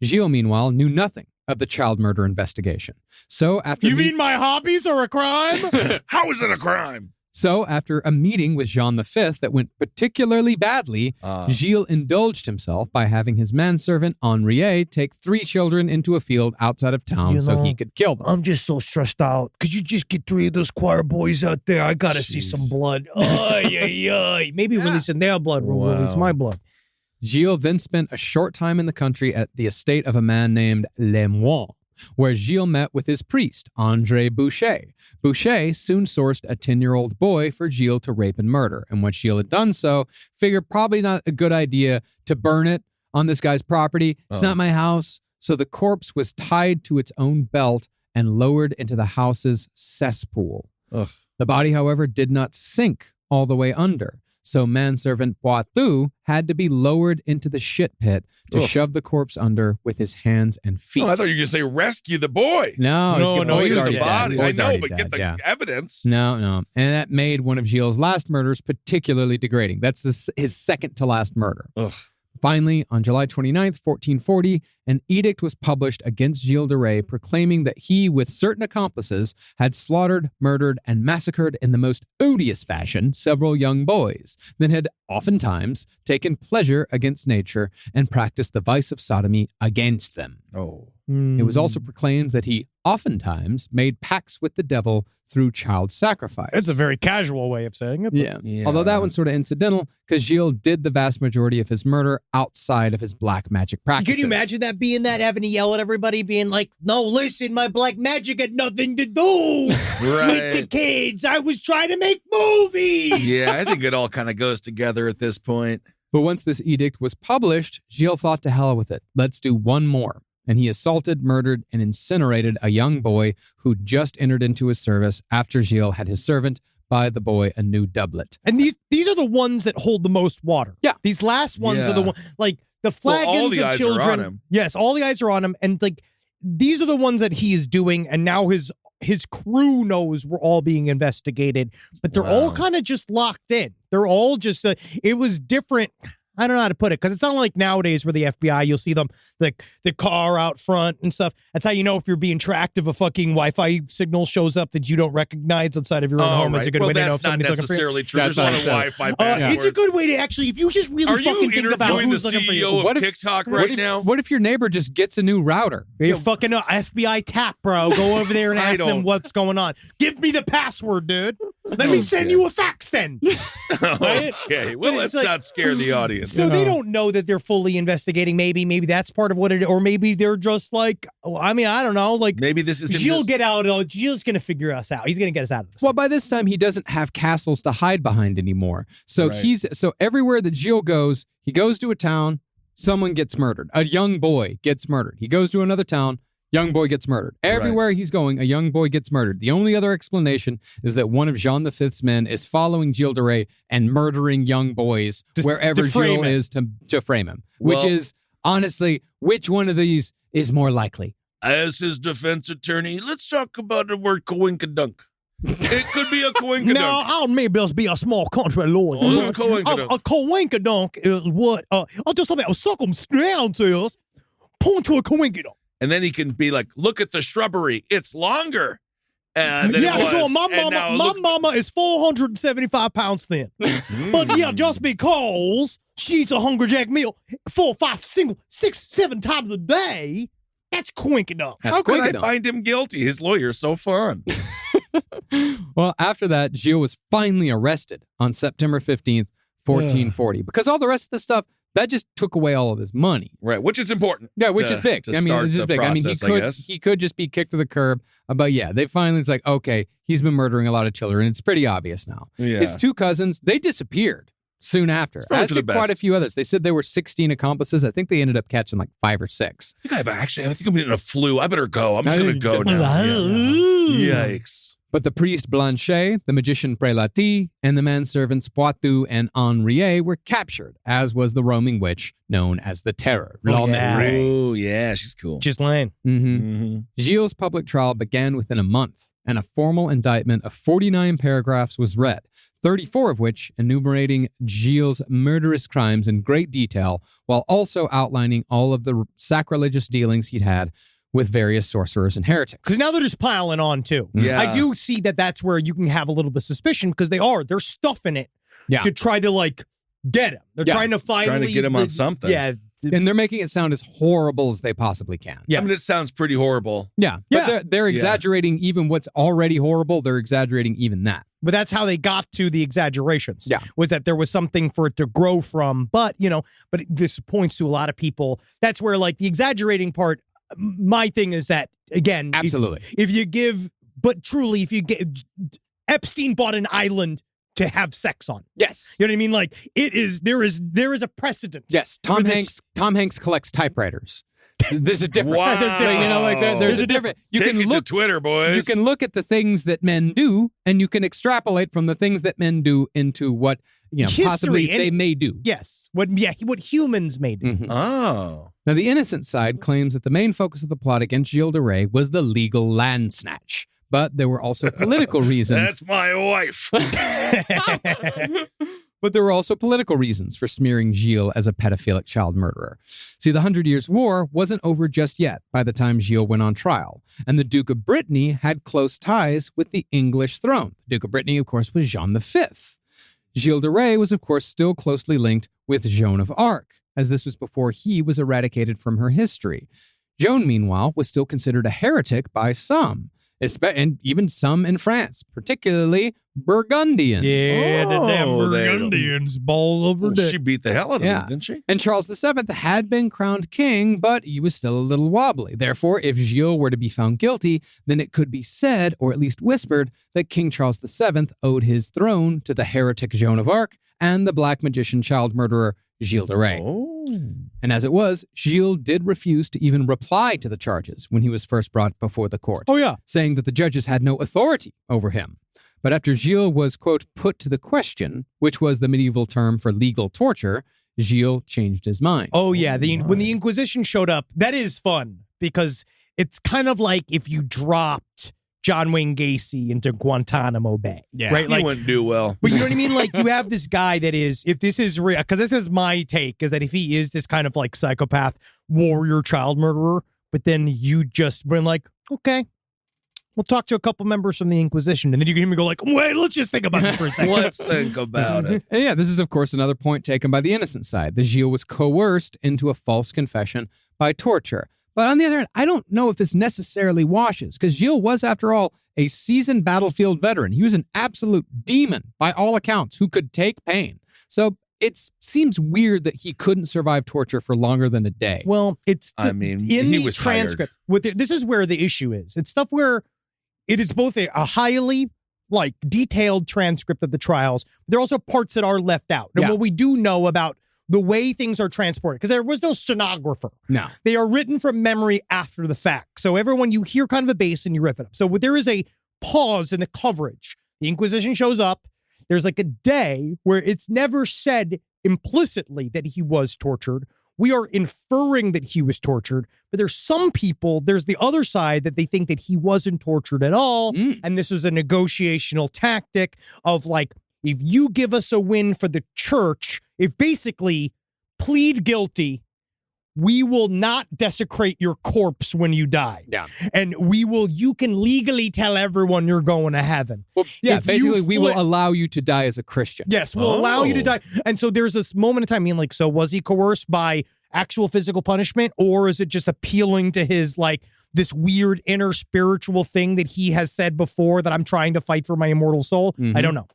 Gilles, meanwhile, knew nothing of the child murder investigation. So after You mean my hobbies are a crime? How is it a crime? So after a meeting with Jean V that went particularly badly, Gilles indulged himself by having his manservant Henriet take 3 children into a field outside of town You so know, he could kill them. I'm just so stressed out. Could you just get 3 of those choir boys out there? I gotta see some blood. Ay, ay, ay. Maybe releasing their blood will release my blood. Gilles then spent a short time in the country at the estate of a man named Lemoine, where Gilles met with his priest, André Boucher. Boucher soon sourced a 10-year-old boy for Gilles to rape and murder, and once Gilles had done so, figured probably not a good idea to burn it on this guy's property. It's not my house. So the corpse was tied to its own belt and lowered into the house's cesspool. Ugh. The body, however, did not sink all the way under. so manservant Poitou had to be lowered into the shit pit to shove the corpse under with his hands and feet. Oh, I thought you were going to say rescue the boy. No, No, he's use already the dead. body. I Boy's know, already but dead, get the yeah. evidence. No. And that made one of Gilles' last murders particularly degrading. That's his second to last murder. Ugh. Finally, on July 29th, 1440, an edict was published against Gilles de Rais proclaiming that he, with certain accomplices, had slaughtered, murdered, and massacred in the most odious fashion several young boys, that had oftentimes taken pleasure against nature and practiced the vice of sodomy against them. Oh. It was also proclaimed that he oftentimes made pacts with the devil through child sacrifice. It's a very casual way of saying it. Yeah. Although that one's sort of incidental because Gilles did the vast majority of his murder outside of his black magic practices. Can you imagine that being that, having to yell at everybody, being like, no, listen, my black magic had nothing to do with the kids. I was trying to make movies. Yeah, I think it all kind of goes together at this point. But once this edict was published, Gilles thought to hell with it. Let's do one more. And he assaulted, murdered, and incinerated a young boy who just entered into his service after Gilles had his servant buy the boy a new doublet. And these are the ones that hold the most water. Yeah. These last ones are the ones, like the flagons all the of eyes children. are on him. Yes, all the eyes are on him. And like these are the ones that he is doing. And now his crew knows we're all being investigated. But they're all kind of just locked in. They're all just, it was different. I don't know how to put it, because it's not like nowadays where the FBI, you'll see them, like the car out front and stuff. That's how you know if you're being tracked. If a fucking Wi-Fi signal shows up that you don't recognize outside of your own home, it's a good way to know if that's not somebody's looking for you. necessarily true. There's a lot of Wi-Fi passwords. It's a good way to actually, if you just really Are fucking you think about interviewing who's the looking for you. CEO of TikTok right now? What if your neighbor just gets a new router? You fucking FBI tap, bro. Go over there and ask them what's going on. Give me the password, dude. Let me send you a fax then. Right? Okay, well, let's not scare the audience. So they don't know that they're fully investigating. Maybe that's part of what it, or maybe they're just like, I mean, I don't know. Like maybe this is Gilles get out. Gilles gonna figure us out. He's gonna get us out of this. Well, by this time he doesn't have castles to hide behind anymore. So so everywhere that Gilles goes, he goes to a town, someone gets murdered. A young boy gets murdered. He goes to another town. Young boy gets murdered. Everywhere he's going, a young boy gets murdered. The only other explanation is that one of Jean V's men is following Gilles de Rais and murdering young boys wherever Gilles is to frame him. Which is, honestly, which one of these is more likely? As his defense attorney, let's talk about the word coinkadunk. It could be a coinkadunk. No, I'll maybe be a small country lawyer. Oh, it's coinkadunk. A coinkadunk is what, I'll do something about circumstances. Point to a coinkadunk. And then he can be like, look at the shrubbery. It's longer. Than it was. Sure. My And mama is 475 pounds thin. But yeah, just because she eats a Hungry Jack meal 4, 5, 6, 7 times a day, that's coinkadunk. How could I find him guilty? His lawyer's so fun. Well, after that, Gilles was finally arrested on September 15th, 1440. Because all the rest of the stuff, that just took away all of his money. Right, which is important. Yeah, which is big. I mean, which is big. I mean, he could just be kicked to the curb. But yeah, they finally, it's like, okay, he's been murdering a lot of children. It's pretty obvious now. Yeah. His two cousins, they disappeared soon after. As did quite a few others. They said there were 16 accomplices. I think they ended up catching like 5 or 6. I think I'm getting a flu. I better go. I'm just going to go now. Yikes. But the priest Blanchet, the magician Prelati, and the manservants Poitou and Henriet were captured, as was the roaming witch known as the Terror. Oh, yeah, she's cool. Ghislaine. Gilles' public trial began within a month, and a formal indictment of 49 paragraphs was read, 34 of which enumerating Gilles' murderous crimes in great detail, while also outlining all of the sacrilegious dealings he'd had with various sorcerers and heretics. Because now they're just piling on, too. Yeah. I do see that that's where you can have a little bit of suspicion, because they're stuffing it to try to, like, get him. They're trying to finally get him on something. Yeah. And they're making it sound as horrible as they possibly can. Yes. I mean, it sounds pretty horrible. Yeah. But they're exaggerating even what's already horrible. They're exaggerating even that. But that's how they got to the exaggerations. Yeah. Was that there was something for it to grow from. But, but this points to a lot of people. That's where, like, the exaggerating part, my thing is that, again, absolutely. If you give Epstein bought an island to have sex on. Yes. You know what I mean? Like, there is a precedent. Yes. Tom Hanks collects typewriters. There's a difference. Wow. There's a difference. You Take can it look to Twitter, boys. You can look at the things that men do, and you can extrapolate from the things that men do into what possibly History, and- they may do. Yes. What humans may do. Mhm. Oh. Now, the innocent side claims that the main focus of the plot against Gilles de Rais was the legal land snatch. But there were also political reasons. That's my wife. But there were also political reasons for smearing Gilles as a pedophilic child murderer. See, the 100 Years' War wasn't over just yet by the time Gilles went on trial, and the Duke of Brittany had close ties with the English throne. The Duke of Brittany, of course, was Jean V. Gilles de Rais was, of course, still closely linked with Joan of Arc, as this was before he was eradicated from her history. Joan, meanwhile, was still considered a heretic by some, and even some in France, particularly Burgundians. Yeah, the damn Oh, they- Burgundians, balls over She dick. beat the hell out of Yeah. him, didn't she? And Charles VII had been crowned king, but he was still a little wobbly. Therefore, if Gilles were to be found guilty, then it could be said, or at least whispered, that King Charles VII owed his throne to the heretic Joan of Arc and the black magician child murderer Gilles de Rais. Oh. And as it was, Gilles did refuse to even reply to the charges when he was first brought before the court, Oh, yeah. saying that the judges had no authority over him. But after Gilles was, quote, put to the question, which was the medieval term for legal torture, Gilles changed his mind. Oh, yeah. When the Inquisition showed up, that is fun because it's kind of like if you dropped John Wayne Gacy into Guantanamo Bay. Yeah. Right? He wouldn't do well. But you know what I mean? Like you have this guy that is, if this is real, because this is my take, is that if he is this kind of like psychopath warrior child murderer, but then you just been like, okay, we'll talk to a couple members from the Inquisition. And then you can hear me go like, wait, let's just think about this for a second. Let's think about it. And yeah, this is, of course, another point taken by the innocent side. The Gilles was coerced into a false confession by torture. But on the other hand, I don't know if this necessarily washes, because Gilles was, after all, a seasoned battlefield veteran. He was an absolute demon, by all accounts, who could take pain. So it seems weird that he couldn't survive torture for longer than a day. Well, it's I mean, in he the was transcript. This is where the issue is. It's stuff where it is both a highly like detailed transcript of the trials. There are also parts that are left out. And Yeah. what we do know about the way things are transported, because there was no stenographer. No. They are written from memory after the fact. So everyone, you hear kind of a bass and you riff it up. So there is a pause in the coverage. The Inquisition shows up. There's like a day where it's never said implicitly that he was tortured. We are inferring that he was tortured, but there's some people, there's the other side that they think that he wasn't tortured at all. And this was a negotiational tactic of like, if you give us a win for the church, if basically plead guilty, we will not desecrate your corpse when you die. Yeah. And you can legally tell everyone you're going to heaven. Well, yeah, If you basically, we will flip- allow you to die as a Christian. Yes, we'll allow you to Oh. die. And so there's this moment in time, being like, so was he coerced by actual physical punishment, or is it just appealing to his like this weird inner spiritual thing that he has said before that I'm trying to fight for my immortal soul? I don't know.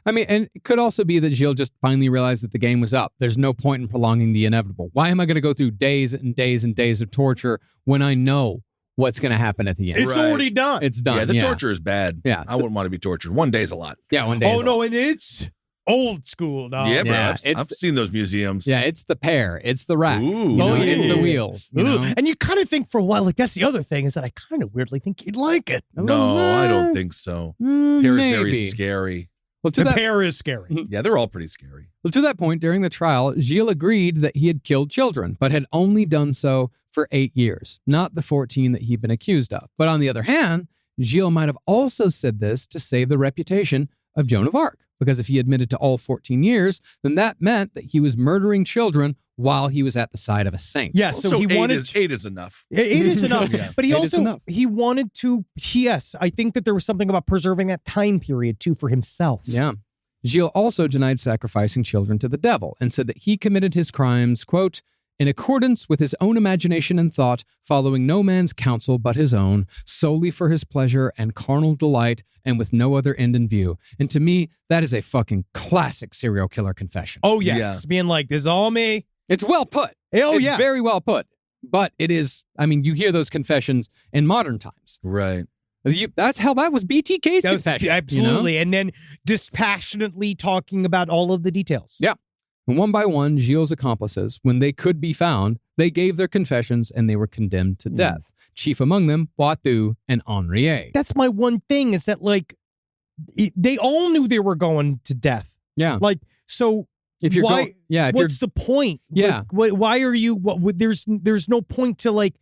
I mean, and it could also be that Gilles just finally realized that the game was up. There's no point in prolonging the inevitable. Why am I going to go through days and days and days of torture when I know what's going to happen at the end? It's Right. already done. It's done. Yeah, the torture is bad. Yeah. I wouldn't want to be tortured. One day's a lot. Yeah, one day. Oh is no, all. and it's old school, dog. Yeah, bro. Yeah, I've seen those museums. Yeah, it's the pear. It's the rack. Ooh. You know, Oh, yeah. It's the wheels. You know? And you kind of think for a while, like that's the other thing, is that I kind of weirdly think you'd like it. No, I don't think so. Pear is very Maybe. scary. Well, to The that, pear is scary. Yeah, they're all pretty scary. well, to that point, during the trial, Gilles agreed that he had killed children, but had only done so for 8 years, not the 14 that he'd been accused of. But on the other hand, Gilles might have also said this to save the reputation of Joan of Arc, because if he admitted to all 14 years, then that meant that he was murdering children while he was at the side of a saint. Yes, so he wanted eight is enough. It is enough. Yeah. But he It is also, enough. he wanted to, yes, I think that there was something about preserving that time period too for himself. Yeah. Gilles also denied sacrificing children to the devil and said that he committed his crimes, quote, in accordance with his own imagination and thought, following no man's counsel but his own, solely for his pleasure and carnal delight, and with no other end in view. And to me, that is a fucking classic serial killer confession. Oh, yes. Being like, this is all me. It's well put. Oh, It's yeah. very well put. But it is, I mean, you hear those confessions in modern times. Right. That's how that was BTK's That was- confession. absolutely. You know? And then dispassionately talking about all of the details. Yeah. And one by one, Gilles' accomplices, when they could be found, they gave their confessions and they were condemned to death. Chief among them, Poitou and Henriet. That's my one thing, is that like, they all knew they were going to death. Yeah. Like, so If you're why? going, yeah. If What's the point? Yeah. Why are you? There's no point to like.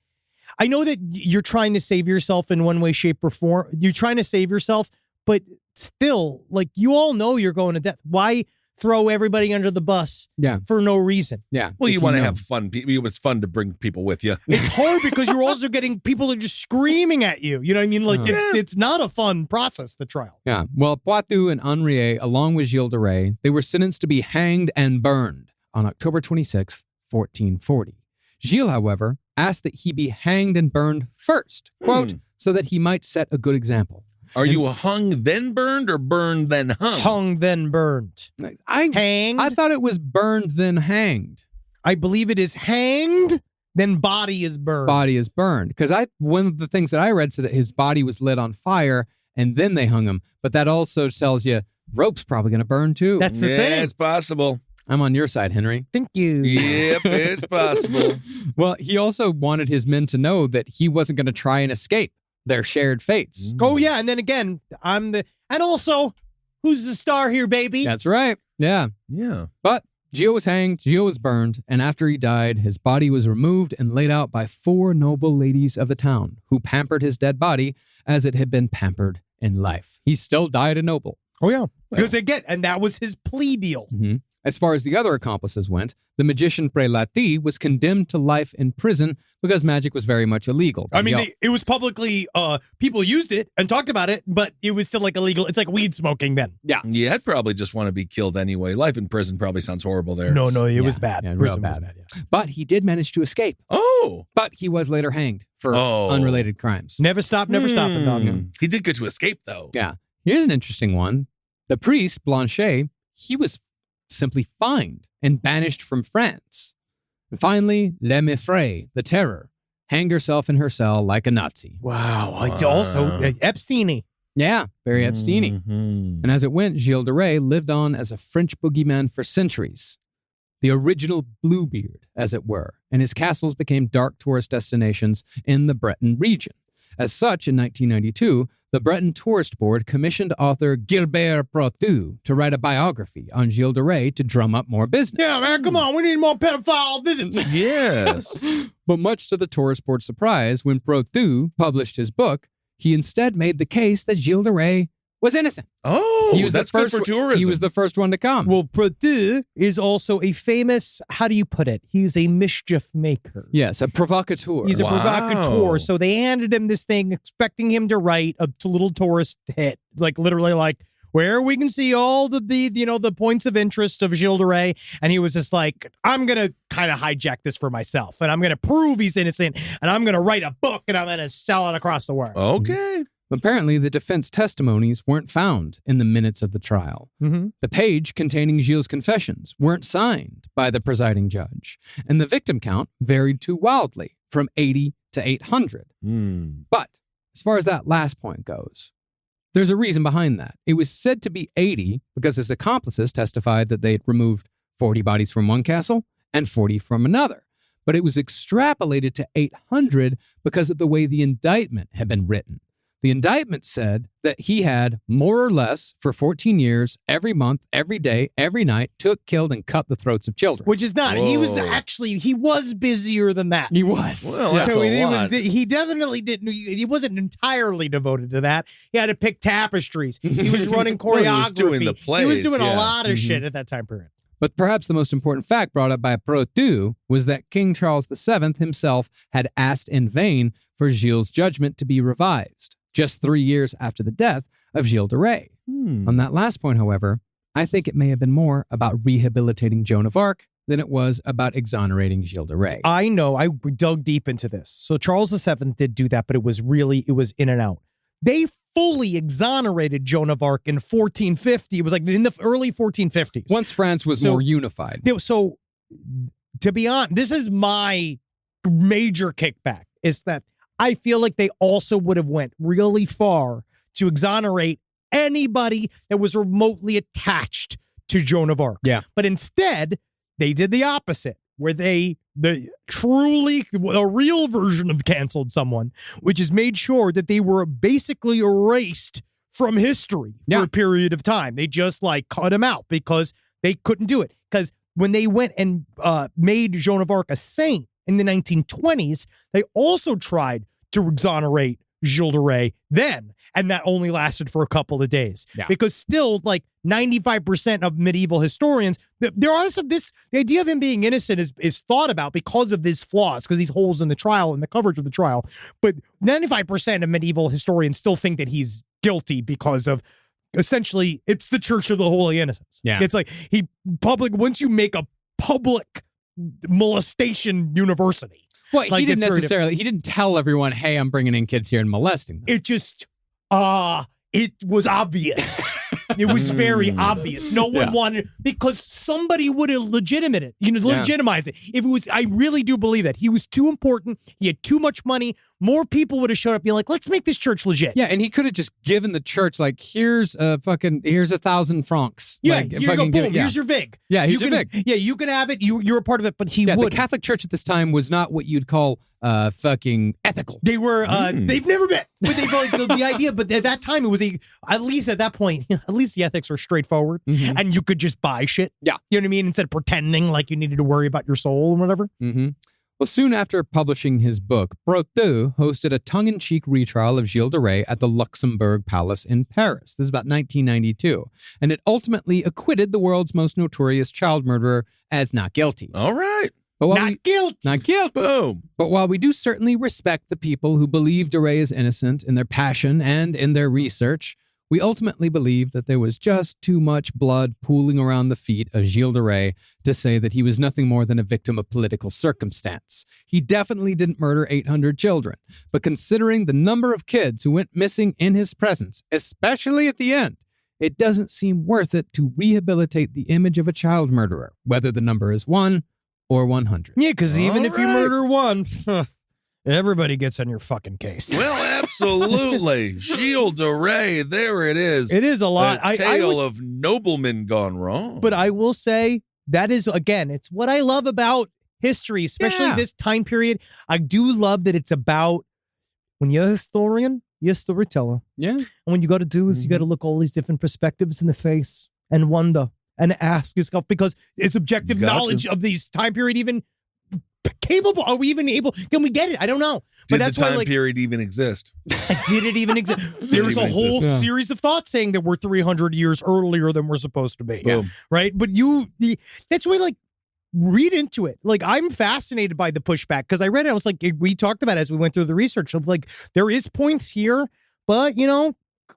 I know that you're trying to save yourself in one way, shape, or form. You're trying to save yourself, but still, like, you all know you're going to death. Why throw everybody under the bus? Yeah. For no reason. Yeah. Well, If you want to know. have fun. It's fun to bring people with you. It's hard because you're also getting people that are just screaming at you. You know what I mean? Like, it's not a fun process, the trial. Yeah. Well, Poitou and Henriet, along with Gilles de Rais, they were sentenced to be hanged and burned on October 26, 1440. Gilles, however, asked that he be hanged and burned first, quote, so that he might set a good example. Are you hung then burned or burned then hung? Hung then burned. Hanged. I thought it was burned then hanged. I believe it is hanged, then body is burned. Body is burned. Because one of the things that I read said that his body was lit on fire and then they hung him. But that also tells you rope's probably going to burn too. That's the thing. It's possible. I'm on your side, Henry. Thank you. Yep, it's possible. Well, he also wanted his men to know that he wasn't going to try and escape their shared fates. Oh, yeah. And then again, and also, who's the star here, baby? That's right. Yeah. Yeah. But Gilles was hanged, Gilles was burned, and after he died, his body was removed and laid out by 4 noble ladies of the town who pampered his dead body as it had been pampered in life. He still died a noble. Oh, yeah. Because and that was his plea deal. Mm-hmm. As far as the other accomplices went, the magician Prelati was condemned to life in prison because magic was very much illegal. I mean, it was publicly, people used it and talked about it, but it was still like illegal. It's like weed smoking then. Yeah. Yeah, I'd probably just want to be killed anyway. Life in prison probably sounds horrible there. No, it was bad. Yeah, Prison real was bad. bad, yeah. But he did manage to escape. Oh. But he was later hanged for unrelated crimes. Never stopping, dog. He did get to escape, though. Yeah. Here's an interesting one. The priest, Blanchet, he was simply fined and banished from France. And finally, Le Meffray, the terror, hanged herself in her cell like a Nazi. Wow. It's also Epstein-y. Yeah, very Epstein-y. Mm-hmm. And as it went, Gilles de Rais lived on as a French boogeyman for centuries. The original Bluebeard, as it were, and his castles became dark tourist destinations in the Breton region. As such, in 1992, the Breton Tourist Board commissioned author Gilbert Protu to write a biography on Gilles de Rais to drum up more business. Yeah, man, come on. We need more pedophile visits. Yes. But much to the Tourist Board's surprise, when Protu published his book, he instead made the case that Gilles de Rais was innocent. Oh, He was that's the first, good for tourism. He was the first one to come. Well, Protu is also a famous, how do you put it? He's a mischief maker. Yes, a provocateur. He's a Wow. provocateur. So they handed him this thing, expecting him to write a little tourist hit, like literally like where we can see all the points of interest of Gilles de Rais. And he was just like, I'm going to kind of hijack this for myself. And I'm going to prove he's innocent. And I'm going to write a book and I'm going to sell it across the world. Okay. Apparently, the defense testimonies weren't found in the minutes of the trial. Mm-hmm. The page containing Gilles' confessions weren't signed by the presiding judge, and the victim count varied too wildly, from 80 to 800. But as far as that last point goes, there's a reason behind that. It was said to be 80 because his accomplices testified that they had removed 40 bodies from one castle and 40 from another. But it was extrapolated to 800 because of the way the indictment had been written. The indictment said that he had, more or less, for 14 years, every month, every day, every night, took, killed, and cut the throats of children. Which is not. He was busier than that. He was. Well, that's So a lot. he definitely didn't. He wasn't entirely devoted to that. He had to pick tapestries. He was running choreography. Well, he was doing the He was plays, doing a yeah. lot of shit at that time period. But perhaps the most important fact brought up by Protu was that King Charles VII himself had asked in vain for Gilles' judgment to be revised, just 3 years after the death of Gilles de Rais. On that last point, however, I think it may have been more about rehabilitating Joan of Arc than it was about exonerating Gilles de Rais. I know. I dug deep into this. So Charles VII did do that, but it was in and out. They fully exonerated Joan of Arc in 1450. It was like in the early 1450s. Once France was more unified. So, to be honest, this is my major kickback, is that I feel like they also would have went really far to exonerate anybody that was remotely attached to Joan of Arc. Yeah. But instead, they did the opposite, where the real version of canceled someone, which is made sure that they were basically erased from history for a period of time. They just like cut him out because they couldn't do it. Because when they went and made Joan of Arc a saint in the 1920s, they also tried to exonerate Gilles de Rais then, and that only lasted for a couple of days. Yeah. Because still, like 95% of medieval historians, there are some the idea of him being innocent is thought about because of these flaws, because these holes in the trial and the coverage of the trial. But 95% of medieval historians still think that he's guilty because of essentially it's the Church of the Holy Innocents. Yeah. It's like once you make a public molestation university. Well, like, he didn't tell everyone, hey, I'm bringing in kids here and molesting them. It just, it was obvious. It was very obvious. No one wanted, because somebody would have legitimize it. If it was, I really do believe that. He was too important. He had too much money. More people would have showed up being like, let's make this church legit. Yeah, and he could have just given the church, like, here's 1,000 francs. Yeah, like, here you go, boom, here's your VIG. Yeah, here's your VIG. Yeah, you can have it. You're a part of it, but he wouldn't. The Catholic Church at this time was not what you'd call fucking ethical. They were, they've never met. But they've like the idea, but at that time it was at least at that point, at least the ethics were straightforward and you could just buy shit. Yeah. You know what I mean? Instead of pretending like you needed to worry about your soul and whatever. Mm-hmm. Well, soon after publishing his book, Brotteaux hosted a tongue-in-cheek retrial of Gilles de Rais at the Luxembourg Palace in Paris. This is about 1992. And it ultimately acquitted the world's most notorious child murderer as not guilty. All right. But Not guilty. Not guilty. Boom. But while we do certainly respect the people who believe de Rais is innocent in their passion and in their research, we ultimately believe that there was just too much blood pooling around the feet of Gilles de Rais to say that he was nothing more than a victim of political circumstance. He definitely didn't murder 800 children, but considering the number of kids who went missing in his presence, especially at the end, it doesn't seem worth it to rehabilitate the image of a child murderer, whether the number is 1 or 100. Yeah, because even if you right. murder one, everybody gets on your fucking case. Well, absolutely. Gilles de Rais, there it is. It is a lot. A tale of noblemen gone wrong. But I will say that is, again, it's what I love about history, especially this time period. I do love that it's about when you're a historian, you're a storyteller. Yeah. And when you got to do is you got to look all these different perspectives in the face and wonder and ask yourself, because it's objective knowledge of these time period even capable. Are we even able? Can we get it? I don't know. But Did that's the time why, period even exist? did it even exist? There's a whole series of thoughts saying that we're 300 years earlier than we're supposed to be. Boom. Right? But that's why, like, read into it. Like, I'm fascinated by the pushback because I read it. I was like, we talked about it as we went through the research of like, there is points here, but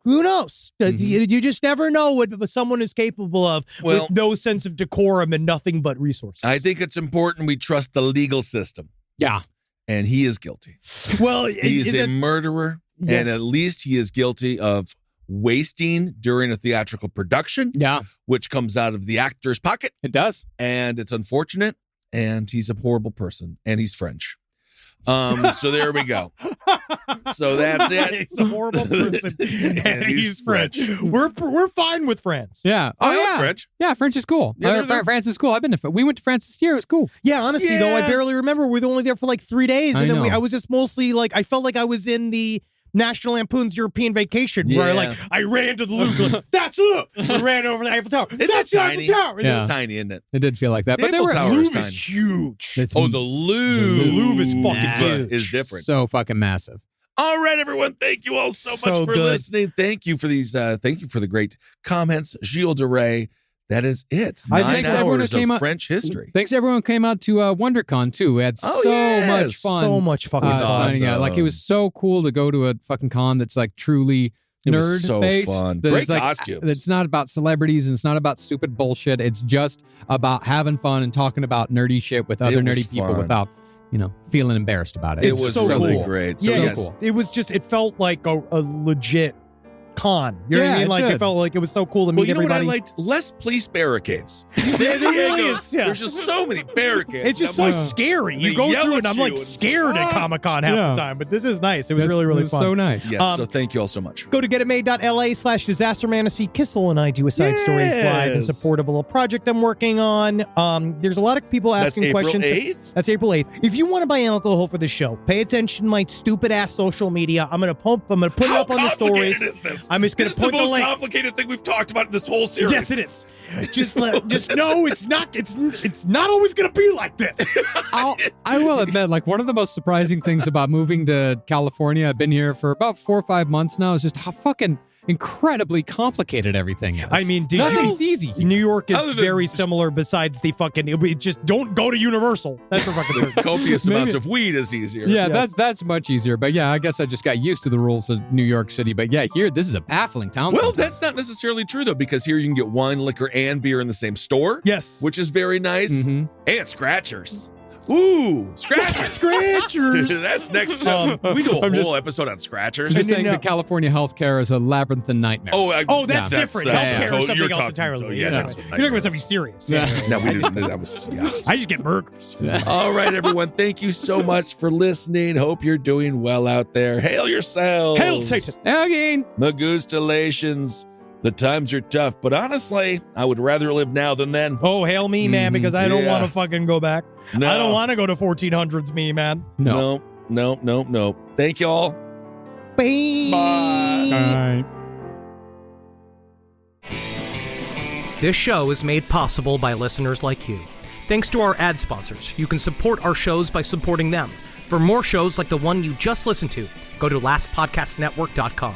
who knows? You just never know what someone is capable of with no sense of decorum and nothing but resources. I think it's important we trust the legal system. Yeah. And he is guilty. Well, he's a murderer, and at least he is guilty of wasting during a theatrical production. Yeah. Which comes out of the actor's pocket. It does. And it's unfortunate, and he's a horrible person, and he's French. So there we go. So that's it. He's a horrible person, and he's French. We're fine with France. Yeah. I like French. Yeah, French is cool. France is cool. We went to France this year. It was cool. Yeah, honestly, though, I barely remember. We were only there for like 3 days, and then I was just mostly like, I felt like I was in the National Lampoon's European Vacation, where I ran to the Louvre, like, that's Louvre. I ran over the Eiffel Tower. That's the Eiffel Tower. It's tiny, isn't it? It did feel like that. The But Eiffel Tower Louvre is is huge. the Louvre. The Louvre is fucking huge. Is different. So fucking massive. All right, everyone. Thank you all so much for good. listening. Thank you for these. Thank you for the great comments, Gilles de Rais. That is it. 9 hours of French history. Thanks everyone who came out to WonderCon too. We had so much fun. So much fucking fun. Like, it was so cool to go to a fucking con that's like truly nerd based. So fun. That Great is, like, costumes. It's not about celebrities and it's not about stupid bullshit. It's just about having fun and talking about nerdy shit with other nerdy people without, feeling embarrassed about it. It was so really cool. great. So cool. It was just, it felt like a legit con. You know what I mean? Like, it felt like it was so cool to meet everybody. What I liked? Less police barricades. There really is. Yeah. There's just so many barricades. It's just so scary. You go through it and I'm like scared at Comic-Con half the time, but this is nice. It was really, really fun. So nice. Yes, so thank you all so much. Go to getitmade.la/disasterman to see Kissel and I do a Side Stories Live in support of a little project I'm working on. There's a lot of people asking questions. That's April 8th. If you want to buy alcohol for the show, pay attention to my stupid ass social media. I'm gonna put it up on the stories. I'm just going This to is the point the most link. complicated thing we've talked about in this whole series. Yes, it is. Just no, it's not. It's not always going to be like this. I will admit, like, one of the most surprising things about moving to California, I've been here for about 4 or 5 months now, is just how fucking incredibly complicated everything is. I mean, nothing's easy here. New York is Other than very just- similar. Besides the fucking, just don't go to Universal. That's for fucking certain. Copious amounts of weed is easier. Yeah, Yes. that's much easier. But yeah, I guess I just got used to the rules of New York City. But yeah, here, this is a baffling town. Well, sometimes. that's not necessarily true, though, because here you can get wine, liquor, and beer in the same store. Yes, Which is very nice. Mhm. And scratchers. Ooh, scratchers. Scratchers. That's next show. We do a whole episode on scratchers. I'm just saying no. that California healthcare is a labyrinthine nightmare. Oh, that's different. that's- Healthcare oh, is something you're else talking- entirely. so, yeah, that's You're talking about something serious. Yeah. No, we didn't. That was, yeah. I just get burgers. All right, everyone. Thank you so much for listening. Hope you're doing well out there. Hail yourselves. Hail Satan. Again. Magustalations. The times are tough, but honestly, I would rather live now than then. Oh, hail me, man, because I don't Yeah. want to fucking go back. No. I don't want to go to 1400s, me, man. No. No. Thank you all. Bye. This show is made possible by listeners like you. Thanks to our ad sponsors, you can support our shows by supporting them. For more shows like the one you just listened to, go to lastpodcastnetwork.com.